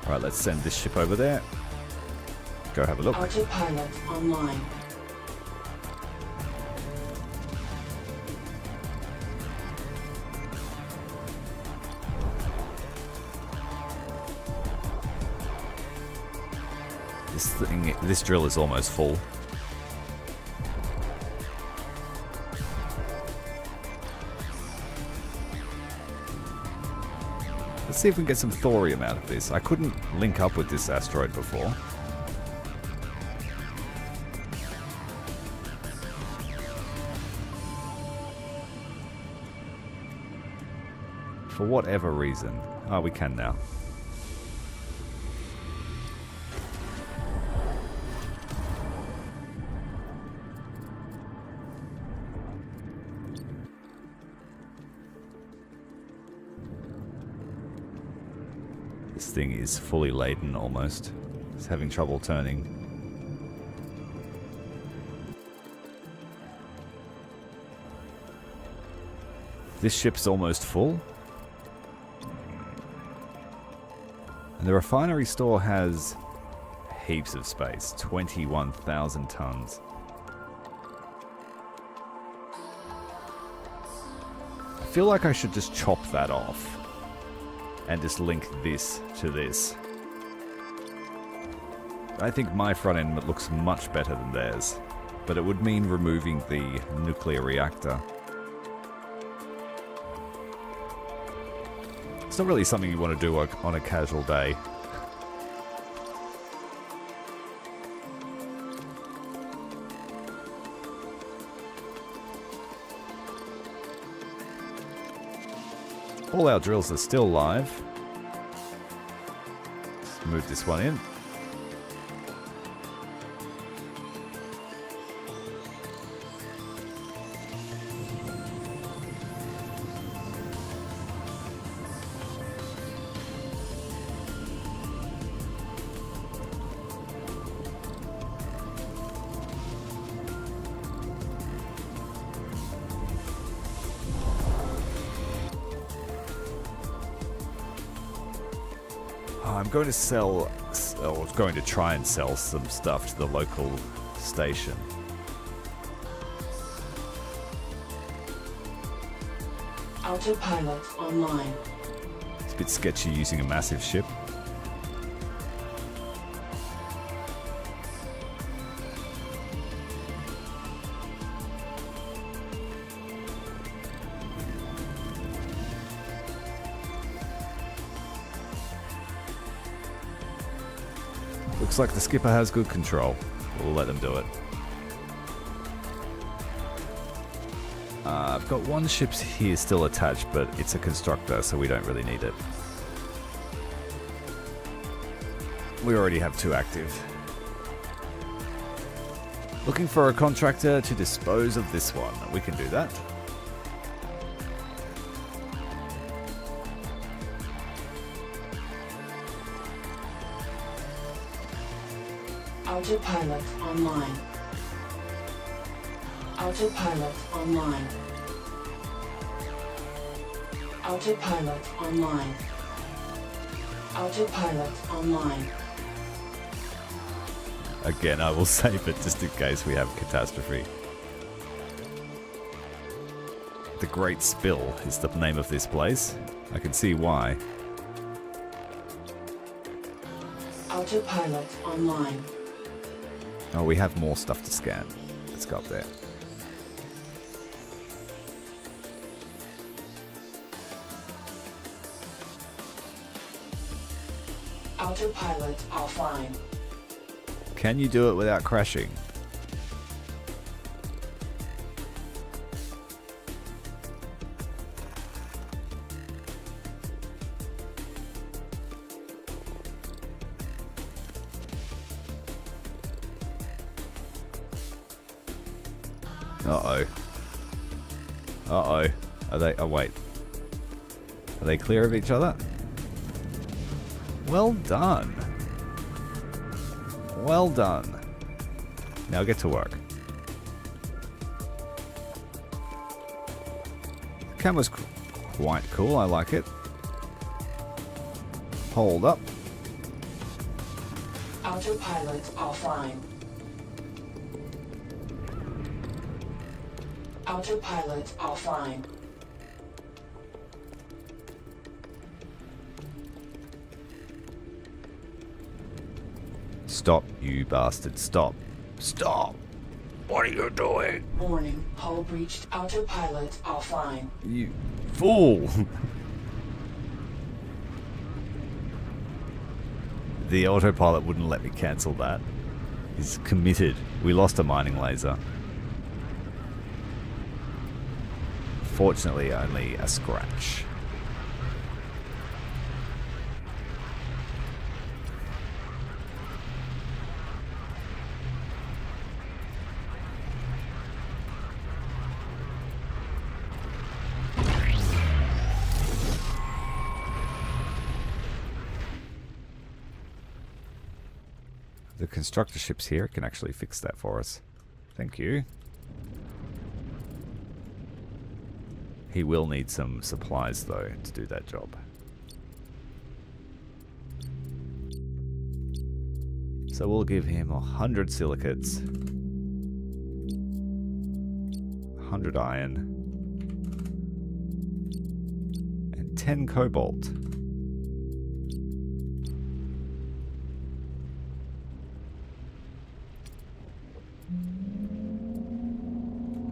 Alright, let's send this ship over there. Go have a look. Autopilot online. This drill is almost full. Let's see if we can get some thorium out of this. I couldn't link up with this asteroid before. For whatever reason. Oh, we can now. This thing is fully laden almost. It's having trouble turning. This ship's almost full. And the refinery store has heaps of space. 21,000 tons. I feel like I should just chop that off. And just link this to this. I think my front end looks much better than theirs, but it would mean removing the nuclear reactor. It's not really something you want to do on a casual day. All our drills are still live. Let's move this one in. I'm going to sell, or going to try and sell some stuff to the local station. Autopilot online. It's a bit sketchy using a massive ship. Looks like the skipper has good control. We'll let them do it. I've got one ship here still attached, but it's a constructor, so we don't really need it. We already have 2 active. Looking for a contractor to dispose of this one. We can do that. Autopilot online. Autopilot online. Autopilot online. Autopilot online. Again, I will save it just in case we have catastrophe. The Great Spill is the name of this place. I can see why. Autopilot online. Oh, we have more stuff to scan. Let's go up there. Autopilot offline. Can you do it without crashing? Uh-oh. Uh-oh. Are they... Oh, wait. Are they clear of each other? Well done. Well done. Now get to work. The camera's quite cool. I like it. Hold up. Autopilot offline. Autopilot offline. Stop, you bastard. Stop. Stop! What are you doing? Warning, hull breached. Autopilot offline. You fool! The autopilot wouldn't let me cancel that. He's committed. We lost a mining laser. Fortunately, only a scratch. The constructor ship's here. It can actually fix that for us. Thank you. He will need some supplies, though, to do that job. So we'll give him 100 silicates, 100 iron, and 10 cobalt.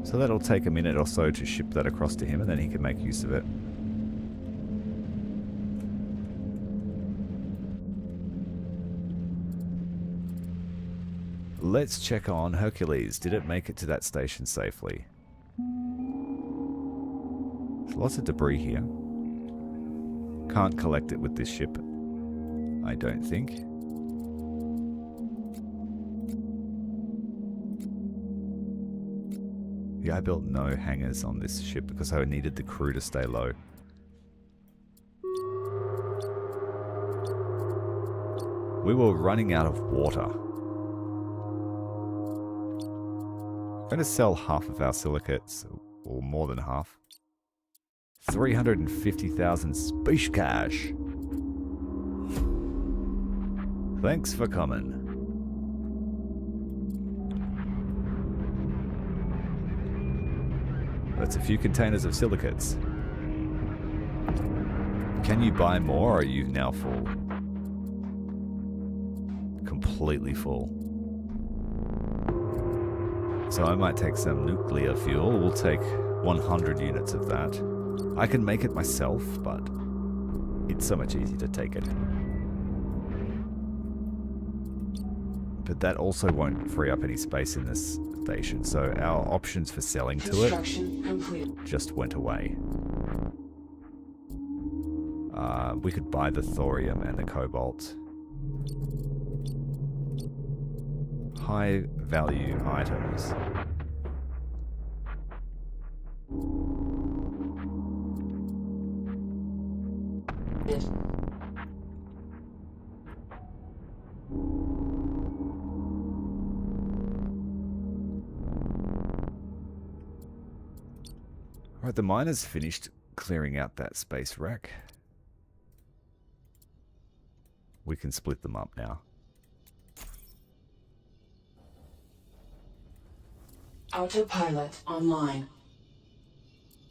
So that'll take a minute or so to ship that across to him, and then he can make use of it. Let's check on Hercules. Did it make it to that station safely? There's lots of debris here. Can't collect it with this ship, I don't think. Yeah, I built no hangars on this ship because I needed the crew to stay low. We were running out of water. I'm going to sell half of our silicates, or more than half. 350,000 space cash. Thanks for coming. That's a few containers of silicates. Can you buy more, or are you now full? Completely full. So I might take some nuclear fuel. We'll take 100 units of that. I can make it myself, but it's so much easier to take it. But that also won't free up any space in this station, so our options for selling to it just went away. We could buy the thorium and the cobalt. high value items. Alright, the miner's finished clearing out that space rack. We can split them up now. Autopilot online.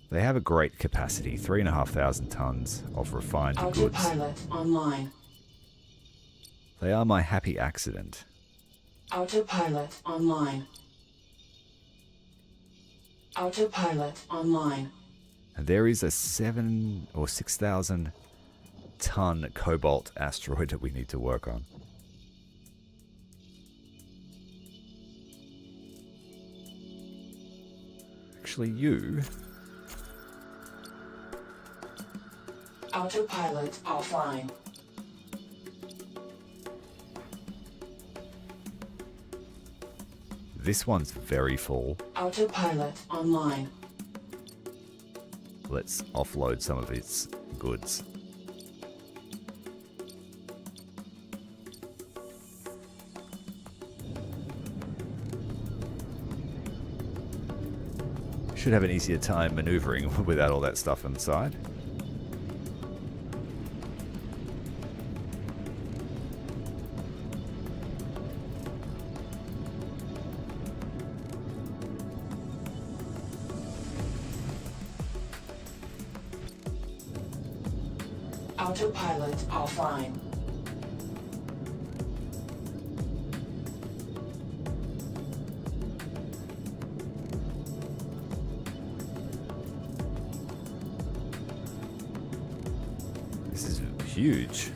They have a great capacity, 3,500 tons of refined goods. Autopilot online. They are my happy accident. Autopilot online. Autopilot online. And there is a 7 or 6,000 ton cobalt asteroid that we need to work on. Actually, you... Autopilot offline. This one's very full. Autopilot online. Let's offload some of its goods. Should have an easier time maneuvering without all that stuff inside. Autopilot offline. This is huge.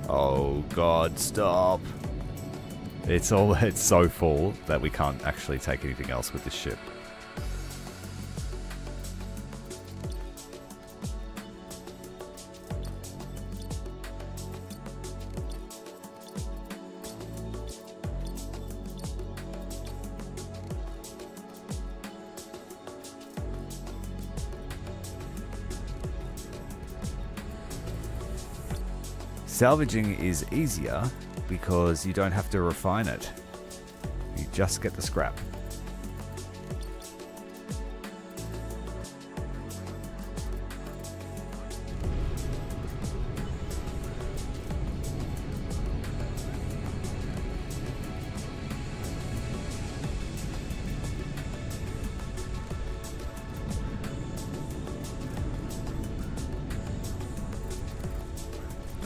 Oh God, stop. It's so full that we can't actually take anything else with this ship. Salvaging is easier because you don't have to refine it. You just get the scrap.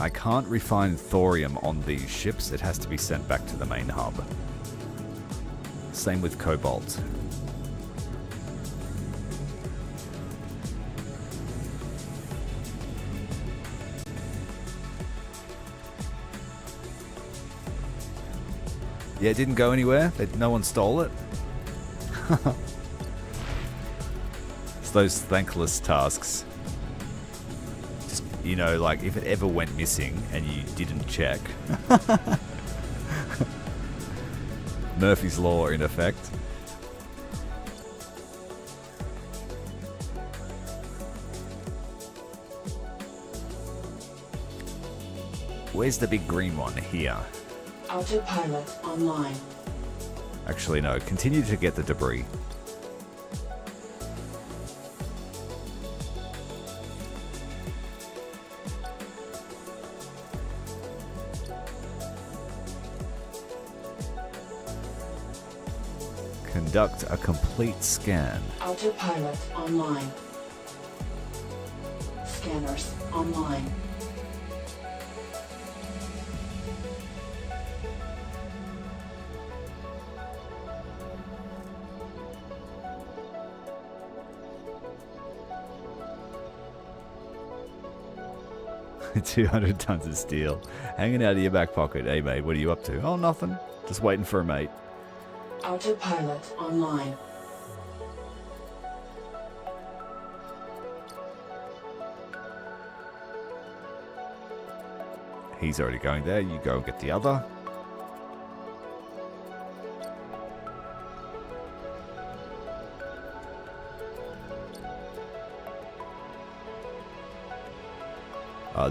I can't refine thorium on these ships. It has to be sent back to the main hub. Same with cobalt. Yeah, it didn't go anywhere. No one stole it. It's those thankless tasks. You know, like if it ever went missing and you didn't check. Murphy's Law in effect. Where's the big green one? Here. Autopilot online. Actually, no. Continue to get the debris. Conduct a complete scan. Autopilot online. Scanners online. $200 tons of steel hanging out of your back pocket. Hey mate, what are you up to? Oh, nothing. Just waiting for a mate. Autopilot online. He's already going there. You go and get the other.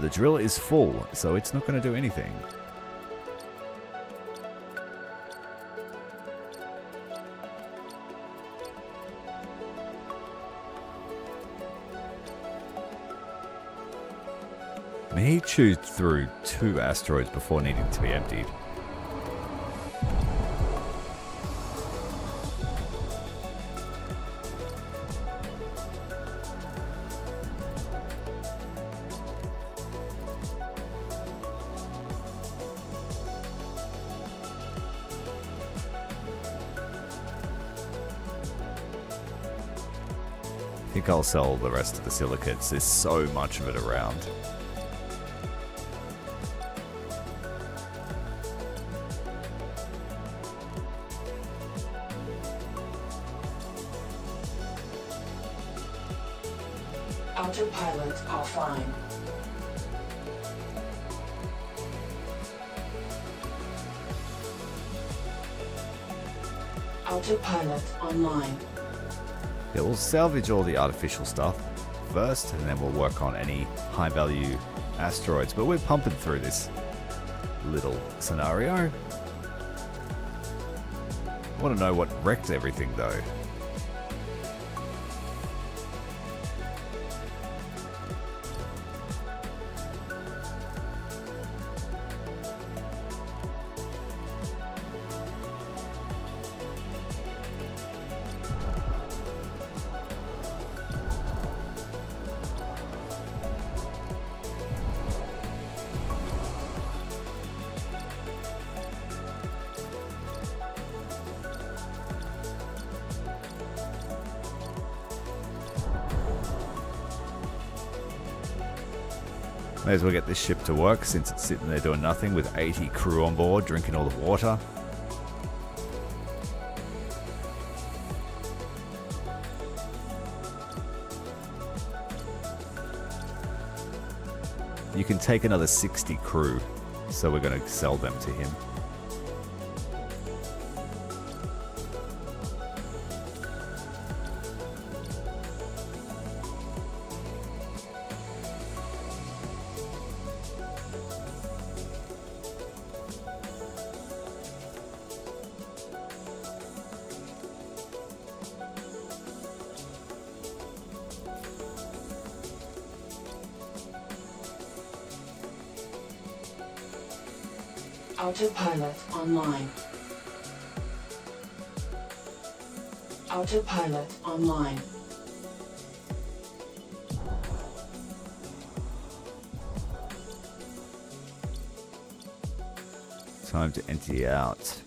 The drill is full, so it's not going to do anything. And he chewed through 2 asteroids before needing to be emptied. I think I'll sell the rest of the silicates. There's so much of it around. Autopilot offline. Autopilot online. Yeah, we'll salvage all the artificial stuff first, and then we'll work on any high-value asteroids. But we're pumping through this little scenario. I want to know what wrecked everything, though. May as well get this ship to work since it's sitting there doing nothing with 80 crew on board drinking all the water. You can take another 60 crew, so we're going to sell them to him. Autopilot online. Autopilot online. Time to empty out.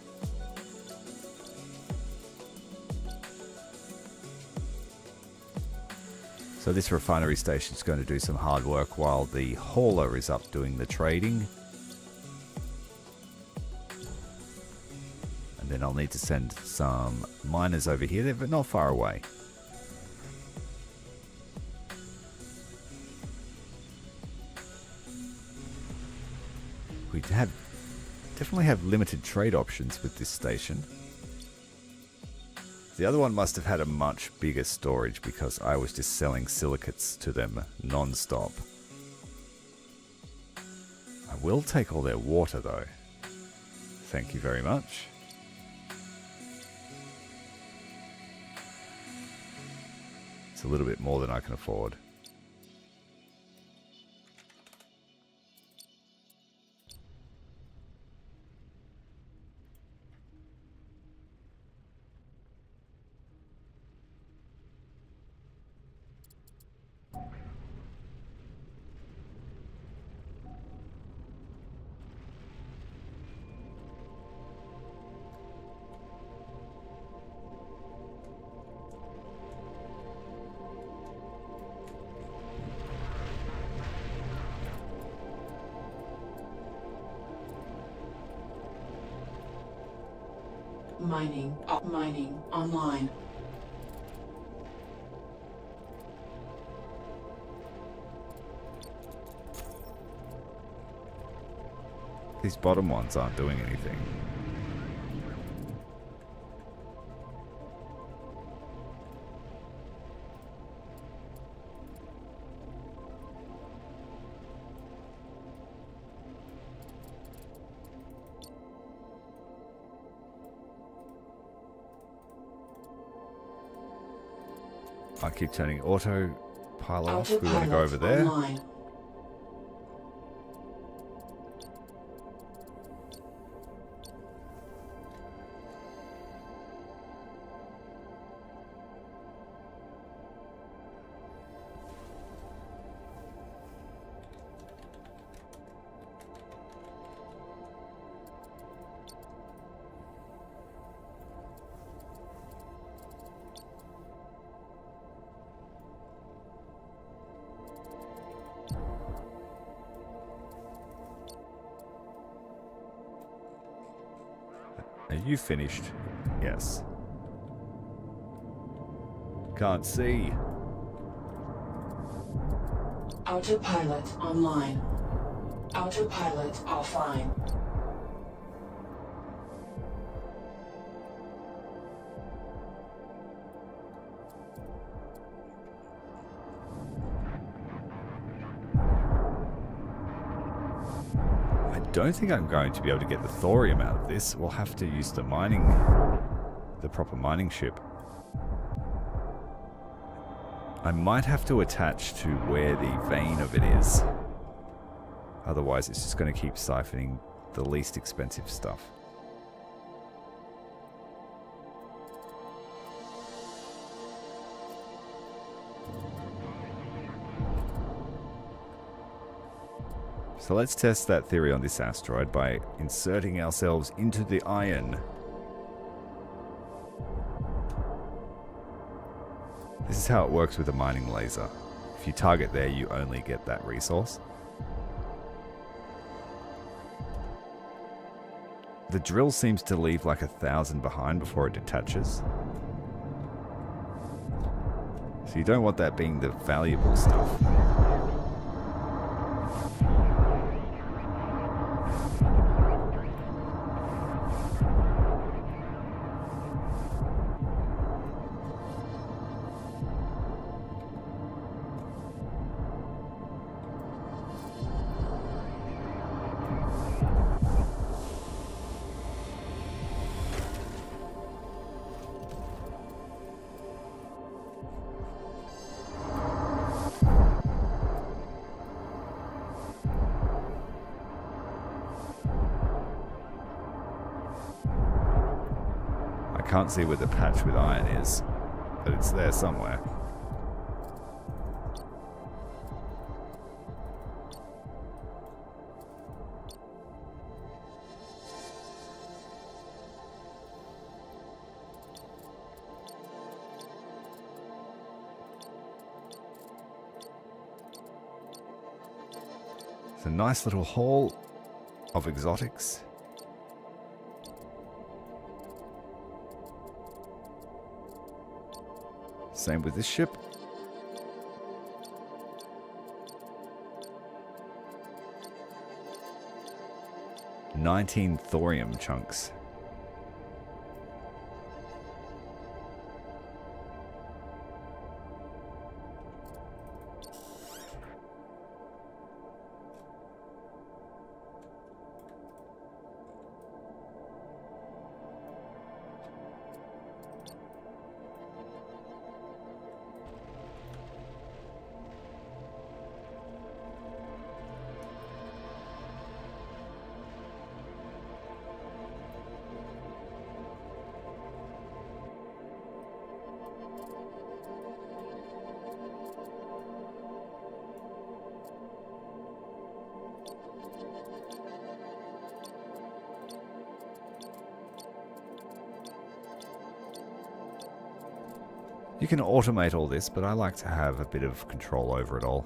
So this refinery station is going to do some hard work while the hauler is up doing the trading. And then I'll need to send some miners over here, but not far away. We definitely have limited trade options with this station. The other one must have had a much bigger storage because I was just selling silicates to them non-stop. I will take all their water though. Thank you very much. It's a little bit more than I can afford. Mining online. These bottom ones aren't doing anything. I keep turning autopilot off. We want to go over there. Online. Are you finished? Yes. Can't see. Autopilot online. Autopilot offline. I don't think I'm going to be able to get the thorium out of this. We'll have to use the proper mining ship. I might have to attach to where the vein of it is. Otherwise, it's just going to keep siphoning the least expensive stuff. So let's test that theory on this asteroid by inserting ourselves into the iron. This is how it works with a mining laser. If you target there, you only get that resource. The drill seems to leave like 1,000 behind before it detaches. So you don't want that being the valuable stuff. I can't see where the patch with iron is, but it's there somewhere. It's a nice little haul of exotics. Same with this ship. $19 thorium chunks. You can automate all this, but I like to have a bit of control over it all.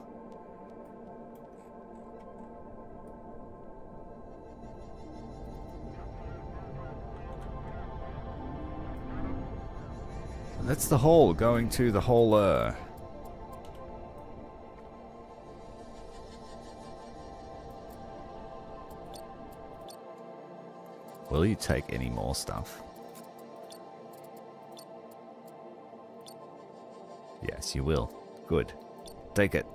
That's the hole going to the holer. Will you take any more stuff? Yes, you will. Good. Take it.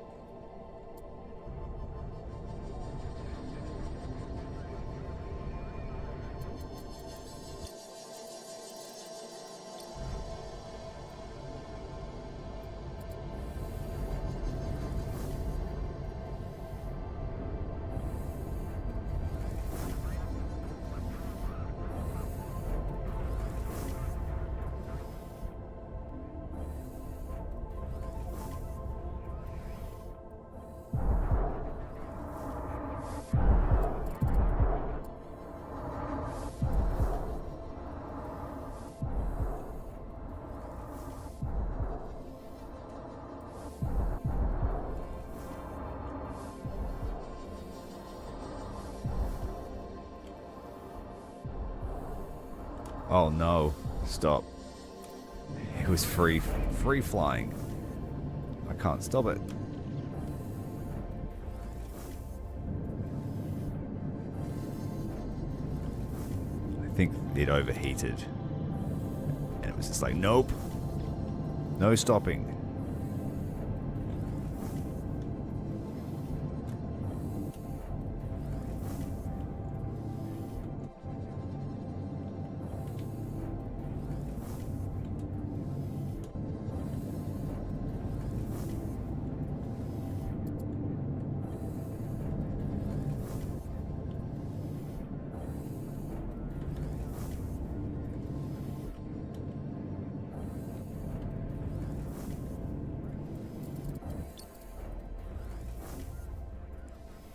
Oh no, stop. It was free flying. I can't stop it. I think it overheated. And it was just like, nope. No stopping.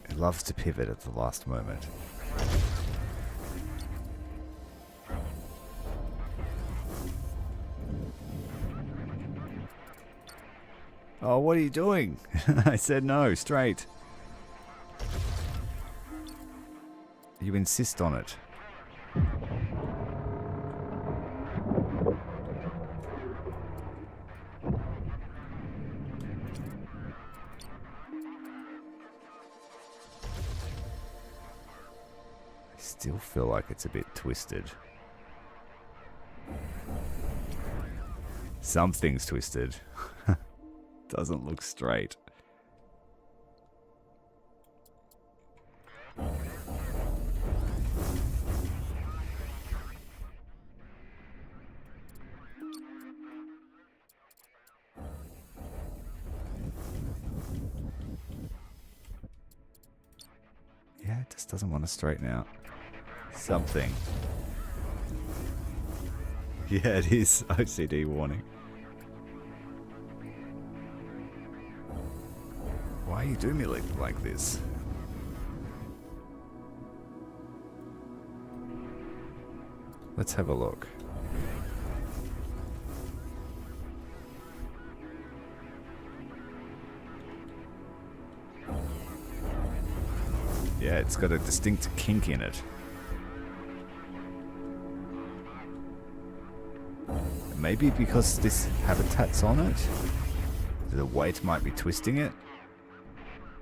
It loves to pivot at the last moment. Oh, what are you doing? I said no, straight. You insist on it. I still feel like it's a bit twisted. Something's twisted. Doesn't look straight. Yeah, it just doesn't want to straighten out. Something. Yeah, it is. OCD warning. Why are you doing me like this? Let's have a look. Yeah, it's got a distinct kink in it. Maybe because this habitat's on it? The weight might be twisting it?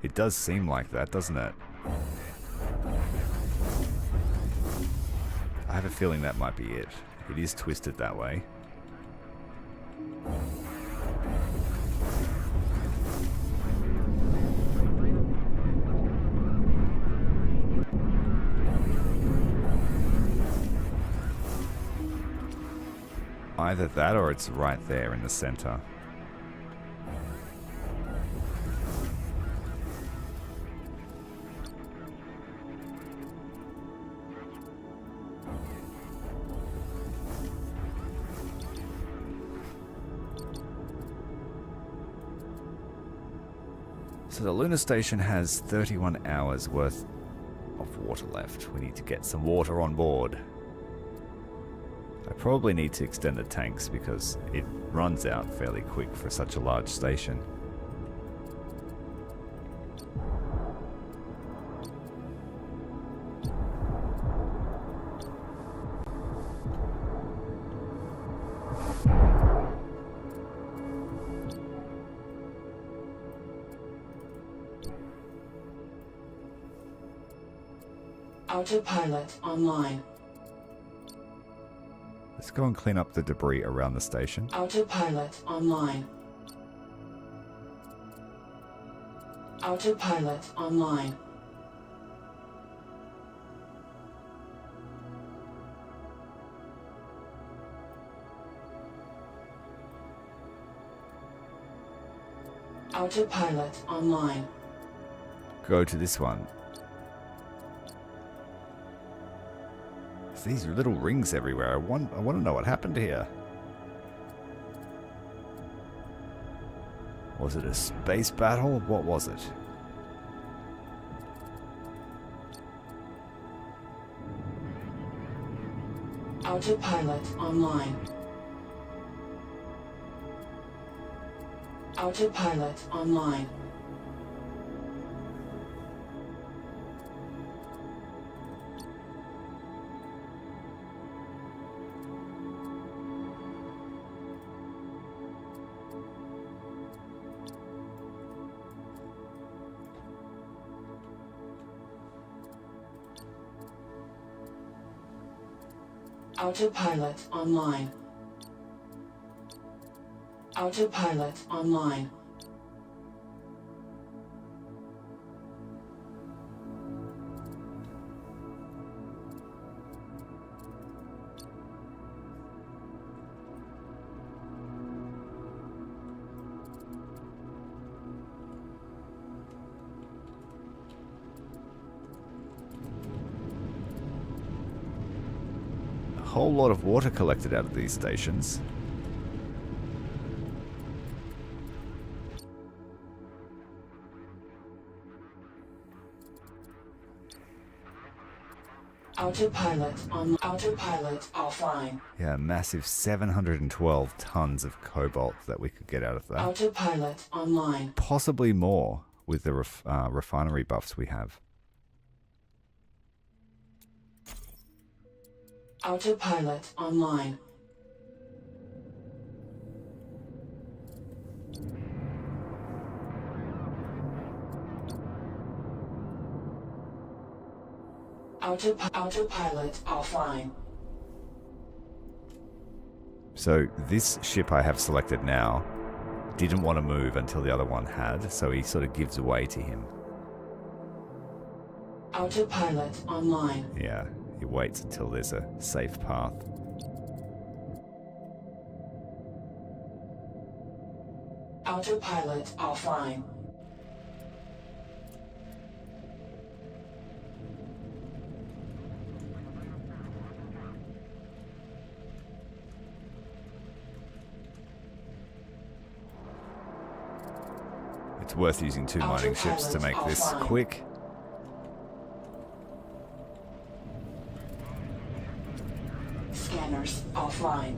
It does seem like that, doesn't it? I have a feeling that might be it. It is twisted that way. Either that or it's right there in the center. So the lunar station has 31 hours worth of water left. We need to get some water on board. I probably need to extend the tanks because it runs out fairly quick for such a large station. Autopilot online. Let's go and clean up the debris around the station. Autopilot online. Autopilot online. Autopilot online. Go to this one. There's these little rings everywhere. I want to know what happened here. Was it a space battle? What was it? Autopilot online. Autopilot online. Autopilot online. Autopilot online. A whole lot of water collected out of these stations. Autopilot on. Autopilot offline. Yeah, massive 712 tons of cobalt that we could get out of that. Autopilot online. Possibly more with the refinery buffs we have. Autopilot online. Autopilot offline. So this ship I have selected now didn't want to move until the other one had, so he sort of gives way to him. Autopilot online. Yeah, he waits until there's a safe path. Autopilot offline. It's worth using 2 mining ships to make this quick. Scanners offline.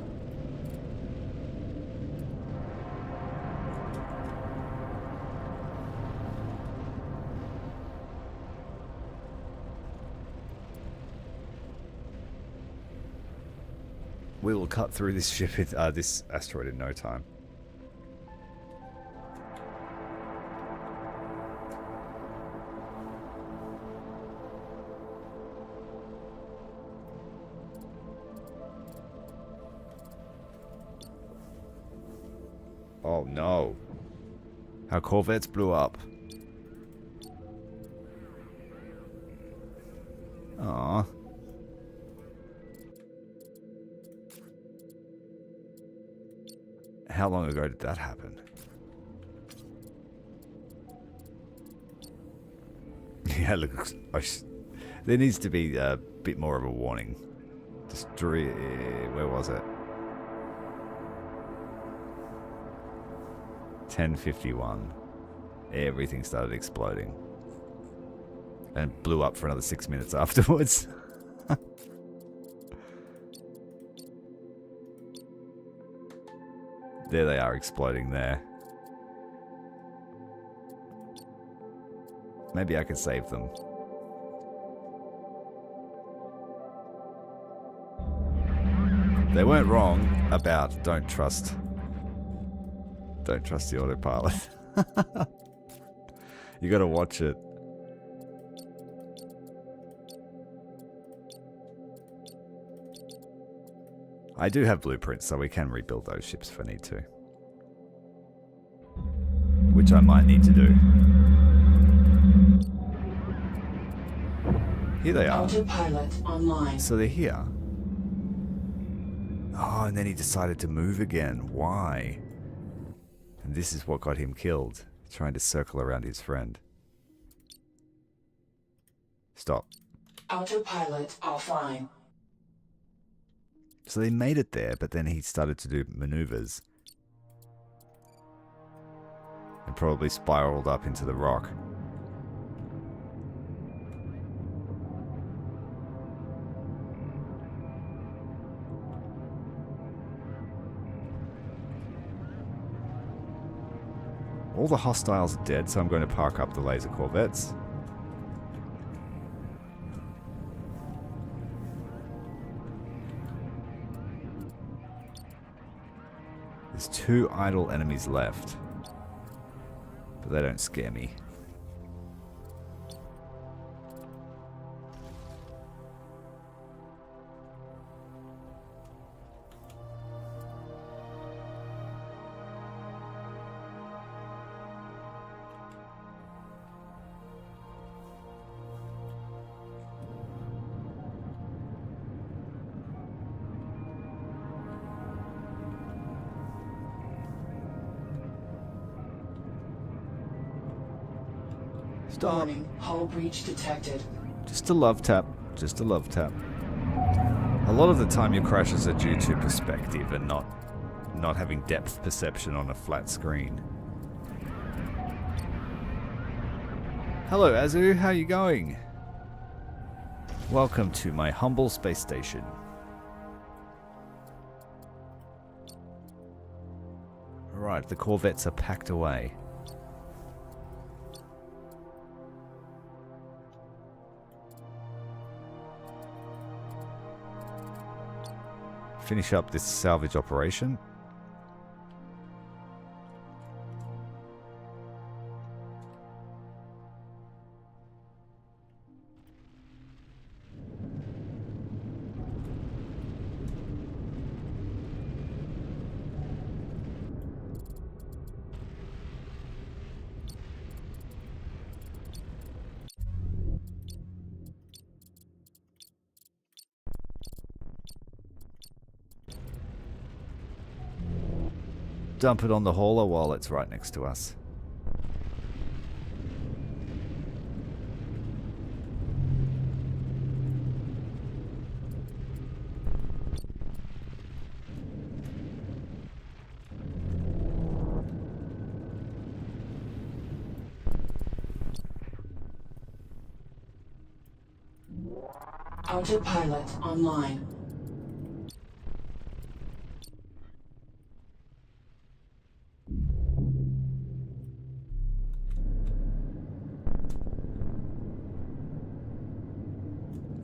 We will cut through this ship, this asteroid in no time. Oh no. Our corvettes blew up. Aww. How long ago did that happen? Yeah, look, there needs to be a bit more of a warning. Destroy, where was it? 10:51. Everything started exploding. And blew up for another 6 minutes afterwards. There they are exploding there. Maybe I could save them. They weren't wrong about don't trust the autopilot. You gotta watch it. I do have blueprints, so we can rebuild those ships if I need to. Which I might need to do. Here they are. Autopilot online. So they're here. Oh, and then he decided to move again. Why? And this is what got him killed. Trying to circle around his friend. Stop. Autopilot offline. So they made it there, but then he started to do maneuvers. And probably spiraled up into the rock. All the hostiles are dead, so I'm going to park up the laser corvettes. There's 2 idle enemies left. But they don't scare me. Stop. Warning, hull breach detected. Just a love tap. Just a love tap. A lot of the time your crashes are due to perspective and not having depth perception on a flat screen. Hello Azu, how you going? Welcome to my humble space station. Alright, the corvettes are packed away. Finish up this salvage operation. Dump it on the hauler while it's right next to us. Autopilot online.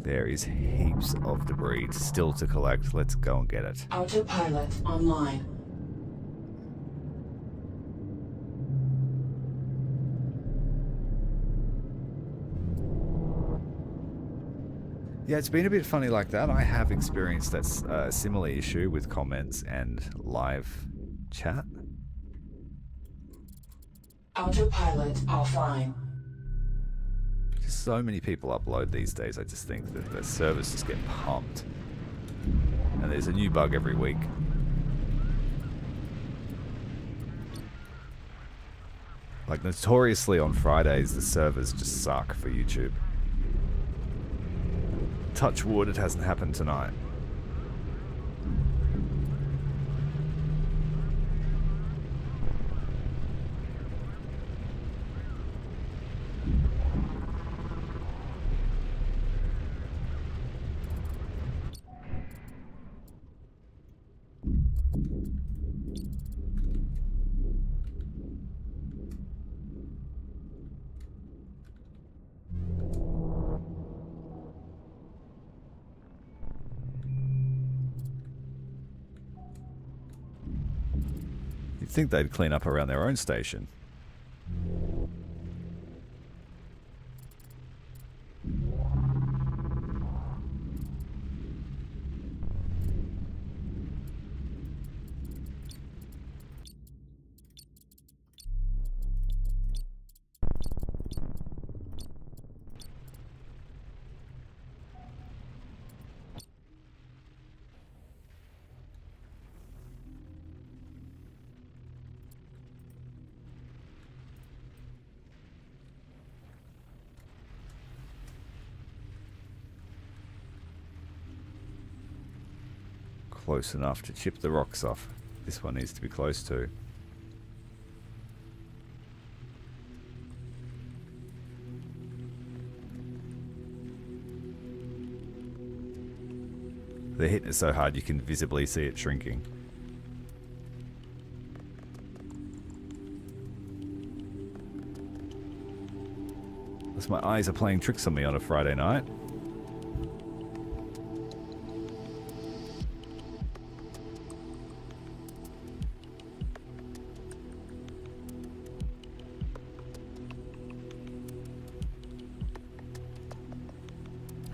There is heaps of debris still to collect. Let's go and get it. Autopilot online. Yeah, it's been a bit funny like that. I have experienced that similar issue with comments and live chat. Autopilot offline. Just so many people upload these days. I just think that the servers just get pumped. And there's a new bug every week. Like notoriously on Fridays, the servers just suck for YouTube. Touch wood, it hasn't happened tonight. You'd think they'd clean up around their own station. close enough to chip the rocks off. This one needs to be close too. They're hitting it so hard you can visibly see it shrinking. Unless my eyes are playing tricks on me on a Friday night.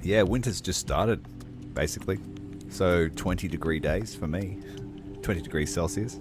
Yeah, winter's just started, basically. So 20-degree days for me. 20 degrees Celsius.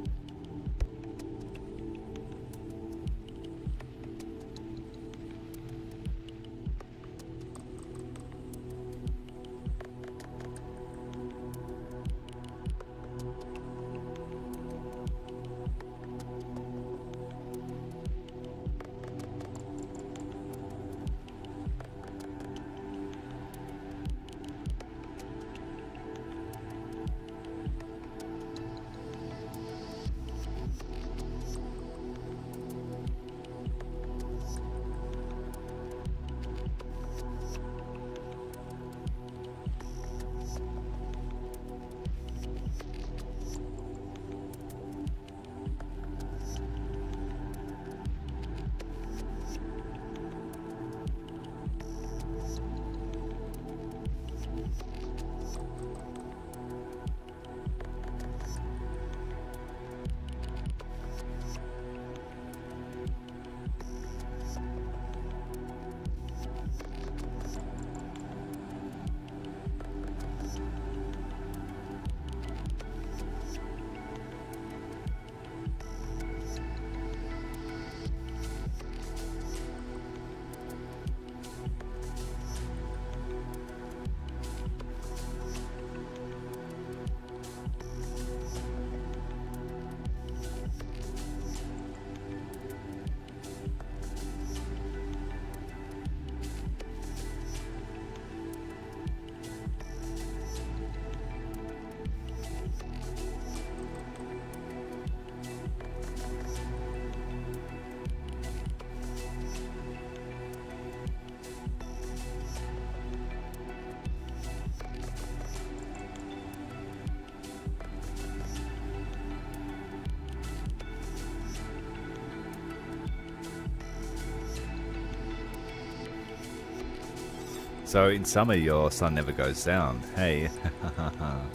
So in summer your sun never goes down. Hey,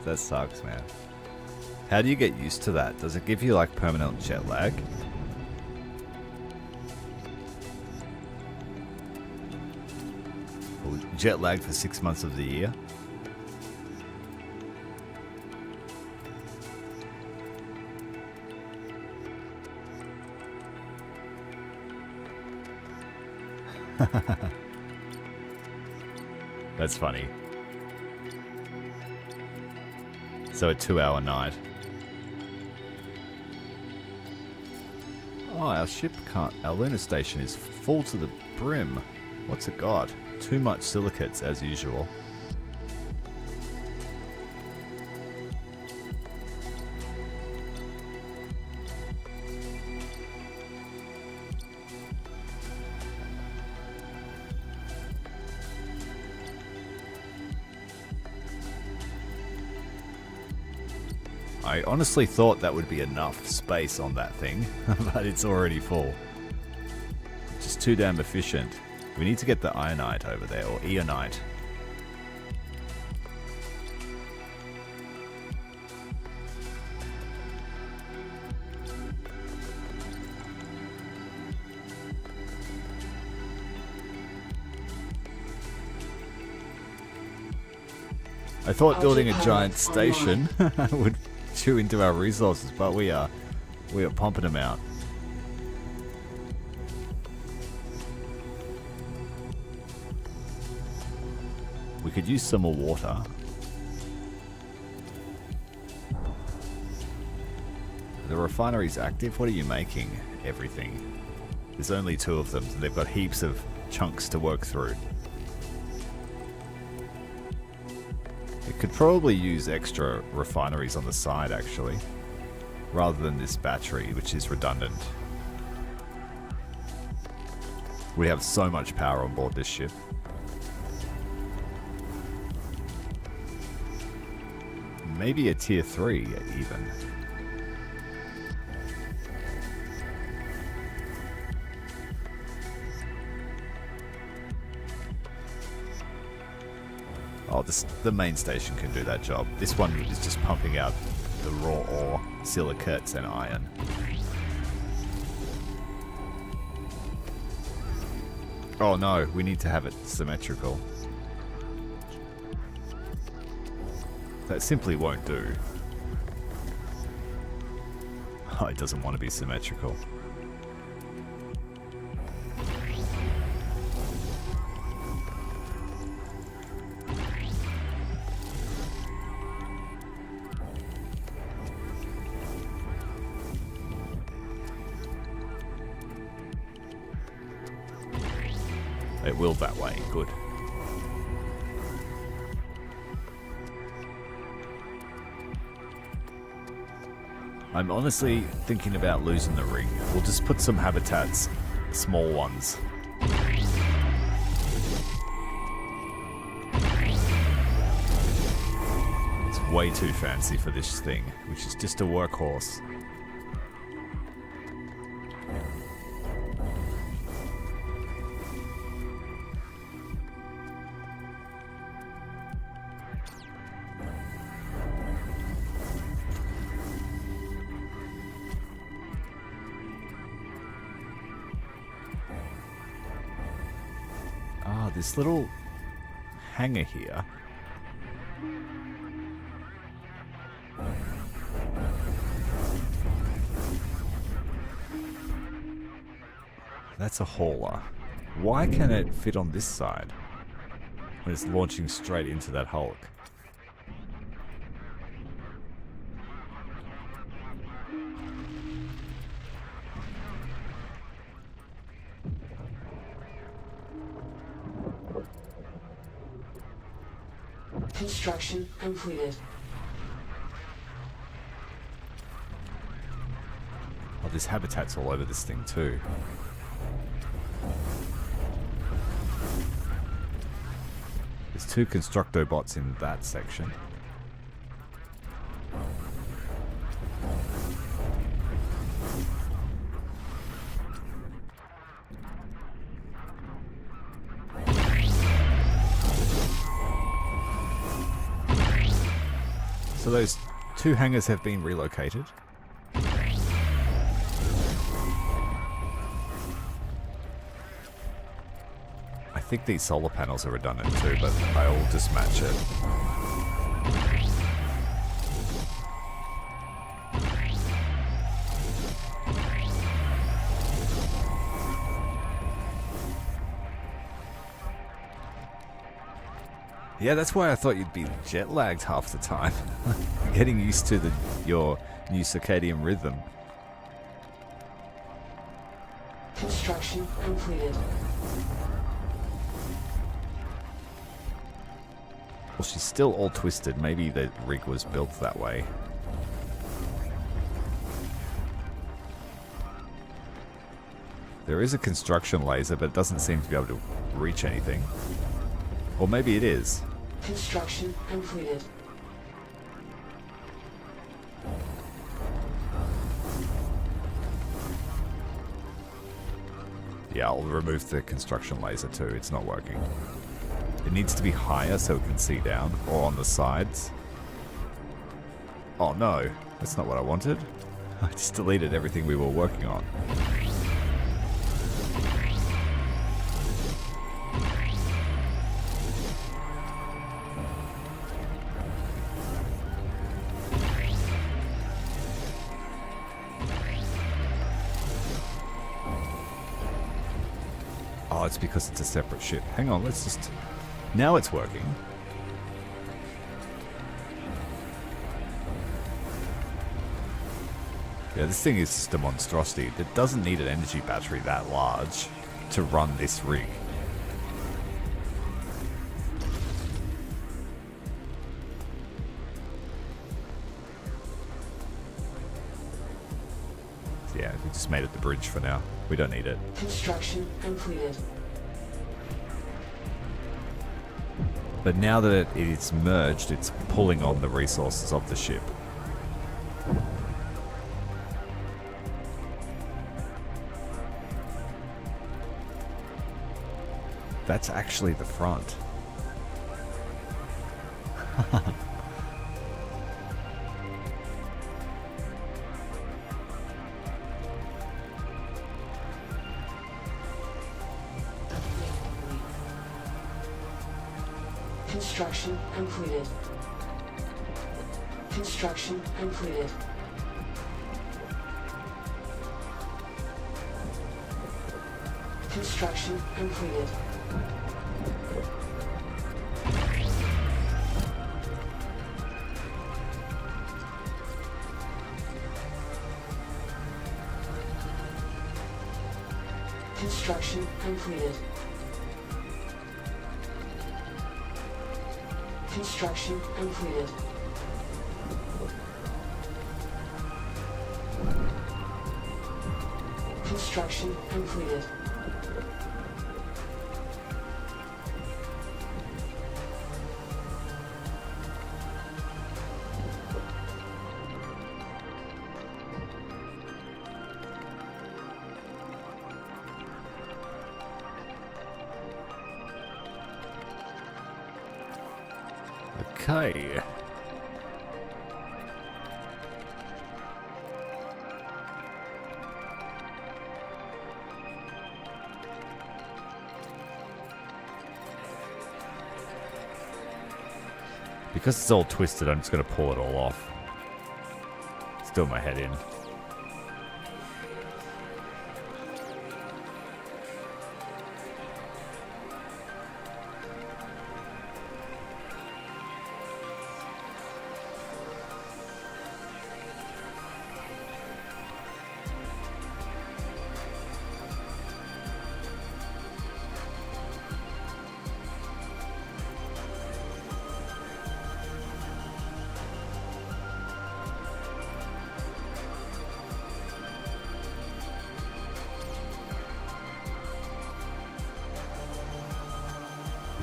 that sucks, man. How do you get used to that? Does it give you like permanent jet lag? Or jet lag for 6 months of the year? That's funny. So a 2-hour night. Oh, our ship can't... Our lunar station is full to the brim. What's it got? Too much silicates as usual. I honestly thought that would be enough space on that thing, but it's already full. Just too damn efficient. We need to get the ionite over there, or eonite. I thought building a giant station would chew into our resources, but we are pumping them out. We could use some more water. The refinery's active. What are you making? Everything. There's only 2 of them, so they've got heaps of chunks to work through. It could probably use extra refineries on the side, actually, rather than this battery, which is redundant. We have so much power on board this ship. Maybe a tier 3 even. Oh, the main station can do that job. This one is just pumping out the raw ore, silicates, and iron. Oh no, we need to have it symmetrical. That simply won't do. Oh, it doesn't want to be symmetrical. It will that way, good. I'm honestly thinking about losing the rig. We'll just put some habitats, small ones. It's way too fancy for this thing, which is just a workhorse. This little hangar here. That's a hauler. Why can it fit on this side when it's launching straight into that Hulk? Construction completed. Oh, there's habitats all over this thing too. There's 2 constructo bots in that section. So those 2 hangars have been relocated. I think these solar panels are redundant too, but I'll just match it. Yeah, that's why I thought you'd be jet lagged half the time. Getting used to your new circadian rhythm. Construction completed. Well, she's still all twisted. Maybe the rig was built that way. There is a construction laser, but it doesn't seem to be able to reach anything. Or maybe it is. Construction completed. Yeah, I'll remove the construction laser too. It's not working. It needs to be higher so it can see down, or on the sides. Oh no, that's not what I wanted. I just deleted everything we were working on. Oh, it's because it's a separate ship. Hang on, let's just... Now it's working. Yeah, this thing is just a monstrosity. It doesn't need an energy battery that large to run this rig. We just made it the bridge for now. We don't need it. Construction completed. But now that it is merged, it's pulling on the resources of the ship. That's actually the front. Construction completed. Construction completed. Construction completed. Construction completed. Construction completed. Construction completed. Okay. Because it's all twisted, I'm just going to pull it all off. Still my head in.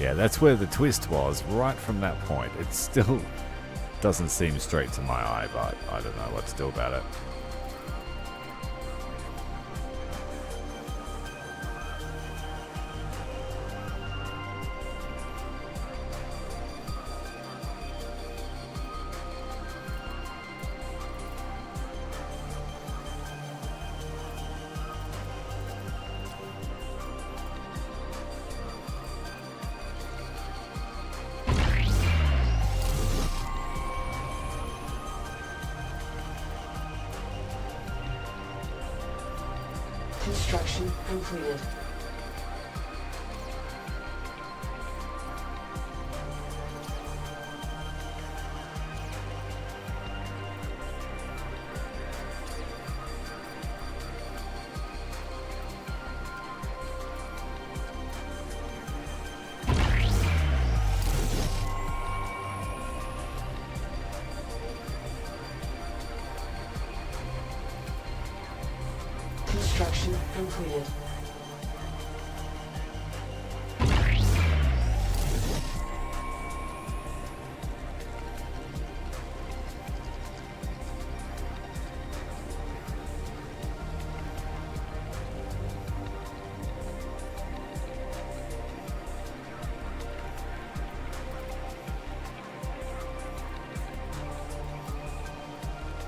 Yeah, that's where the twist was, right from that point. It still doesn't seem straight to my eye, but I don't know what to do about it. Construction completed. Construction completed.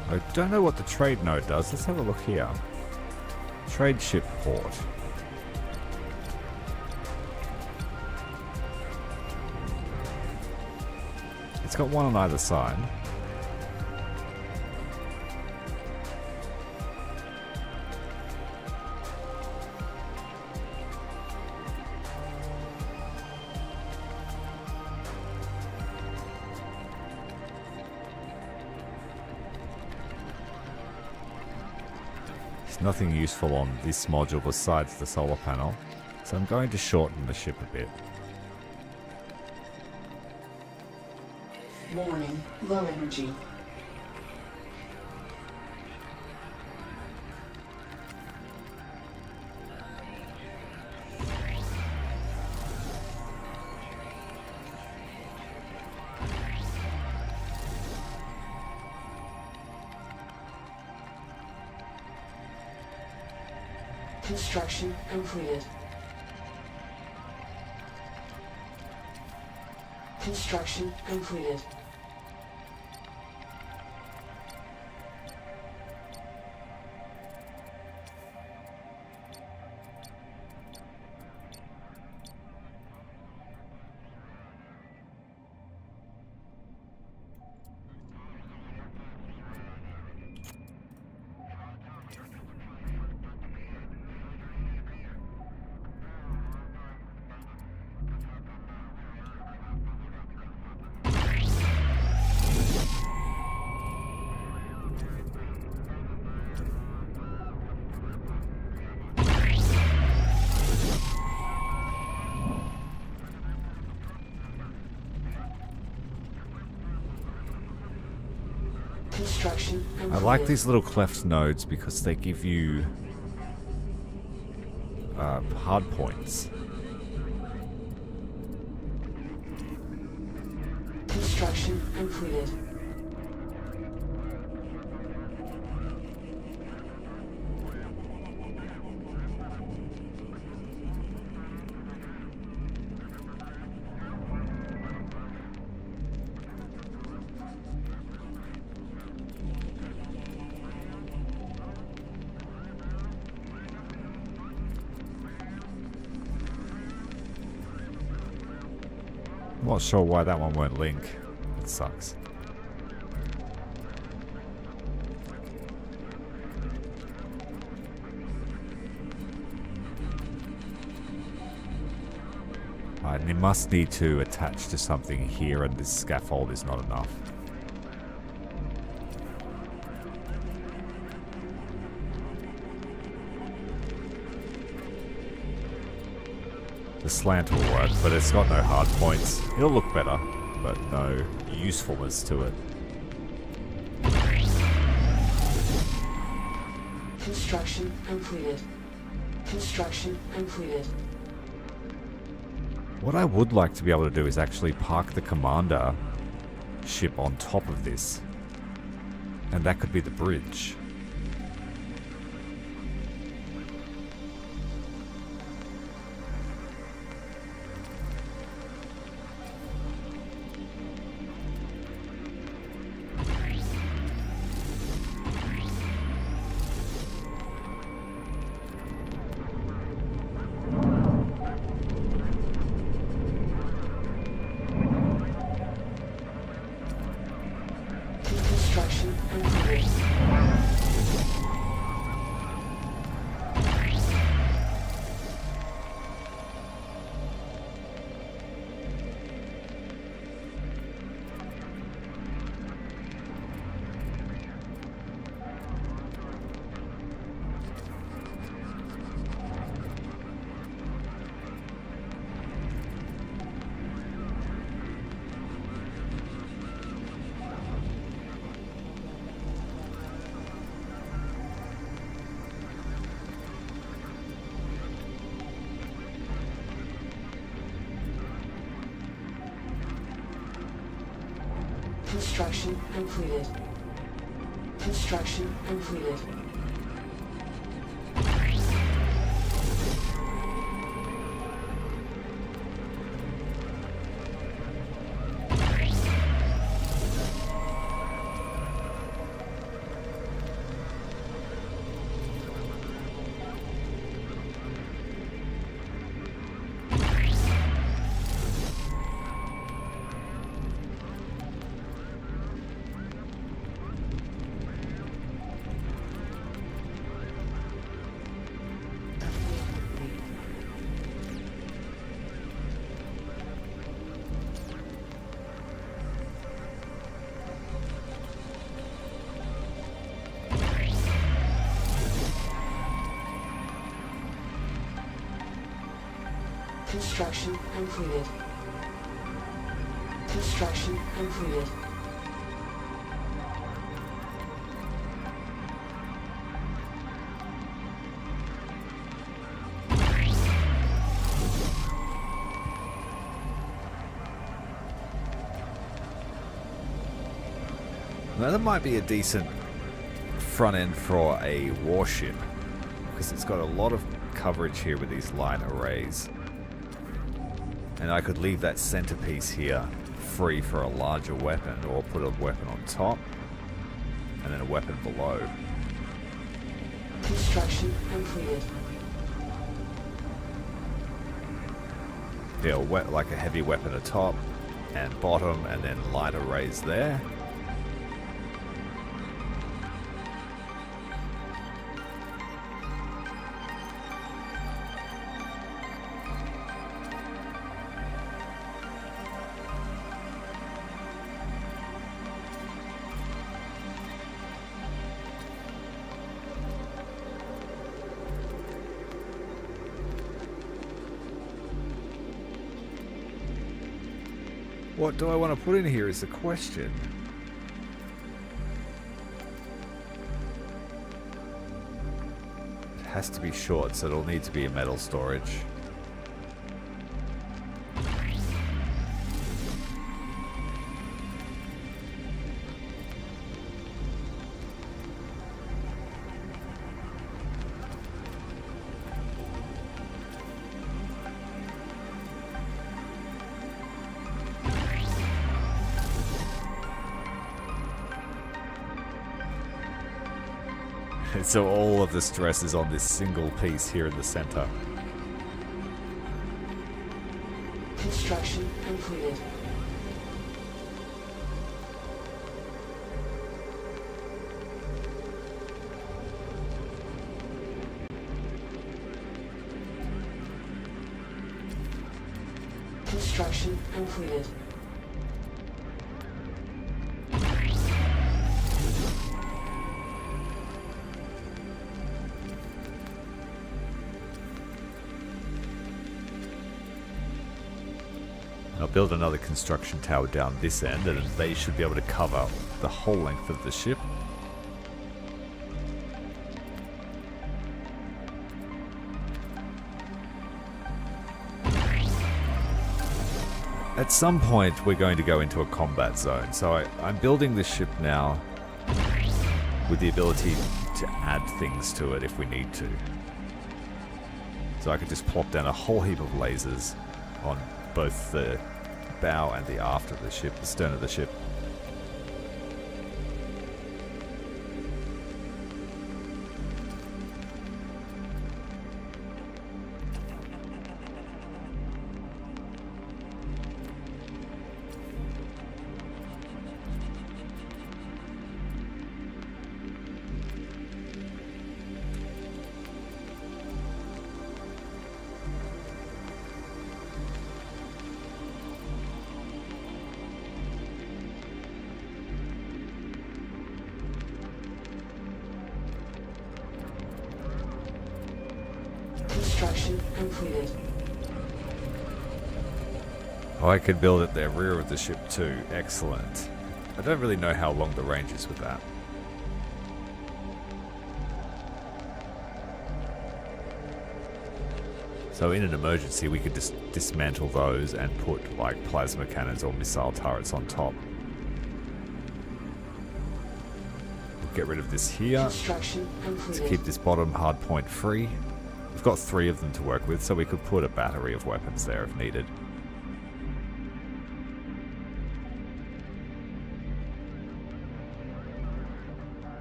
I don't know what the trade node does. Let's have a look here. Trade ship port. It's got one on either side. Nothing useful on this module besides the solar panel, so I'm going to shorten the ship a bit. Warning, low energy. Construction completed. Construction completed. Construction completed. I like these little cleft nodes because they give you hard points. Construction completed. Not sure why that one won't link. It sucks. Alright, and you must need to attach to something here, and this scaffold is not enough. The slant will work, but it's got no hard points. It'll look better, but no usefulness to it. Construction completed. Construction completed. What I would like to be able to do is actually park the commander ship on top of this. And that could be the bridge. Construction completed. Construction completed. Construction completed. Construction completed. Construction completed. Now that might be a decent front end for a warship, because it's got a lot of coverage here with these light arrays. And I could leave that centerpiece here free for a larger weapon, or put a weapon on top and then a weapon below. Construction completed. Yeah, like a heavy weapon atop and bottom, and then light arrays there. What do I want to put in here is the question. It has to be short, so it'll need to be a metal storage. So all of the stress is on this single piece here in the center. Construction completed. Construction completed. I'll build another construction tower down this end, and they should be able to cover the whole length of the ship. At some point, we're going to go into a combat zone, so I'm building this ship now with the ability to add things to it if we need to. So I could just plop down a whole heap of lasers on both the bow and the aft of the ship, the stern of the ship. Construction completed. Oh, I could build at the rear of the ship too. Excellent. I don't really know how long the range is with that. So in an emergency, we could just dismantle those and put like plasma cannons or missile turrets on top. Get rid of this here to keep this bottom hard point free. We've got 3 of them to work with, so we could put a battery of weapons there if needed.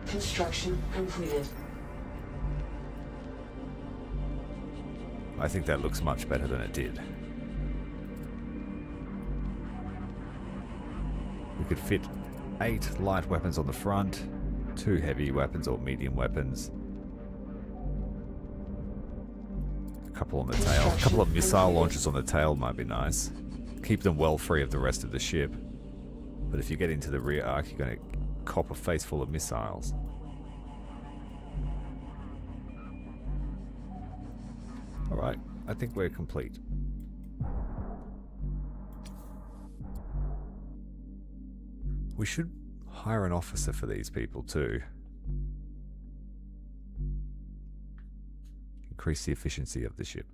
Construction completed. I think that looks much better than it did. We could fit 8 light weapons on the front, 2 heavy weapons or medium weapons, a couple on the tail, a couple of missile launchers on the tail might be nice. Keep them well free of the rest of the ship. But if you get into the rear arc, you're going to cop a face full of missiles. Alright, I think we're complete. We should hire an officer for these people too. Increase the efficiency of the ship.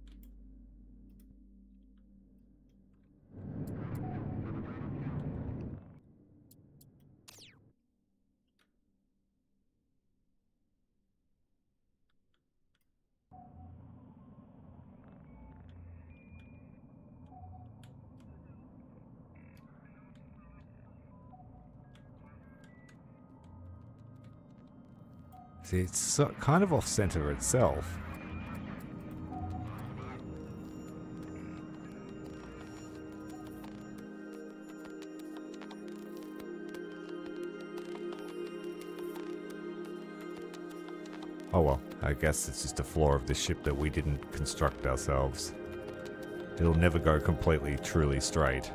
See, it's kind of off-center itself. Oh well, I guess it's just a flaw of the ship that we didn't construct ourselves. It'll never go completely, truly straight.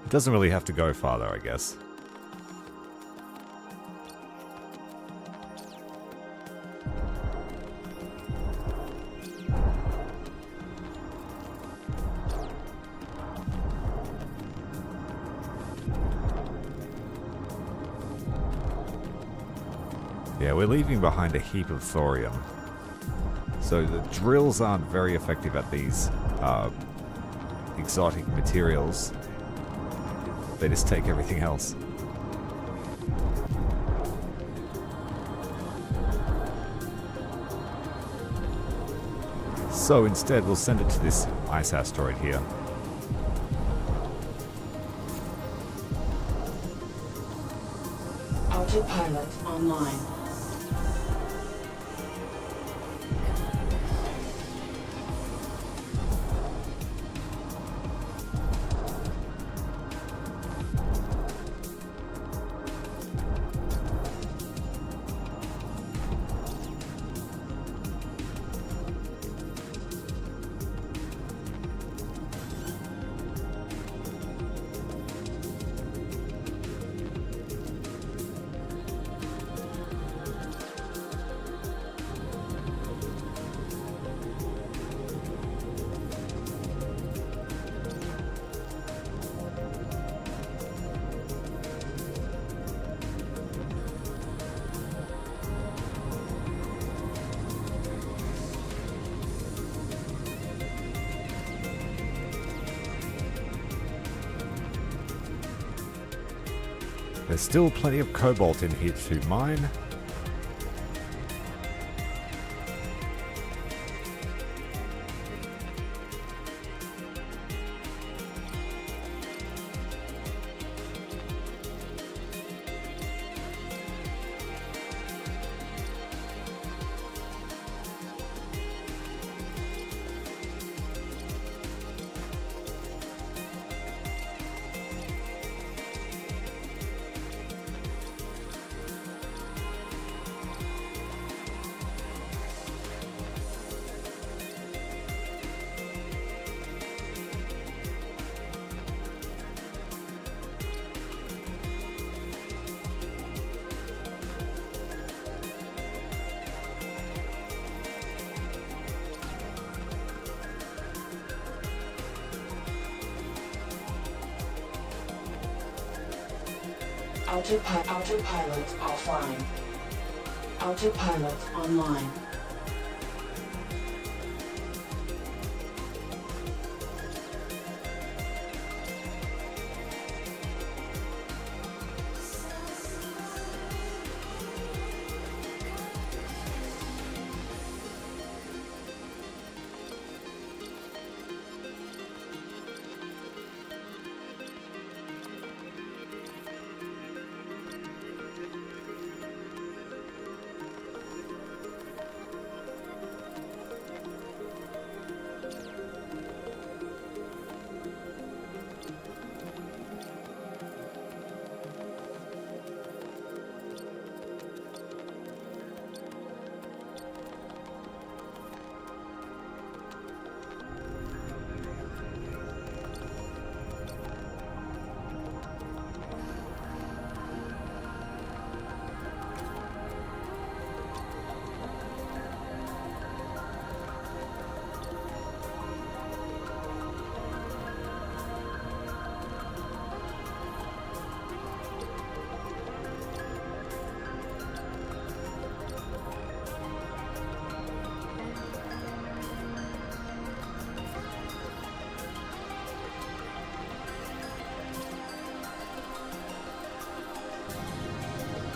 It doesn't really have to go farther, I guess. Yeah, we're leaving behind a heap of thorium. So the drills aren't very effective at these exotic materials. They just take everything else. So instead, we'll send it to this ice asteroid here. Autopilot online. There's still plenty of cobalt in here to mine. Autopilot offline. Autopilot online.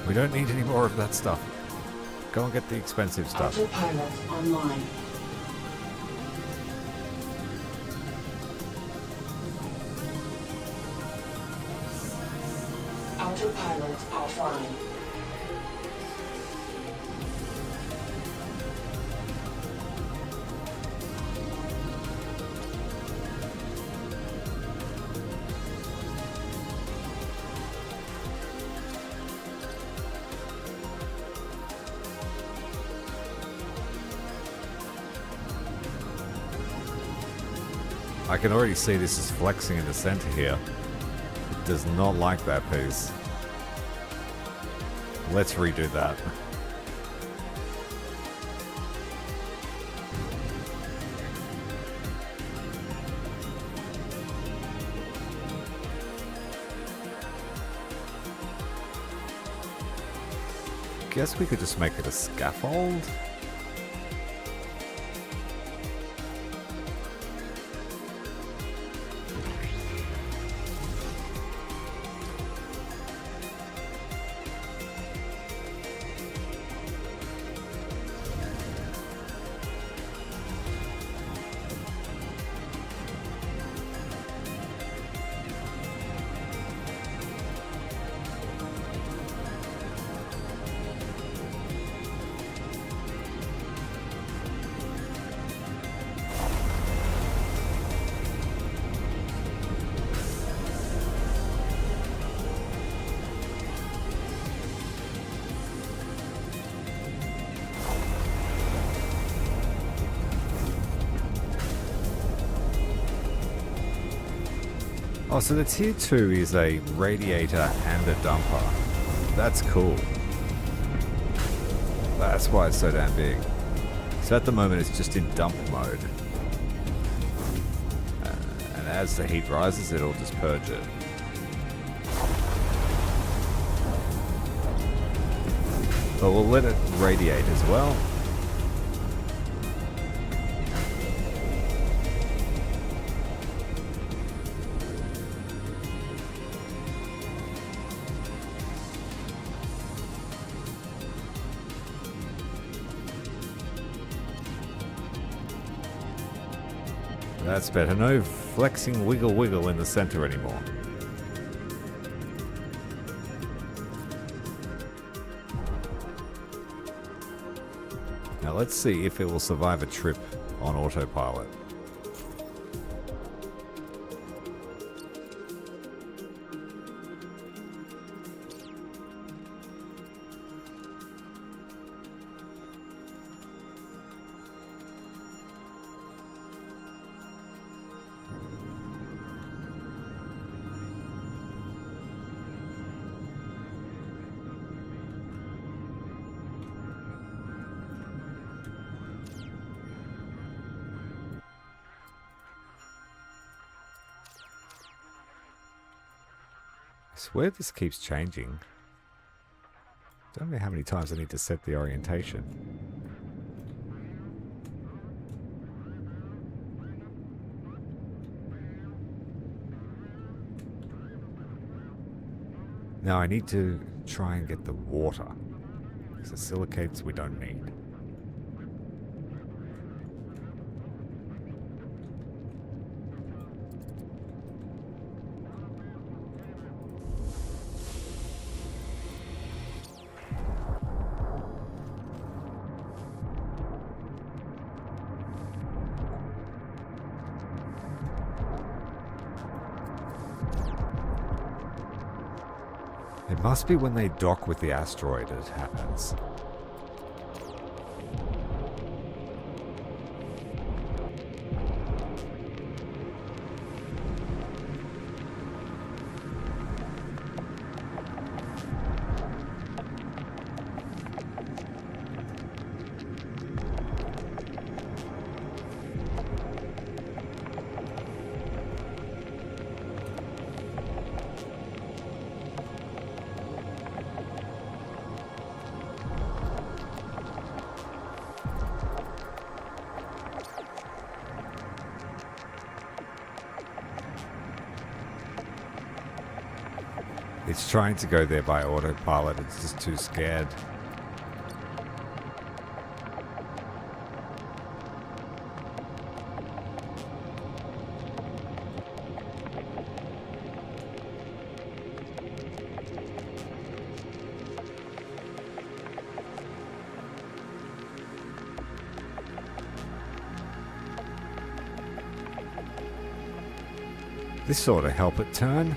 We don't need any more of that stuff. Go and get the expensive stuff. Autopilot online. Autopilot offline. I can already see this is flexing in the center here. It does not like that piece. Let's redo that. Guess we could just make it a scaffold. Oh, so the tier 2 is a radiator and a dumper. That's cool. That's why it's so damn big. So at the moment it's just in dump mode. And as the heat rises, it'll just purge it. But we'll let it radiate as well. That's better. No flexing wiggle in the center anymore. Now let's see if it will survive a trip on autopilot. I swear this keeps changing. Don't know how many times I need to set the orientation. Now I need to try and get the water, because the silicates we don't need. It must be when they dock with the asteroid it happens. It's trying to go there by autopilot, it's just too scared. This sort of help it turn.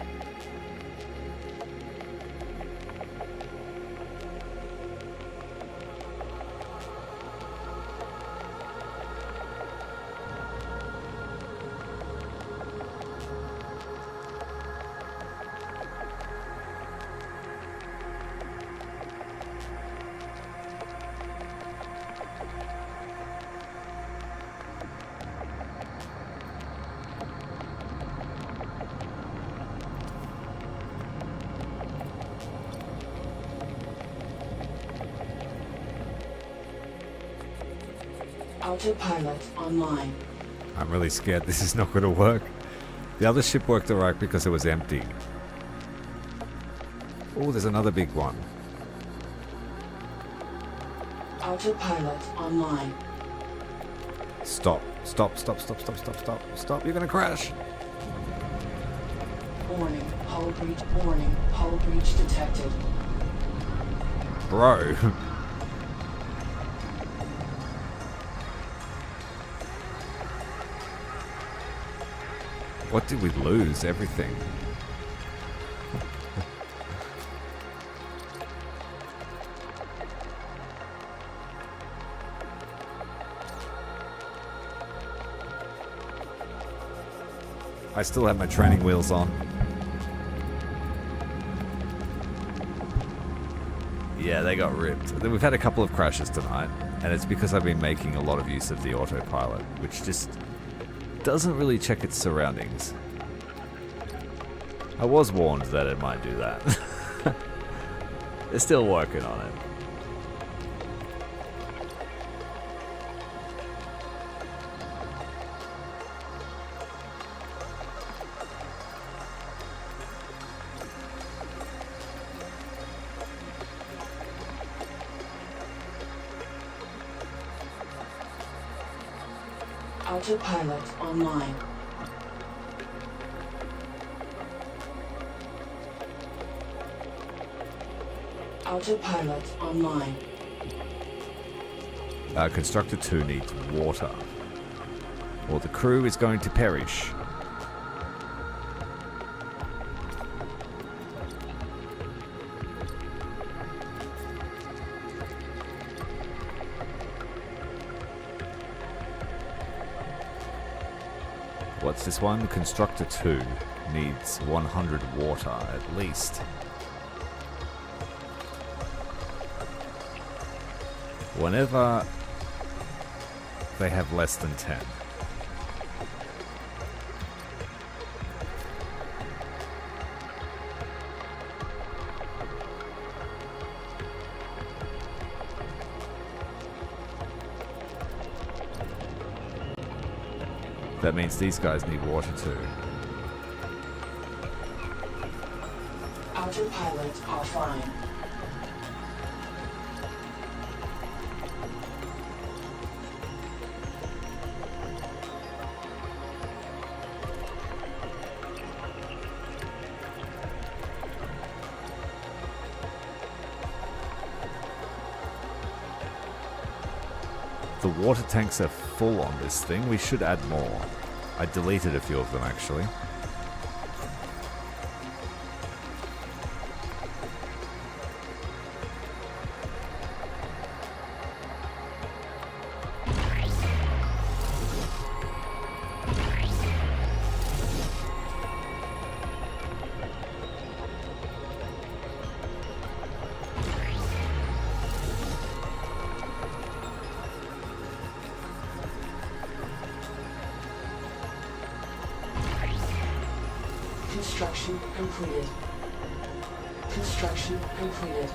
Autopilot online. I'm really scared this is not going to work. The other ship worked alright because it was empty. Oh, there's another big one. Autopilot online. Stop. Stop, stop, stop, stop, stop, stop. Stop, you're going to crash. Warning, hull breach. Warning, hull breach detected. Bro. What did we lose? Everything. I still have my training wheels on. Yeah, they got ripped. We've had a couple of crashes tonight, and it's because I've been making a lot of use of the autopilot, which just doesn't really check its surroundings. I was warned that it might do that. They're still working on it. Autopilot online. Autopilot online. Constructor 2 needs water, or the crew is going to perish. What's this one? Constructor 2 needs 100 water at least. Whenever they have less than 10. That means these guys need water too. Autopilot offline. The water tanks are full on this thing. We should add more. I deleted a few of them actually. Construction completed. Construction completed.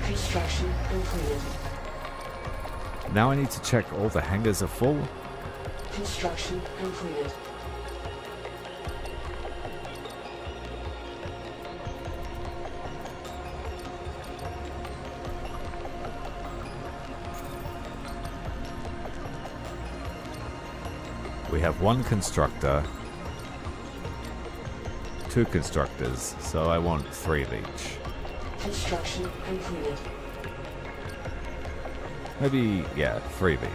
Construction completed. Now I need to check all the hangars are full. Construction completed. we have one constructor, 2 constructors, so I want 3 of each. Construction completed. Maybe, yeah, 3 of each.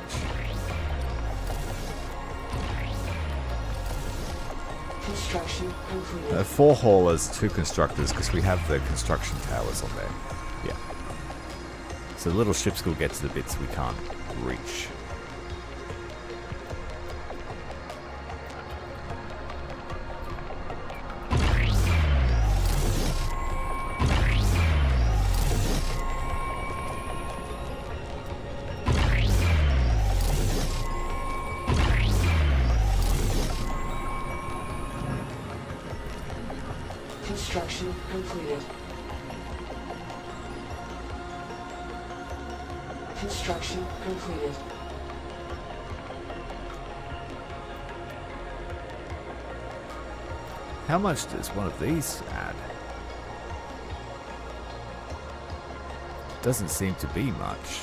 Construction completed. 4 haulers, 2 constructors, because we have the construction towers on there. Yeah. So the little ships will get to the bits we can't reach. Construction completed. Construction completed. How much does one of these add? Doesn't seem to be much.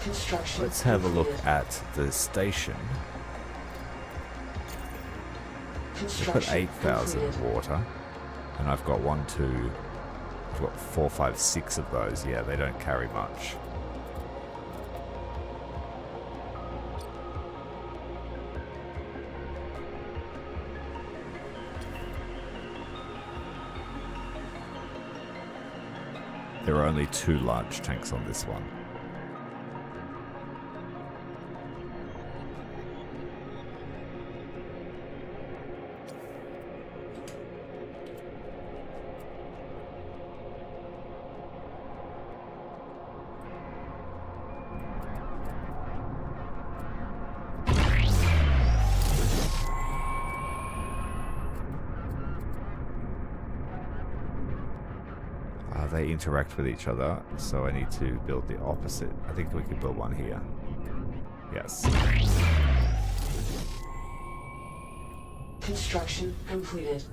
Construction Let's have a look completed. at the station. I've got Construction 8,000 completed. water, and I've got 1, 2, I've got 4, 5, 6 of those. Yeah, they don't carry much. There are only 2 large tanks on this one. They interact with each other, so I need to build the opposite. I think we could build one here. Yes. Construction completed.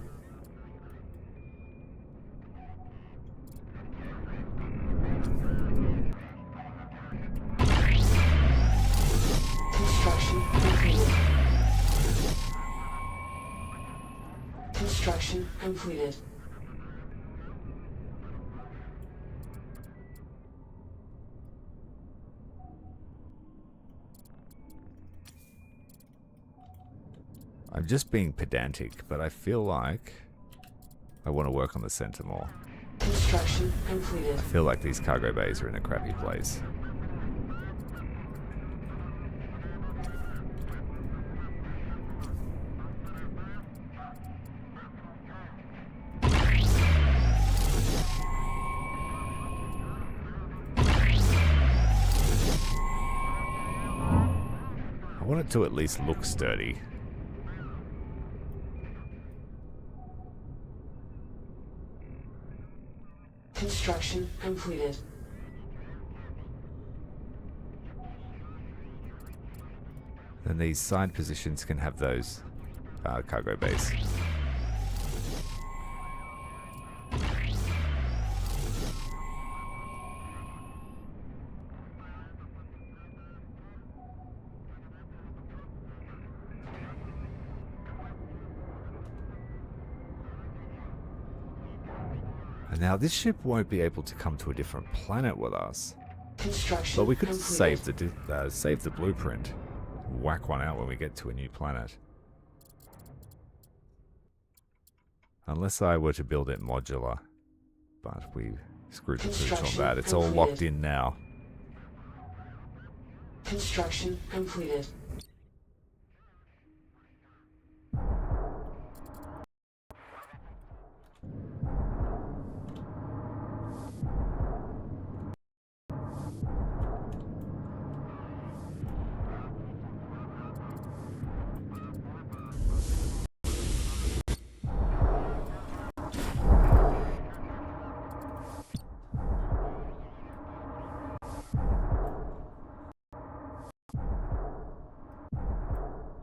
Construction completed. Construction completed. I'm just being pedantic, but I feel like I want to work on the center more. Construction completed. I feel like these cargo bays are in a crappy place. I want it to at least look sturdy. Construction completed. Then these side positions can have those cargo bays. And now this ship won't be able to come to a different planet with us, Construction but we could completed. save the blueprint, whack one out when we get to a new planet. Unless I were to build it modular, but we screwed the pooch on that. It's all locked in now. Construction completed.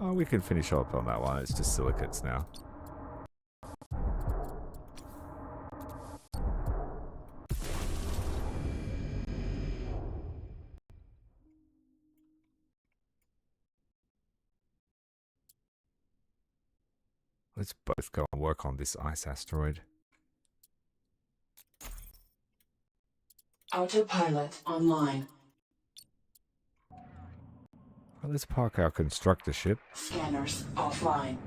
Oh, we can finish up on that one. It's just silicates now. Let's both go and work on this ice asteroid. Autopilot online. Well, let's park our constructor ship. Scanners offline.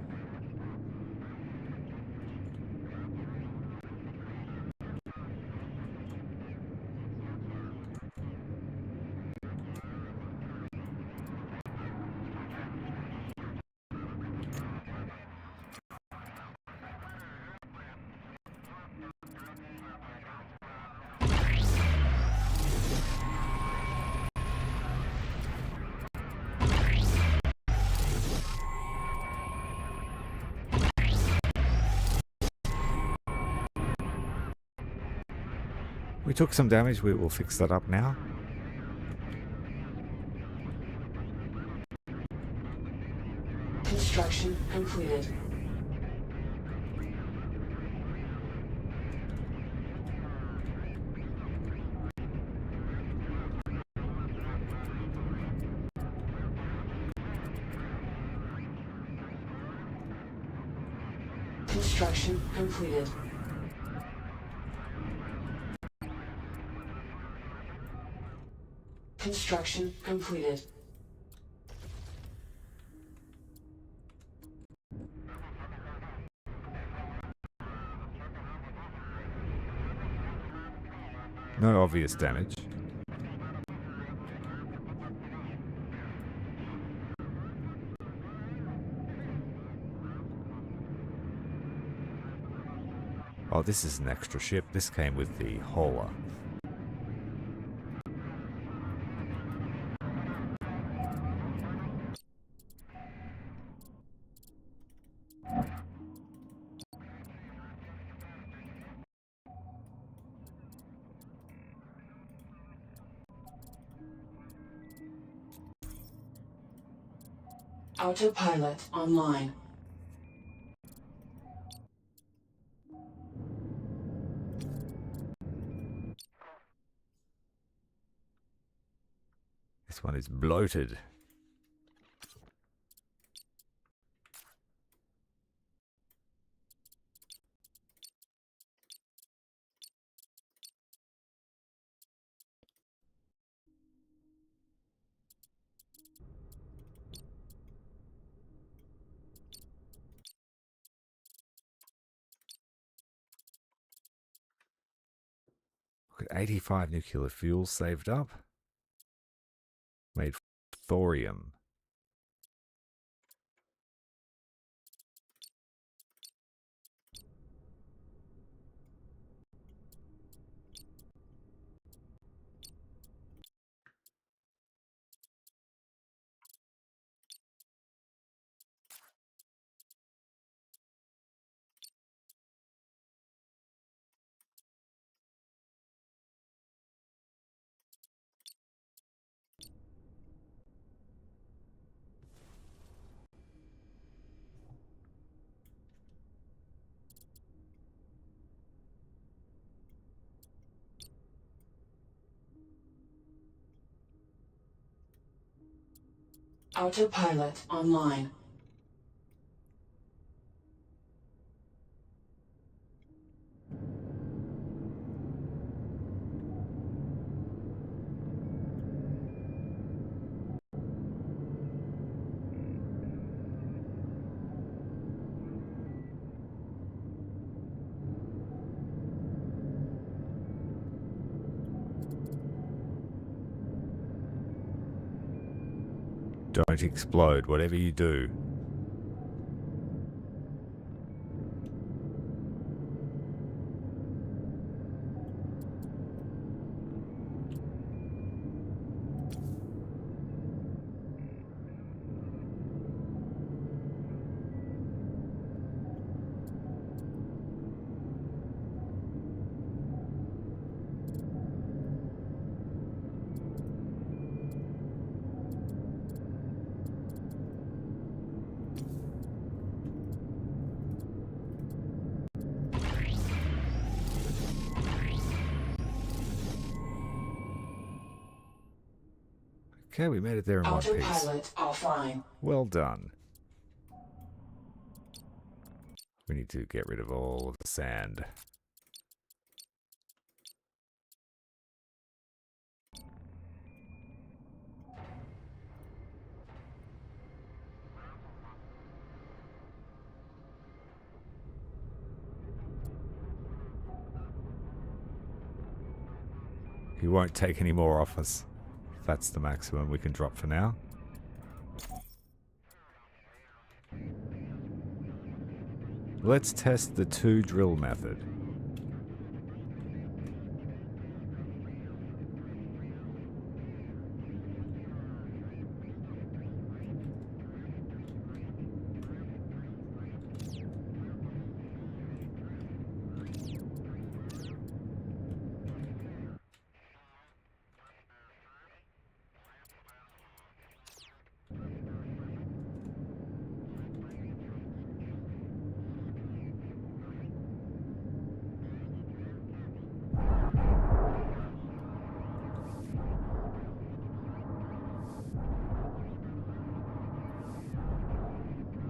We took some damage, we will fix that up now. Construction completed. Construction completed. Construction completed. No obvious damage. Oh, this is an extra ship. This came with the hauler. Autopilot online. This one is bloated. Look at 85 nuclear fuel saved up. Made thorium. Autopilot online. Don't explode, whatever you do. Okay, we made it there in one piece. Autopilot offline. Well done. We need to get rid of all of the sand. He won't take any more off us. That's the maximum we can drop for now. Let's test the 2 drill method.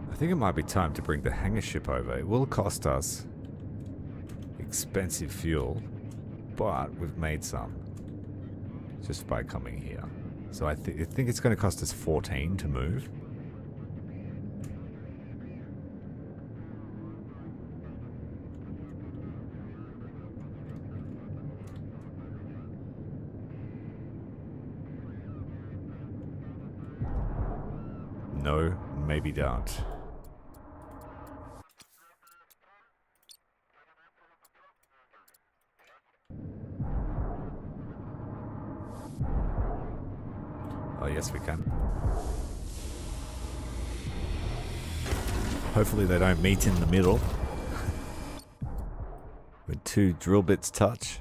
I think it might be time to bring the hangar ship over. It will cost us expensive fuel, but we've made some just by coming here. So I think it's going to cost us 14 to move. No, maybe don't. Oh, yes, we can. Hopefully they don't meet in the middle. When 2 drill bits touch.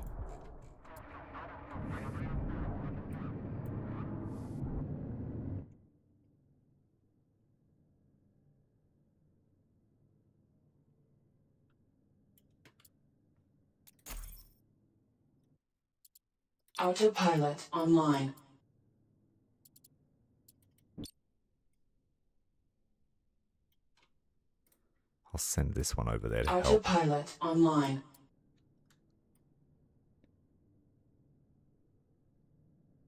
Autopilot online. I'll send this one over there to help. Autopilot online.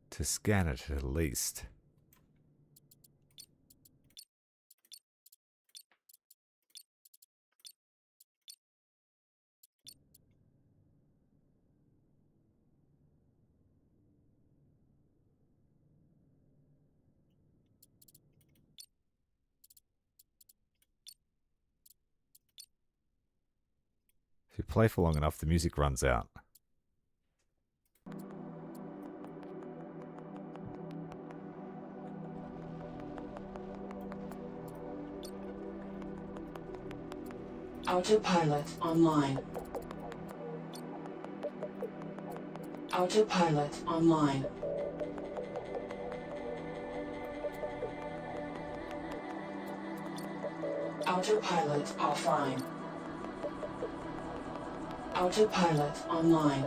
To scan it at least. If you play for long enough, the music runs out. Autopilot online. Autopilot online. Autopilot offline. Autopilot online.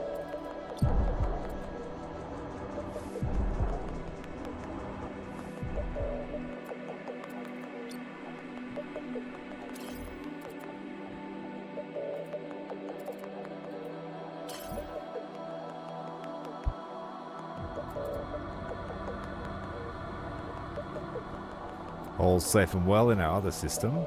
All safe and well in our other system.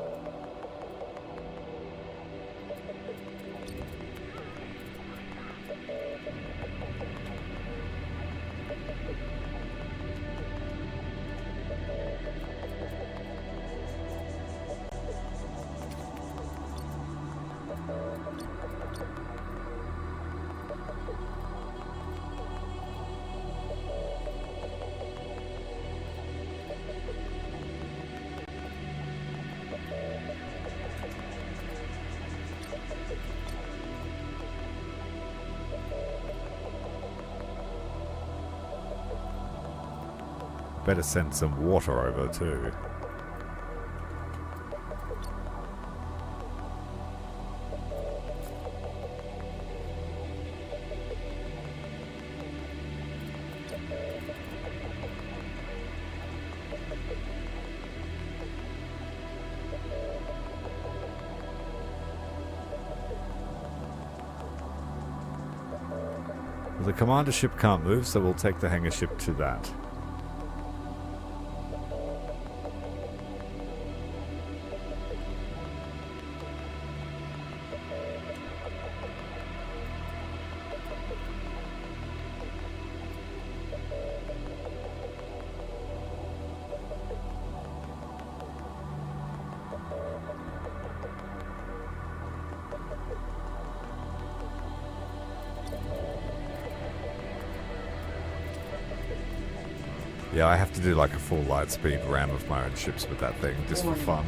Better send some water over too. Well, the commander ship can't move, so we'll take the hangar ship to that. Yeah, I have to do like a full lightspeed ram of my own ships with that thing, just for fun.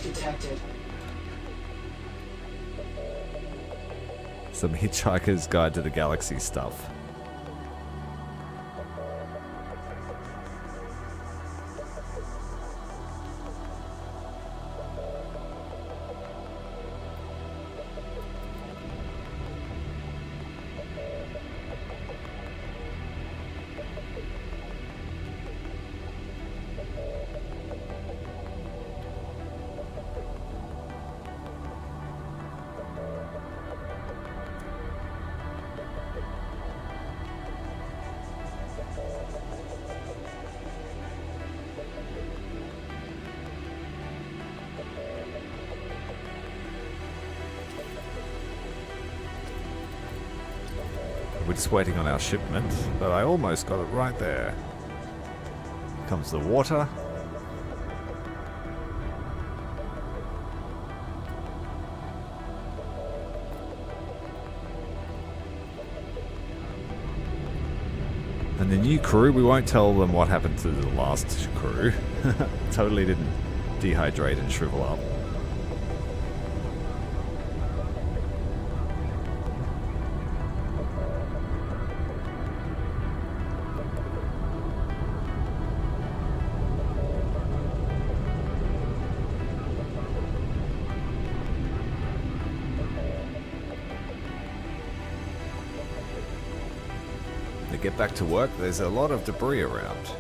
Detected. Some Hitchhiker's Guide to the Galaxy stuff. We're just waiting on our shipment, but I almost got it right there. Here comes the water. And the new crew, we won't tell them what happened to the last crew. Totally didn't dehydrate and shrivel up. Get back to work, there's a lot of debris around.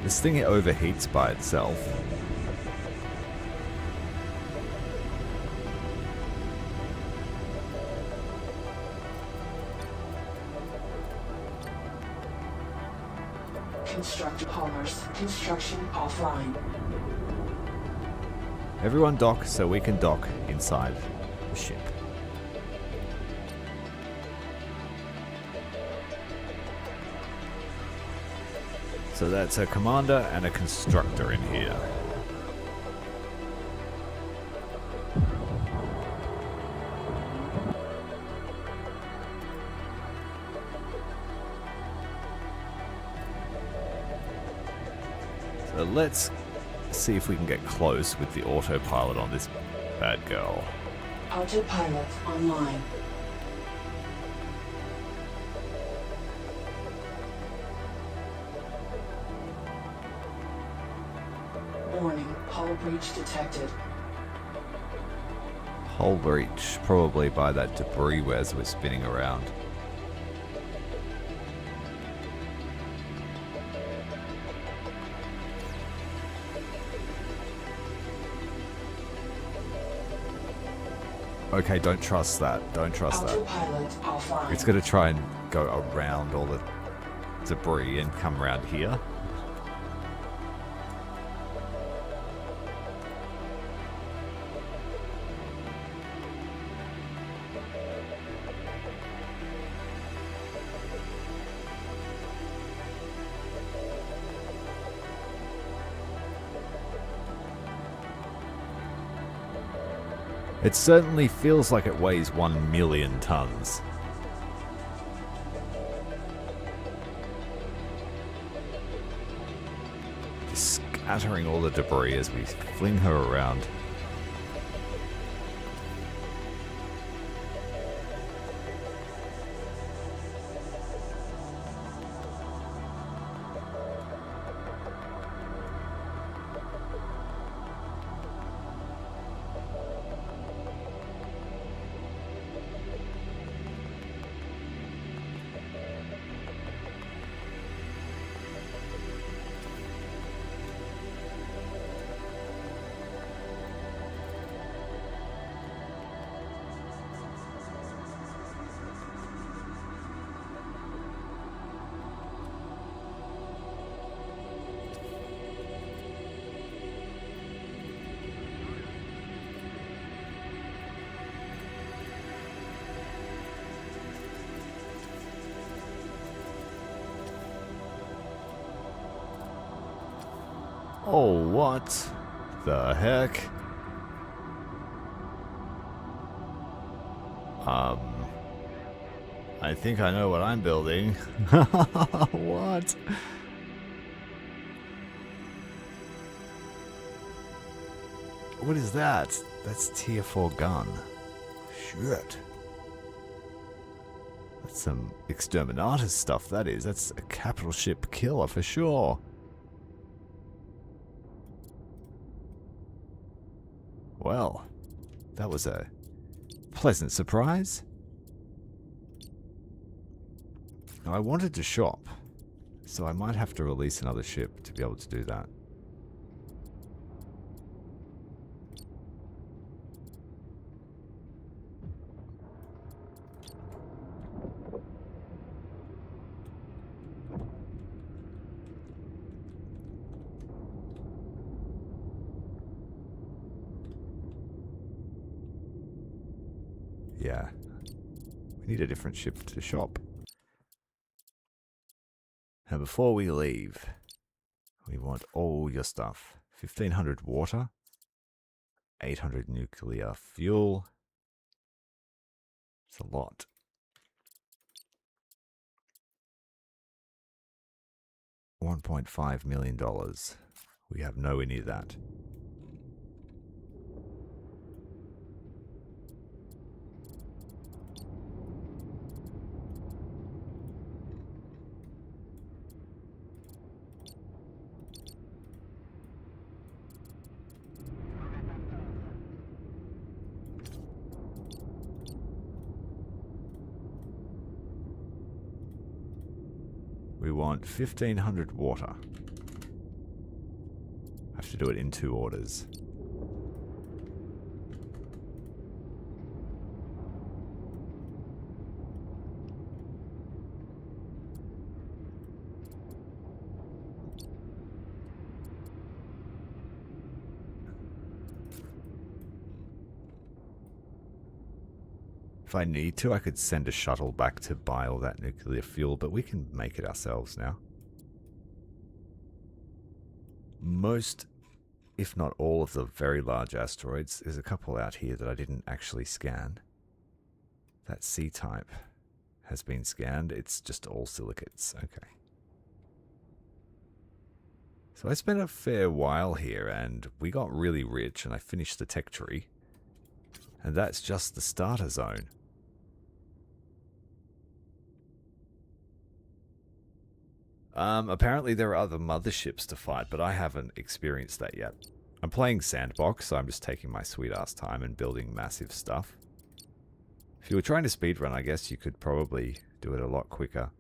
This thing overheats by itself. Construct polymers. Construction offline. Everyone dock so we can dock inside the ship. So that's a commander and a constructor in here. So let's see if we can get close with the autopilot on this bad girl. Autopilot online. Warning, hull breach detected. Hull breach, probably by that debris as we're spinning around. Okay, don't trust that. Don't trust that. Autopilot offline. It's going to try and go around all the debris and come around here. It certainly feels like it weighs 1 million tons. scattering all the debris as we fling her around. Oh, what the heck? I think I know what I'm building. What? What is that? That's tier 4 gun. Shit. That's some exterminatus stuff, that is. That's a capital ship killer for sure. Well, that was a pleasant surprise. Now, I wanted to shop, so I might have to release another ship to be able to do that. Yeah, we need a different ship to shop. And before we leave, we want all your stuff. 1500 water, 800 nuclear fuel. It's a lot. $1.5 million. We have nowhere near that. We want 1500 water. I have to do it in 2 orders. If I need to, I could send a shuttle back to buy all that nuclear fuel, but we can make it ourselves now. Most, if not all, of the very large asteroids, there's a couple out here that I didn't actually scan. That C-type has been scanned. It's just all silicates. Okay. So I spent a fair while here, and we got really rich, and I finished the tech tree. And that's just the starter zone. Apparently there are other motherships to fight, but I haven't experienced that yet. I'm playing Sandbox, so I'm just taking my sweet-ass time and building massive stuff. If you were trying to speedrun, I guess you could probably do it a lot quicker.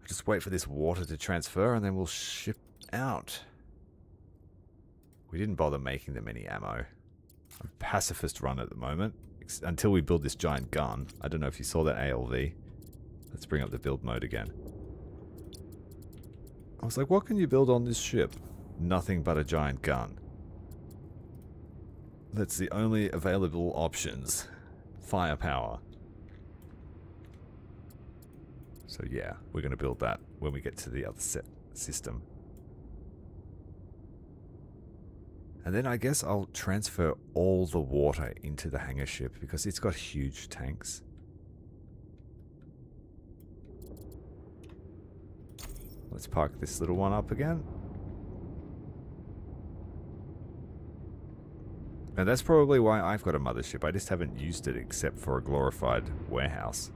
Just wait for this water to transfer, and then we'll ship out. We didn't bother making them any ammo. I'm pacifist run at the moment. Until we build this giant gun. I don't know if you saw that ALV. Let's bring up the build mode again. I was like, what can you build on this ship? Nothing but a giant gun. That's the only available options. Firepower. So yeah, we're going to build that when we get to the other system. And then I guess I'll transfer all the water into the hangar ship because it's got huge tanks. Let's park this little one up again. And that's probably why I've got a mothership. I just haven't used it except for a glorified warehouse.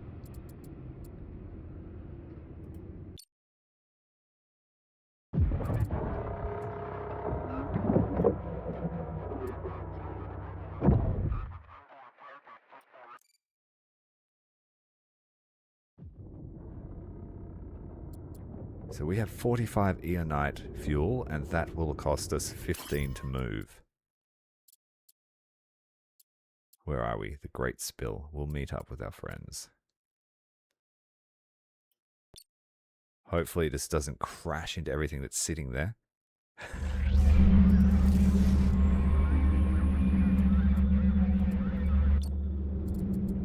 So we have 45 Eonite fuel, and that will cost us 15 to move. Where are we? The Great Spill. We'll meet up with our friends. Hopefully this doesn't crash into everything that's sitting there.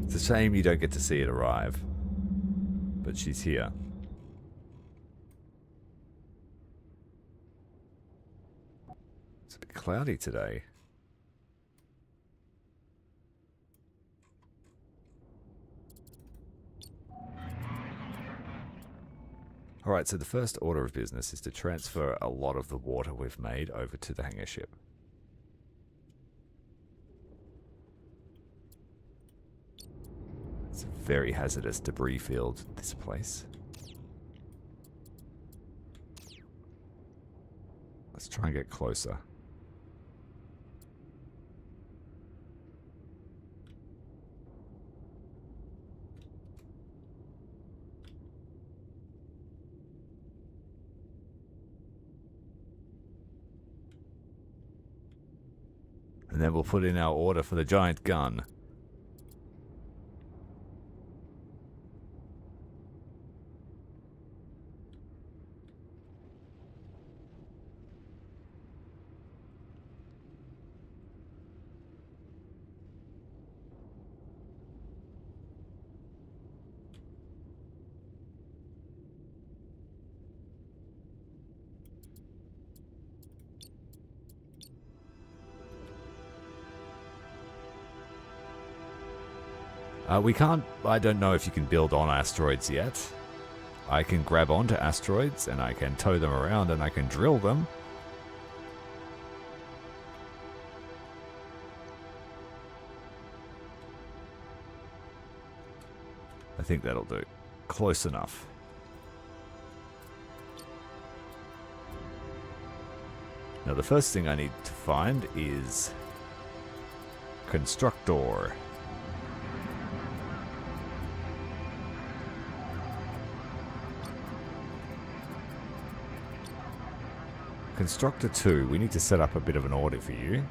It's a shame you don't get to see it arrive. But she's here. It's a bit cloudy today. Alright, so the first order of business is to transfer a lot of the water we've made over to the hangar ship. It's a very hazardous debris field, this place. Let's try and get closer. And then we'll put in our order for the giant gun. We can't, I don't know if you can build on asteroids yet. I can grab onto asteroids and I can tow them around and I can drill them. I think that'll do. Close enough. Now the first thing I need to find is Constructor. Constructor 2, we need to set up a bit of an order for you.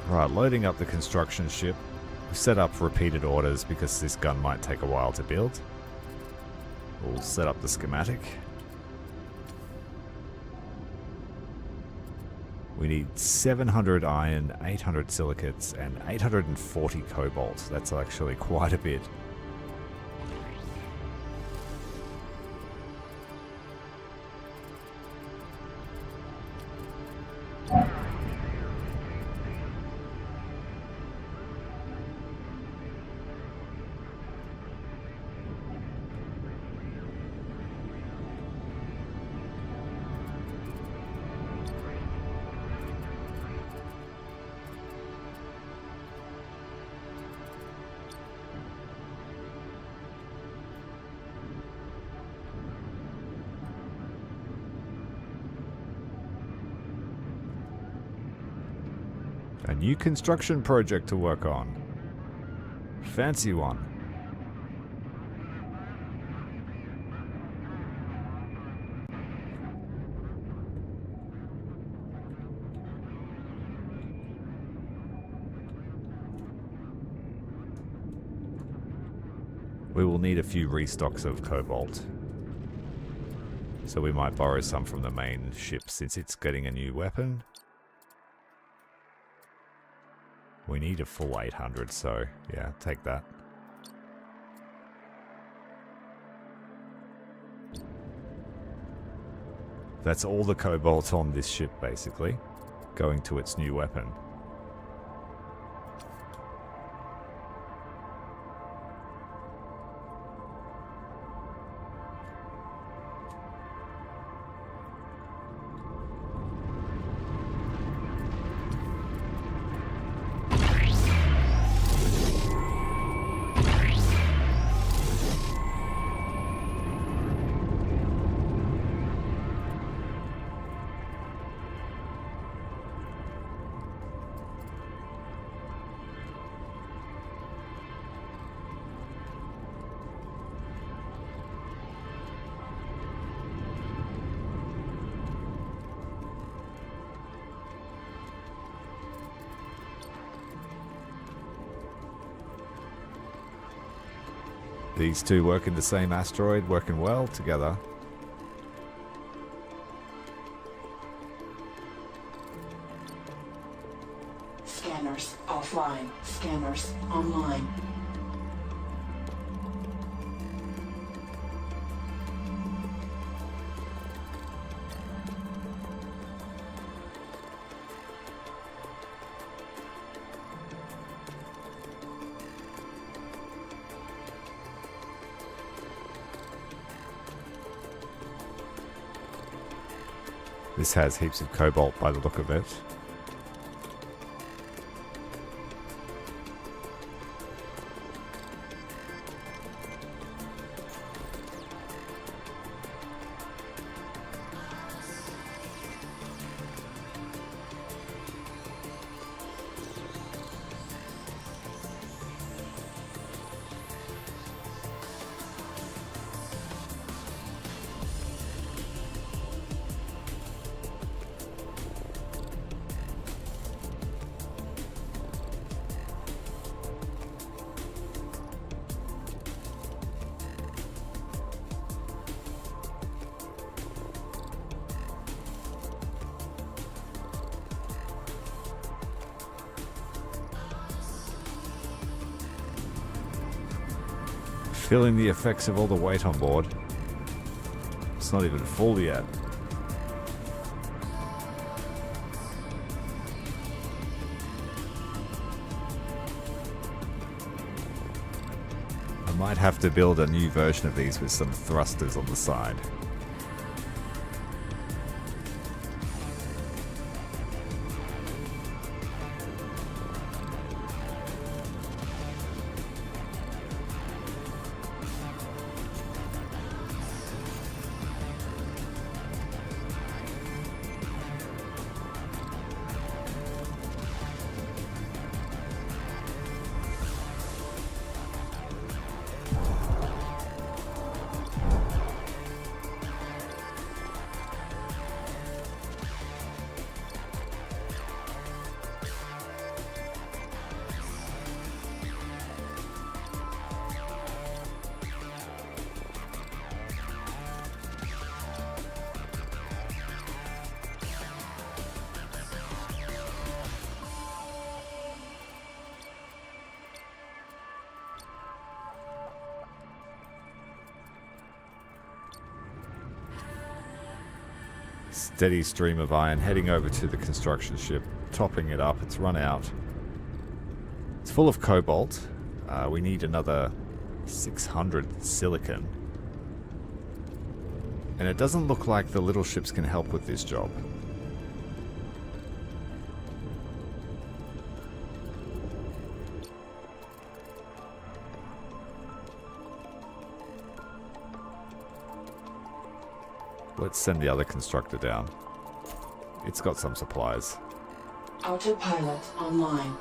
Right, loading up the construction ship. We've set up repeated orders because this gun might take a while to build. We'll set up the schematic. We need 700 iron, 800 silicates, and 840 cobalt. That's actually quite a bit. A new construction project to work on. Fancy one. We will need a few restocks of cobalt. So we might borrow some from the main ship since it's getting a new weapon. We need a full 800, so yeah, take that. That's all the cobalt on this ship, basically, going to its new weapon. These two work in the same asteroid, working well together. Scanners offline. Scanners online. This has heaps of cobalt by the look of it. Feeling the effects of all the weight on board. It's not even full yet. I might have to build a new version of these with some thrusters on the side. Steady stream of iron heading over to the construction ship, topping it up. It's run out. It's full of cobalt. We need another 600 silicon. And it doesn't look like the little ships can help with this job. Let's send the other constructor down. It's got some supplies. Autopilot online.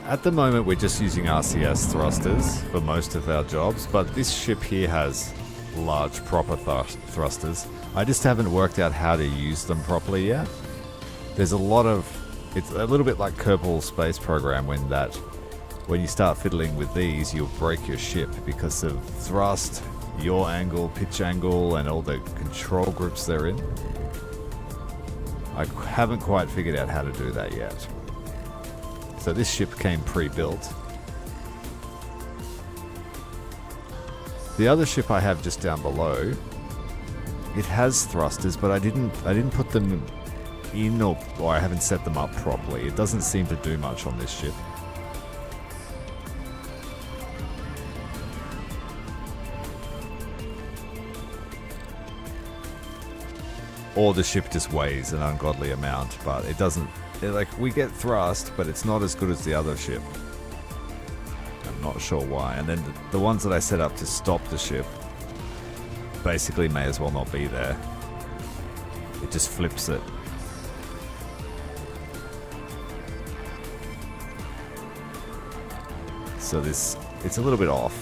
At the moment, we're just using RCS thrusters for most of our jobs, but this ship here has large proper thrusters. I just haven't worked out how to use them properly yet. There's a lot of... It's a little bit like Kerbal Space Program when you start fiddling with these, you'll break your ship because of thrust, yaw angle, pitch angle, and all the control groups they're in. I haven't quite figured out how to do that yet. So this ship came pre-built. The other ship I have just down below, it has thrusters, but I didn't put them in or I haven't set them up properly. It doesn't seem to do much on this ship. Or the ship just weighs an ungodly amount, but it doesn't... Like, we get thrust, but it's not as good as the other ship. I'm not sure why. And then the ones that I set up to stop the ship basically may as well not be there. It just flips it. So it's a little bit off.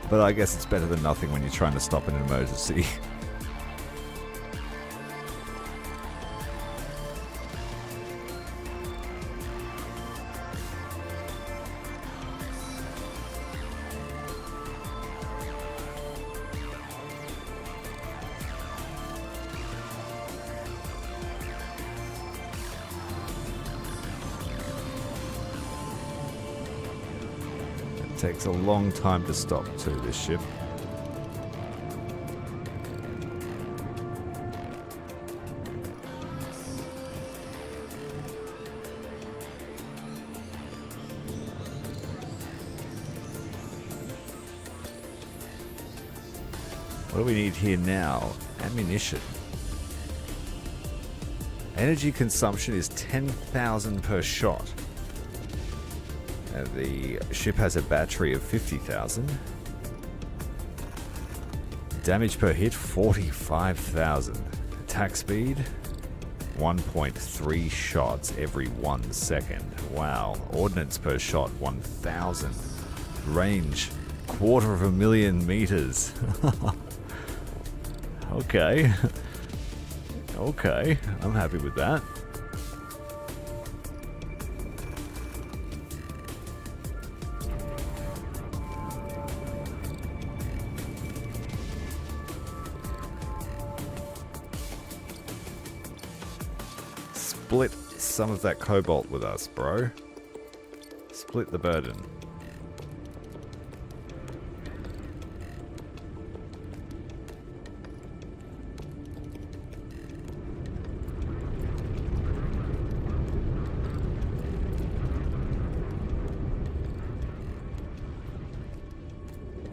But I guess it's better than nothing when you're trying to stop an emergency. Takes a long time to stop to this ship. What do we need here now? Ammunition. Energy consumption is 10,000 per shot. The ship has a battery of 50,000. Damage per hit, 45,000. Attack speed, 1.3 shots every 1 second. Wow. Ordnance per shot, 1,000. Range, 250,000 meters. Okay. Okay, I'm happy with that. Split some of that cobalt with us, bro. Split the burden.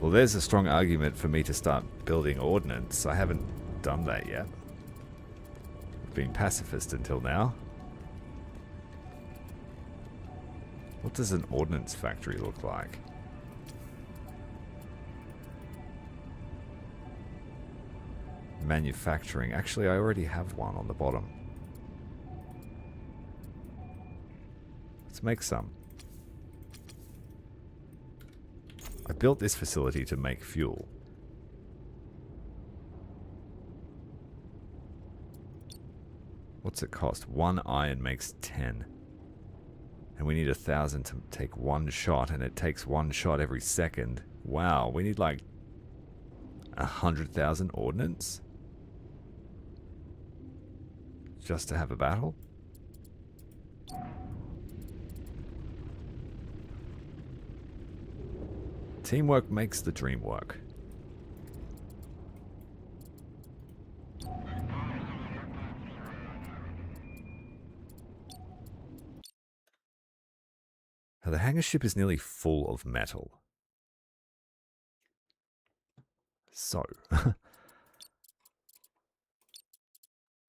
Well, there's a strong argument for me to start building ordnance. I haven't done that yet. I've been pacifist until now. What does an ordnance factory look like? Manufacturing. Actually, I already have one on the bottom. Let's make some. I built this facility to make fuel. What's it cost? 1 iron makes 10. And we need 1,000 to take 1 shot, and it takes 1 shot every second. Wow, we need like 100,000 ordnance? Just to have a battle? Teamwork makes the dream work. Now, the hangar ship is nearly full of metal. So,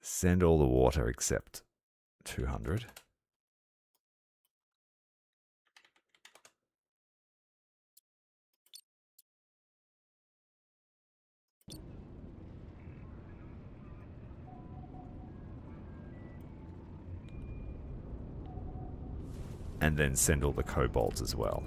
send all the water except 200. And then send all the cobalt as well.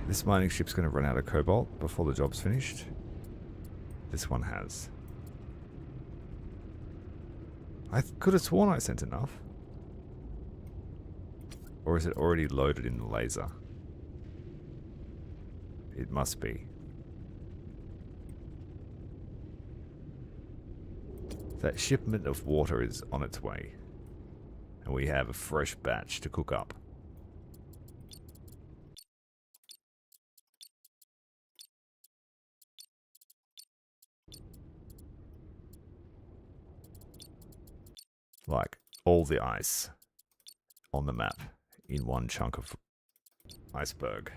This mining ship's going to run out of cobalt before the job's finished. This one has. I could have sworn I sent enough. Or is it already loaded in the laser? It must be. That shipment of water is on its way. And we have a fresh batch to cook up. Like all the ice on the map in one chunk of iceberg.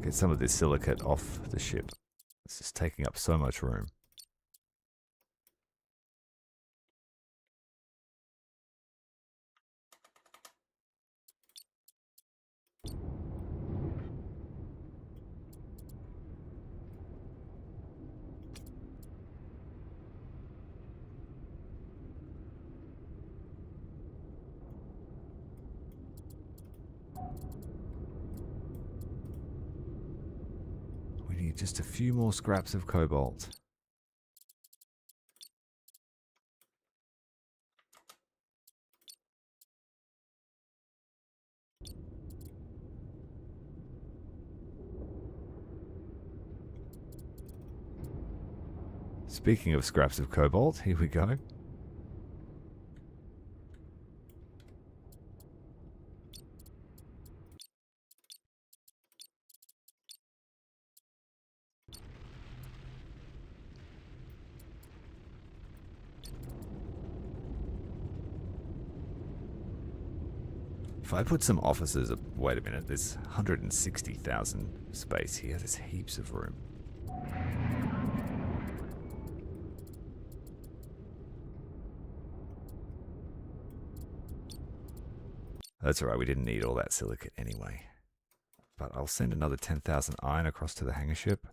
Get some of this silicate off the ship. It's just taking up so much room. We need just a few more scraps of cobalt. Speaking of scraps of cobalt, here we go. If I put some offices... Wait a minute, there's 160,000 space here. There's heaps of room. That's alright, we didn't need all that silicate anyway. But I'll send another 10,000 iron across to the hangar ship.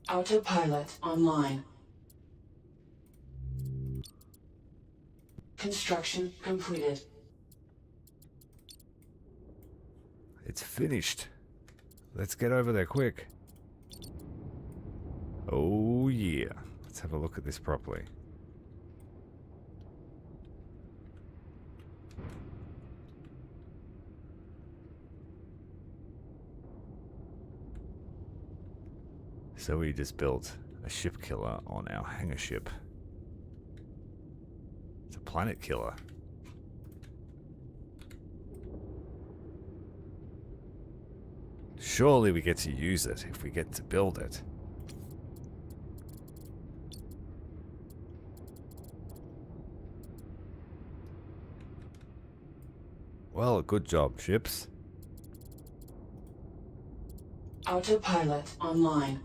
Autopilot online. Construction completed. It's finished. Let's get over there quick. Oh yeah. Let's have a look at this properly. So we just built a ship killer on our hangar ship. It's a planet killer. Surely we get to use it if we get to build it. Well, good job, ships. Autopilot online.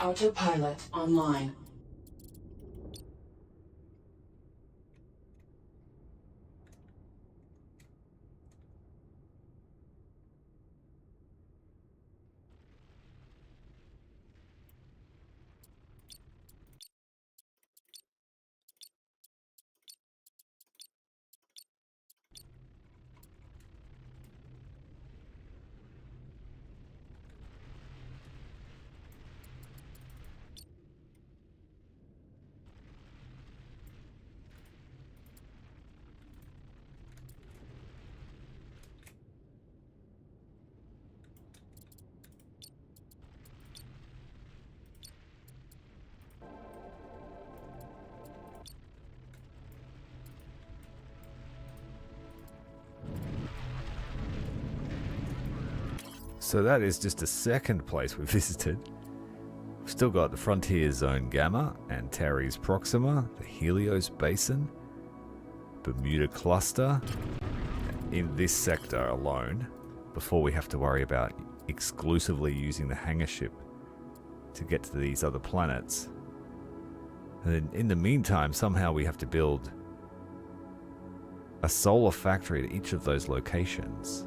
Autopilot online. So that is just a second place we visited. We've still got the Frontier Zone Gamma, Antares Proxima, the Helios Basin, Bermuda Cluster, in this sector alone, before we have to worry about exclusively using the hangar ship to get to these other planets. And then in the meantime, somehow we have to build a solar factory at each of those locations.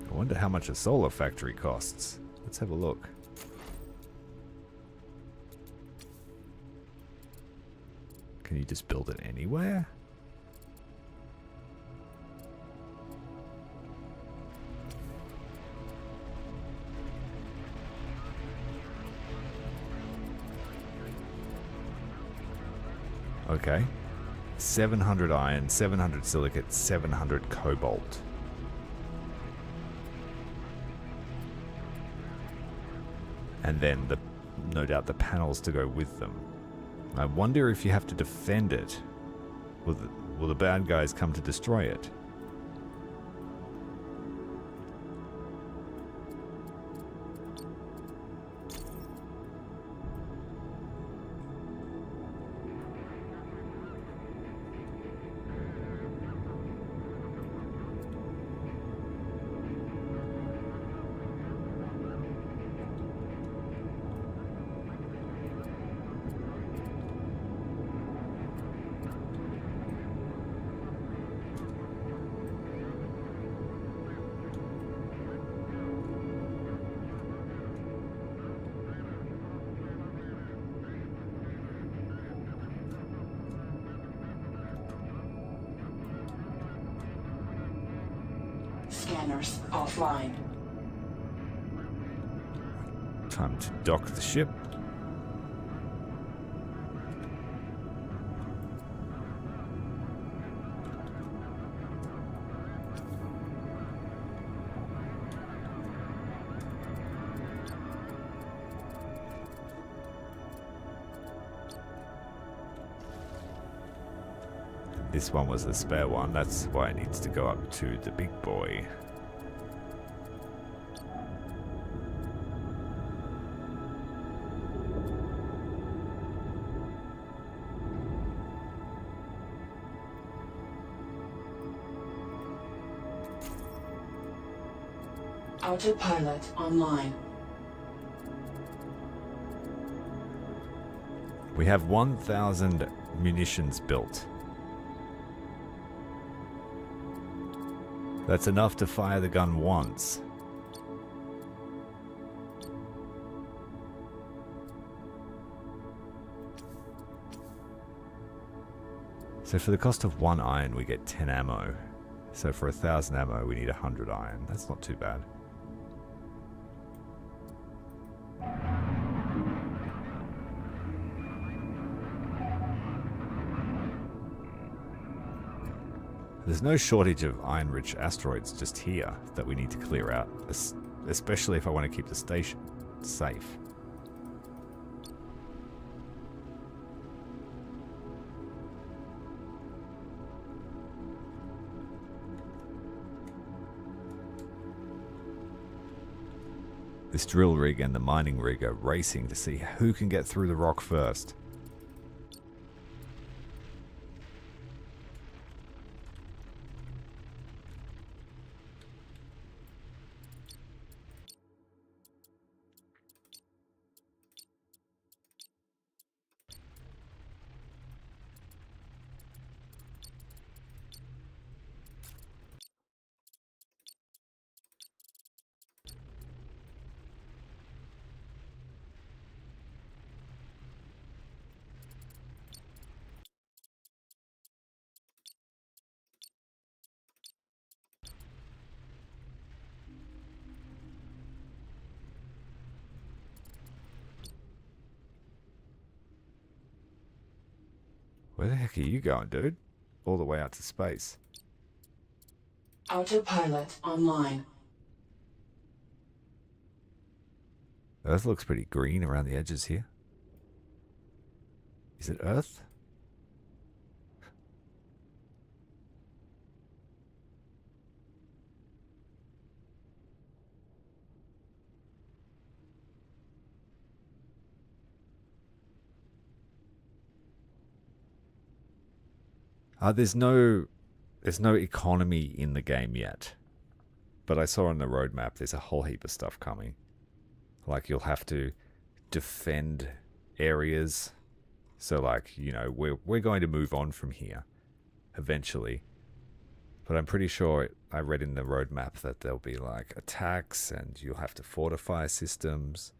I wonder how much a solar factory costs. Let's have a look. Can you just build it anywhere? Okay. 700 iron, 700 silicate, 700 cobalt. And then no doubt the panels to go with them. I wonder if you have to defend it. Will the bad guys come to destroy it? Scanners offline. Time to dock the ship. This one was the spare one, that's why it needs to go up to the big boy. Autopilot online. We have 1,000 munitions built. That's enough to fire the gun once. So for the cost of 1 iron, we get 10 ammo. So for 1,000 ammo, we need 100 iron. That's not too bad. There's no shortage of iron-rich asteroids just here that we need to clear out, especially if I want to keep the station safe. This drill rig and the mining rig are racing to see who can get through the rock first. Where the heck are you going, dude? All the way out to space. Autopilot online. Earth looks pretty green around the edges here. Is it Earth? There's no economy in the game yet. But I saw on the roadmap there's a whole heap of stuff coming. Like you'll have to defend areas. So like, you know, we're going to move on from here eventually. But I'm pretty sure I read in the roadmap that there'll be like attacks and you'll have to fortify systems.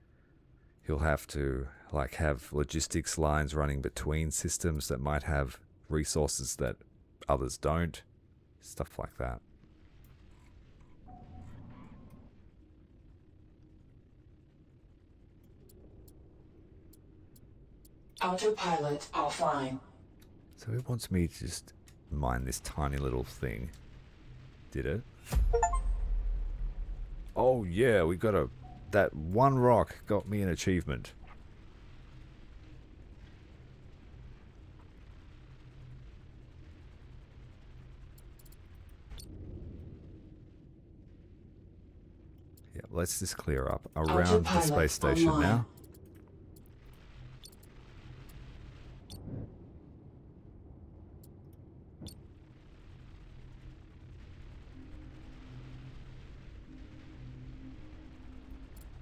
You'll have to like have logistics lines running between systems that might have resources that others don't. Stuff like that. Autopilot offline. So it wants me to just mine this tiny little thing. Did it? Oh yeah, we got that one rock got me an achievement. Yeah, let's just clear up around the space station online. now.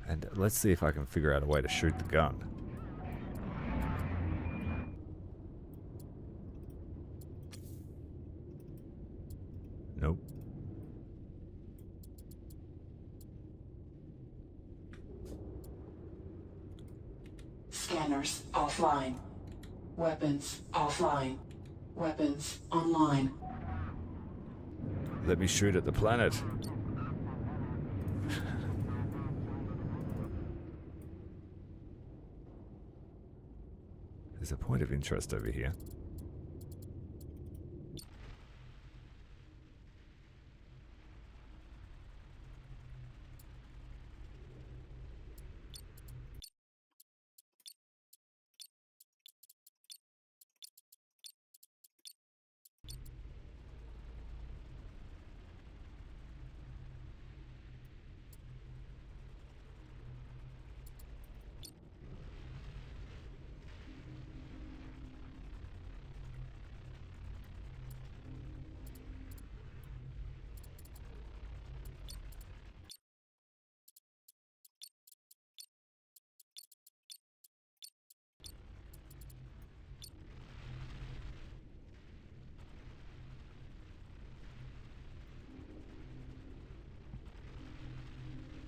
And let's see if I can figure out a way to shoot the gun. Nope. Scanners offline. Weapons offline. Weapons online. Let me shoot at the planet. There's a point of interest over here.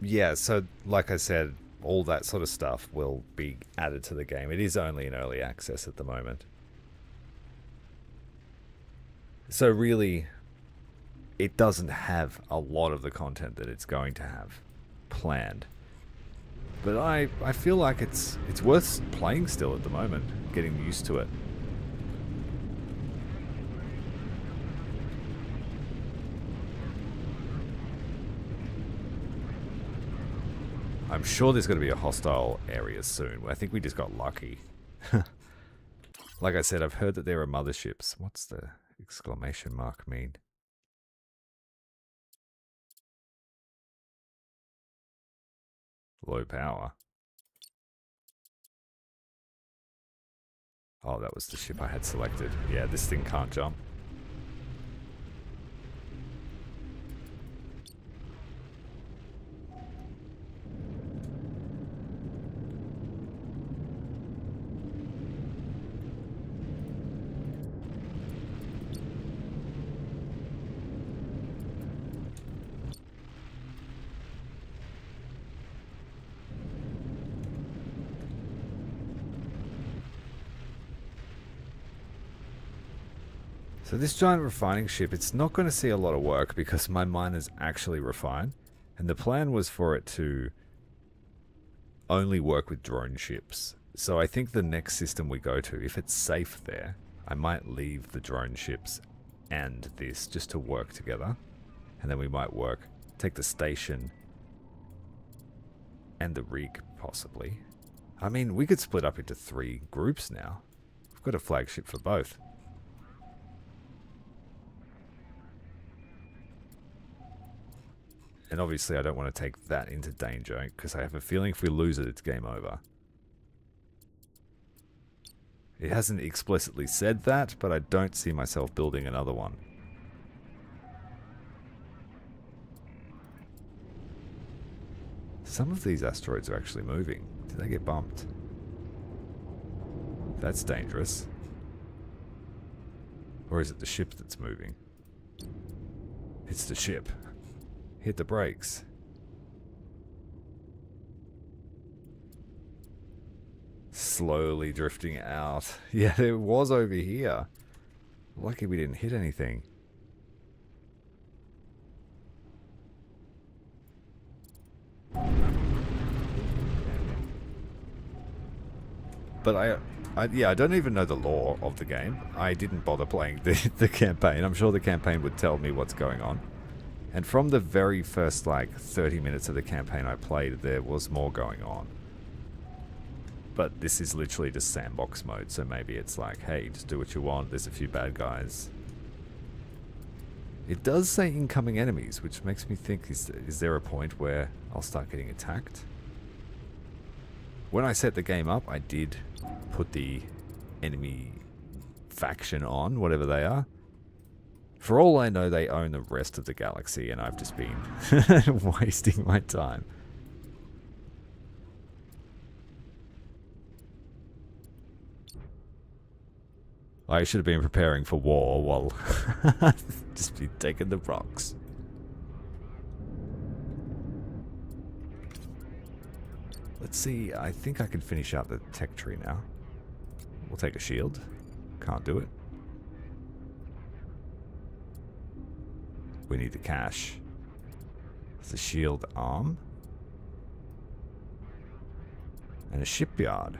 Yeah, so like I said, all that sort of stuff will be added to the game. It is only in early access at the moment. So really, it doesn't have a lot of the content that it's going to have planned. But I feel like it's worth playing still at the moment, getting used to it. I'm sure there's going to be a hostile area soon. I think we just got lucky. Like I said, I've heard that there are motherships. What's the exclamation mark mean? Low power. Oh, that was the ship I had selected. Yeah, this thing can't jump. So this giant refining ship, it's not going to see a lot of work because my miners actually refine. And the plan was for it to only work with drone ships. So I think the next system we go to, if it's safe there, I might leave the drone ships and this just to work together. And then we might take the station and the rig possibly. I mean, we could split up into 3 groups now. We've got a flagship for both. And obviously I don't want to take that into danger, because I have a feeling if we lose it, it's game over. It hasn't explicitly said that, but I don't see myself building another one. Some of these asteroids are actually moving. Did they get bumped? That's dangerous. Or is it the ship that's moving? It's the ship. Hit the brakes. Slowly drifting out. Yeah, it was over here. Lucky we didn't hit anything. But I don't even know the lore of the game. I didn't bother playing the campaign. I'm sure the campaign would tell me what's going on. And from the very first, 30 minutes of the campaign I played, there was more going on. But this is literally just sandbox mode, so maybe it's like, hey, just do what you want, there's a few bad guys. It does say incoming enemies, which makes me think, is there a point where I'll start getting attacked? When I set the game up, I did put the enemy faction on, whatever they are. For all I know, they own the rest of the galaxy, and I've just been wasting my time. I should have been preparing for war while just be taking the rocks. Let's see, I think I can finish out the tech tree now. We'll take a shield. Can't do it. We need the cash. It's a shield arm. And a shipyard.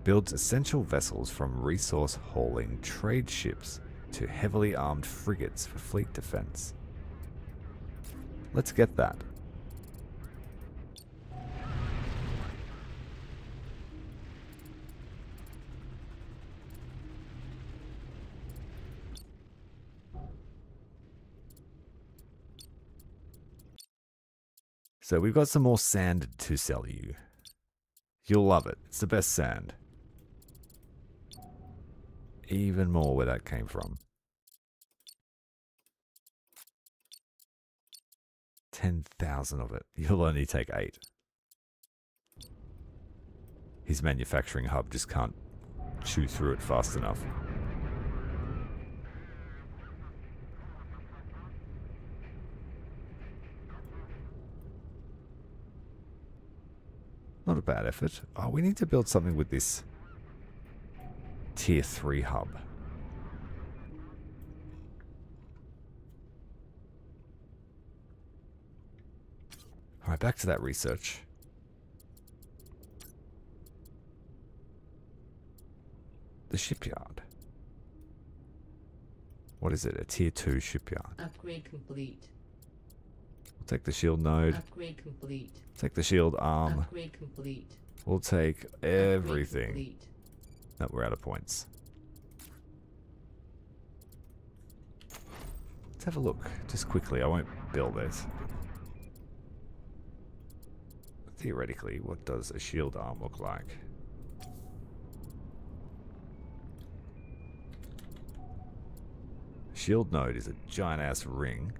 Builds essential vessels from resource hauling trade ships to heavily armed frigates for fleet defense. Let's get that. So we've got some more sand to sell you. You'll love it. It's the best sand. Even more where that came from. 10,000 of it. You'll only take 8. His manufacturing hub just can't chew through it fast enough. Not a bad effort. Oh, we need to build something with this tier 3 hub. Alright, back to that research. The shipyard. What is it? A tier 2 shipyard. Upgrade complete. We'll Take the shield node. Upgrade complete. Take the shield arm. Upgrade complete. We'll take everything. Complete. No, we're out of points. Let's have a look, just quickly. I won't build this. Theoretically, what does a shield arm look like? Shield node is a giant ass ring.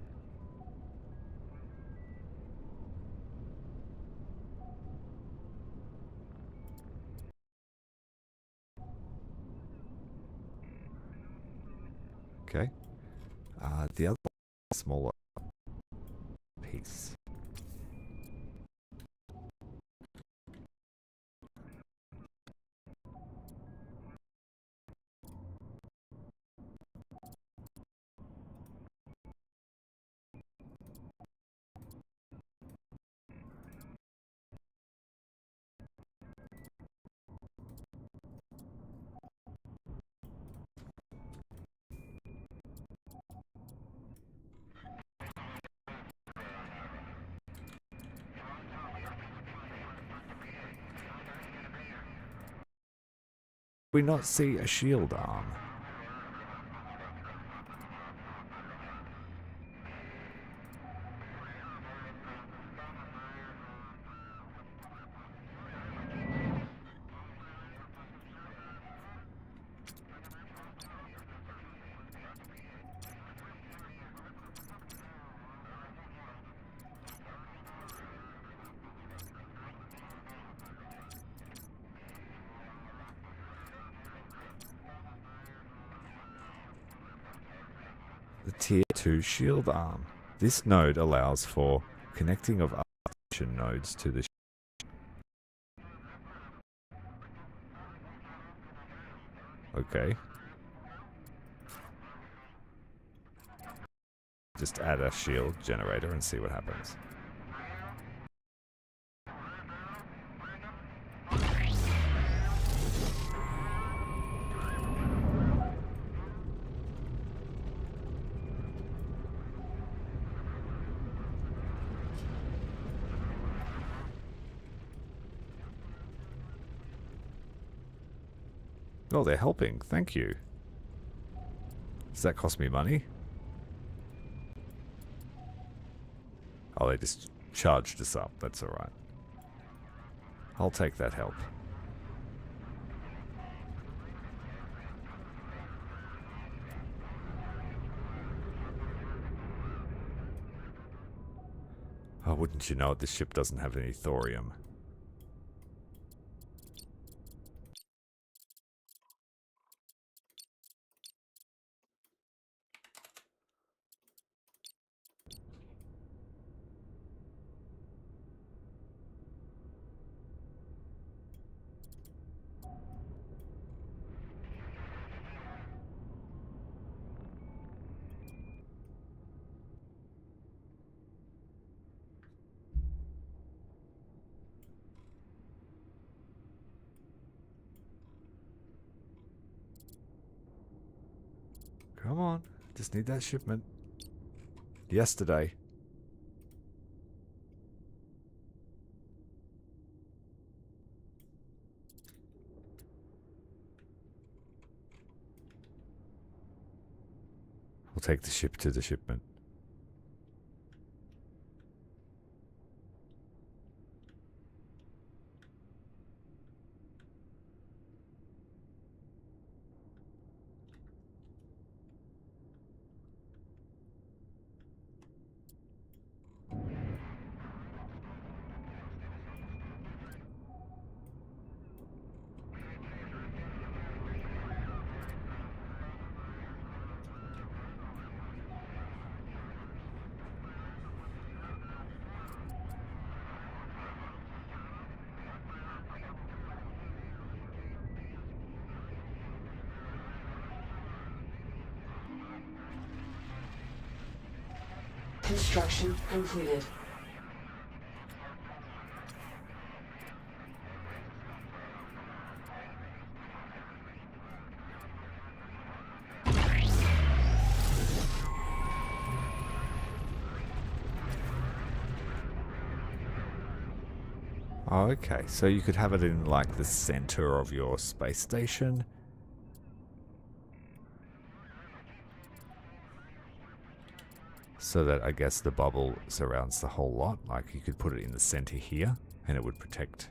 Okay. The other smaller piece. We not see a shield arm. The Tier 2 shield arm. This node allows for connecting of application nodes to the Okay. Just add a shield generator and see what happens. Oh, they're helping. Thank you. Does that cost me money? Oh, they just charged us up. That's alright. I'll take that help. Oh, wouldn't you know it, this ship doesn't have any thorium. Come on. Just need that shipment. Yesterday. We'll take the ship to the shipment. Construction completed. Oh, okay. So you could have it in like the center of your space station. So that I guess the bubble surrounds the whole lot. Like you could put it in the center here and it would protect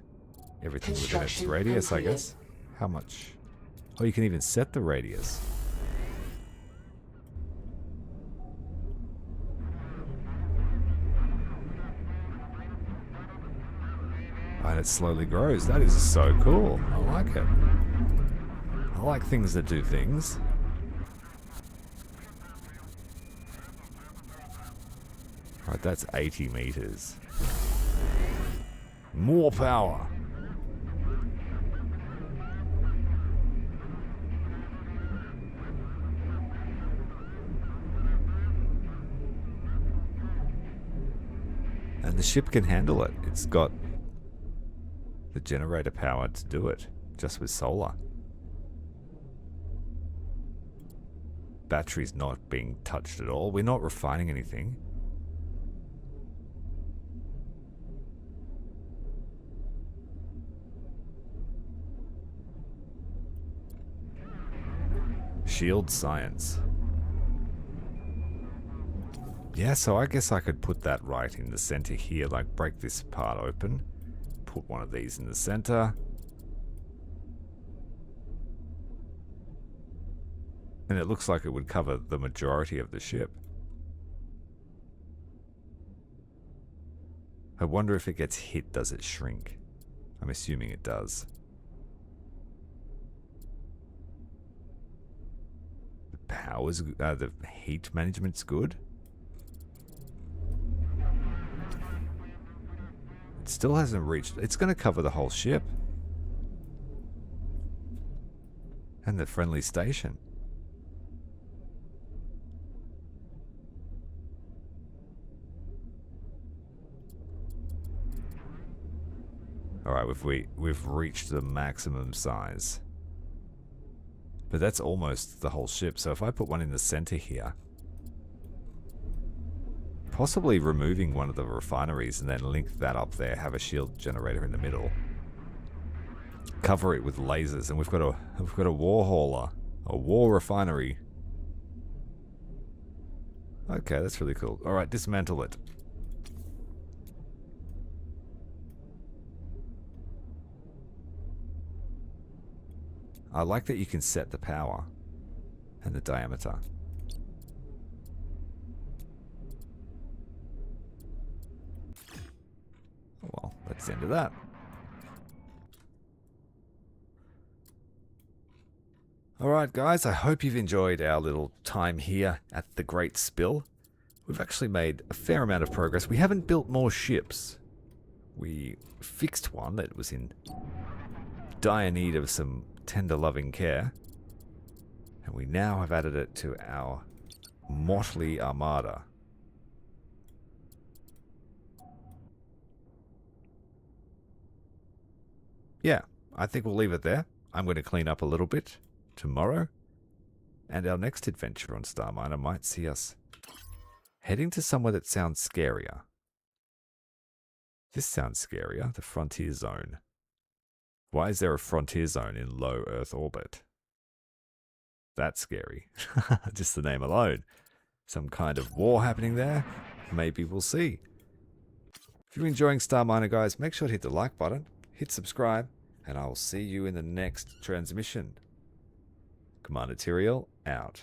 everything within its Construction radius, I completed. guess. How much? Oh, you can even set the radius. And it slowly grows. That is so cool. I like it. I like things that do things. Right, that's 80 meters. More power. And the ship can handle it. It's got the generator power to do it, just with solar. Battery's not being touched at all. We're not refining anything. Shield science. Yeah, so I guess I could put that right in the center here, like break this part open. Put one of these in the center. And it looks like it would cover the majority of the ship. I wonder if it gets hit, does it shrink? I'm assuming it does. The power's, the heat management's good. It still hasn't reached, it's going to cover the whole ship. And the friendly station. Alright, we've reached the maximum size. But that's almost the whole ship, so if I put one in the center here, possibly removing one of the refineries and then link that up there, have a shield generator in the middle, cover it with lasers, and we've got a war hauler, a war refinery. Okay, that's really cool. Alright, dismantle it. I like that you can set the power and the diameter. Well, that's the end of that. Alright guys, I hope you've enjoyed our little time here at the Great Spill. We've actually made a fair amount of progress. We haven't built more ships. We fixed one that was in dire need of some tender loving care. And we now have added it to our motley armada. Yeah, I think we'll leave it there. I'm going to clean up a little bit tomorrow. And our next adventure on Starminer might see us heading to somewhere that sounds scarier. This sounds scarier, the frontier zone. Why is there a frontier zone in low Earth orbit? That's scary. Just the name alone. Some kind of war happening there? Maybe we'll see. If you're enjoying Starminer, guys, make sure to hit the like button, hit subscribe, and I will see you in the next transmission. Commander Tyrael, out.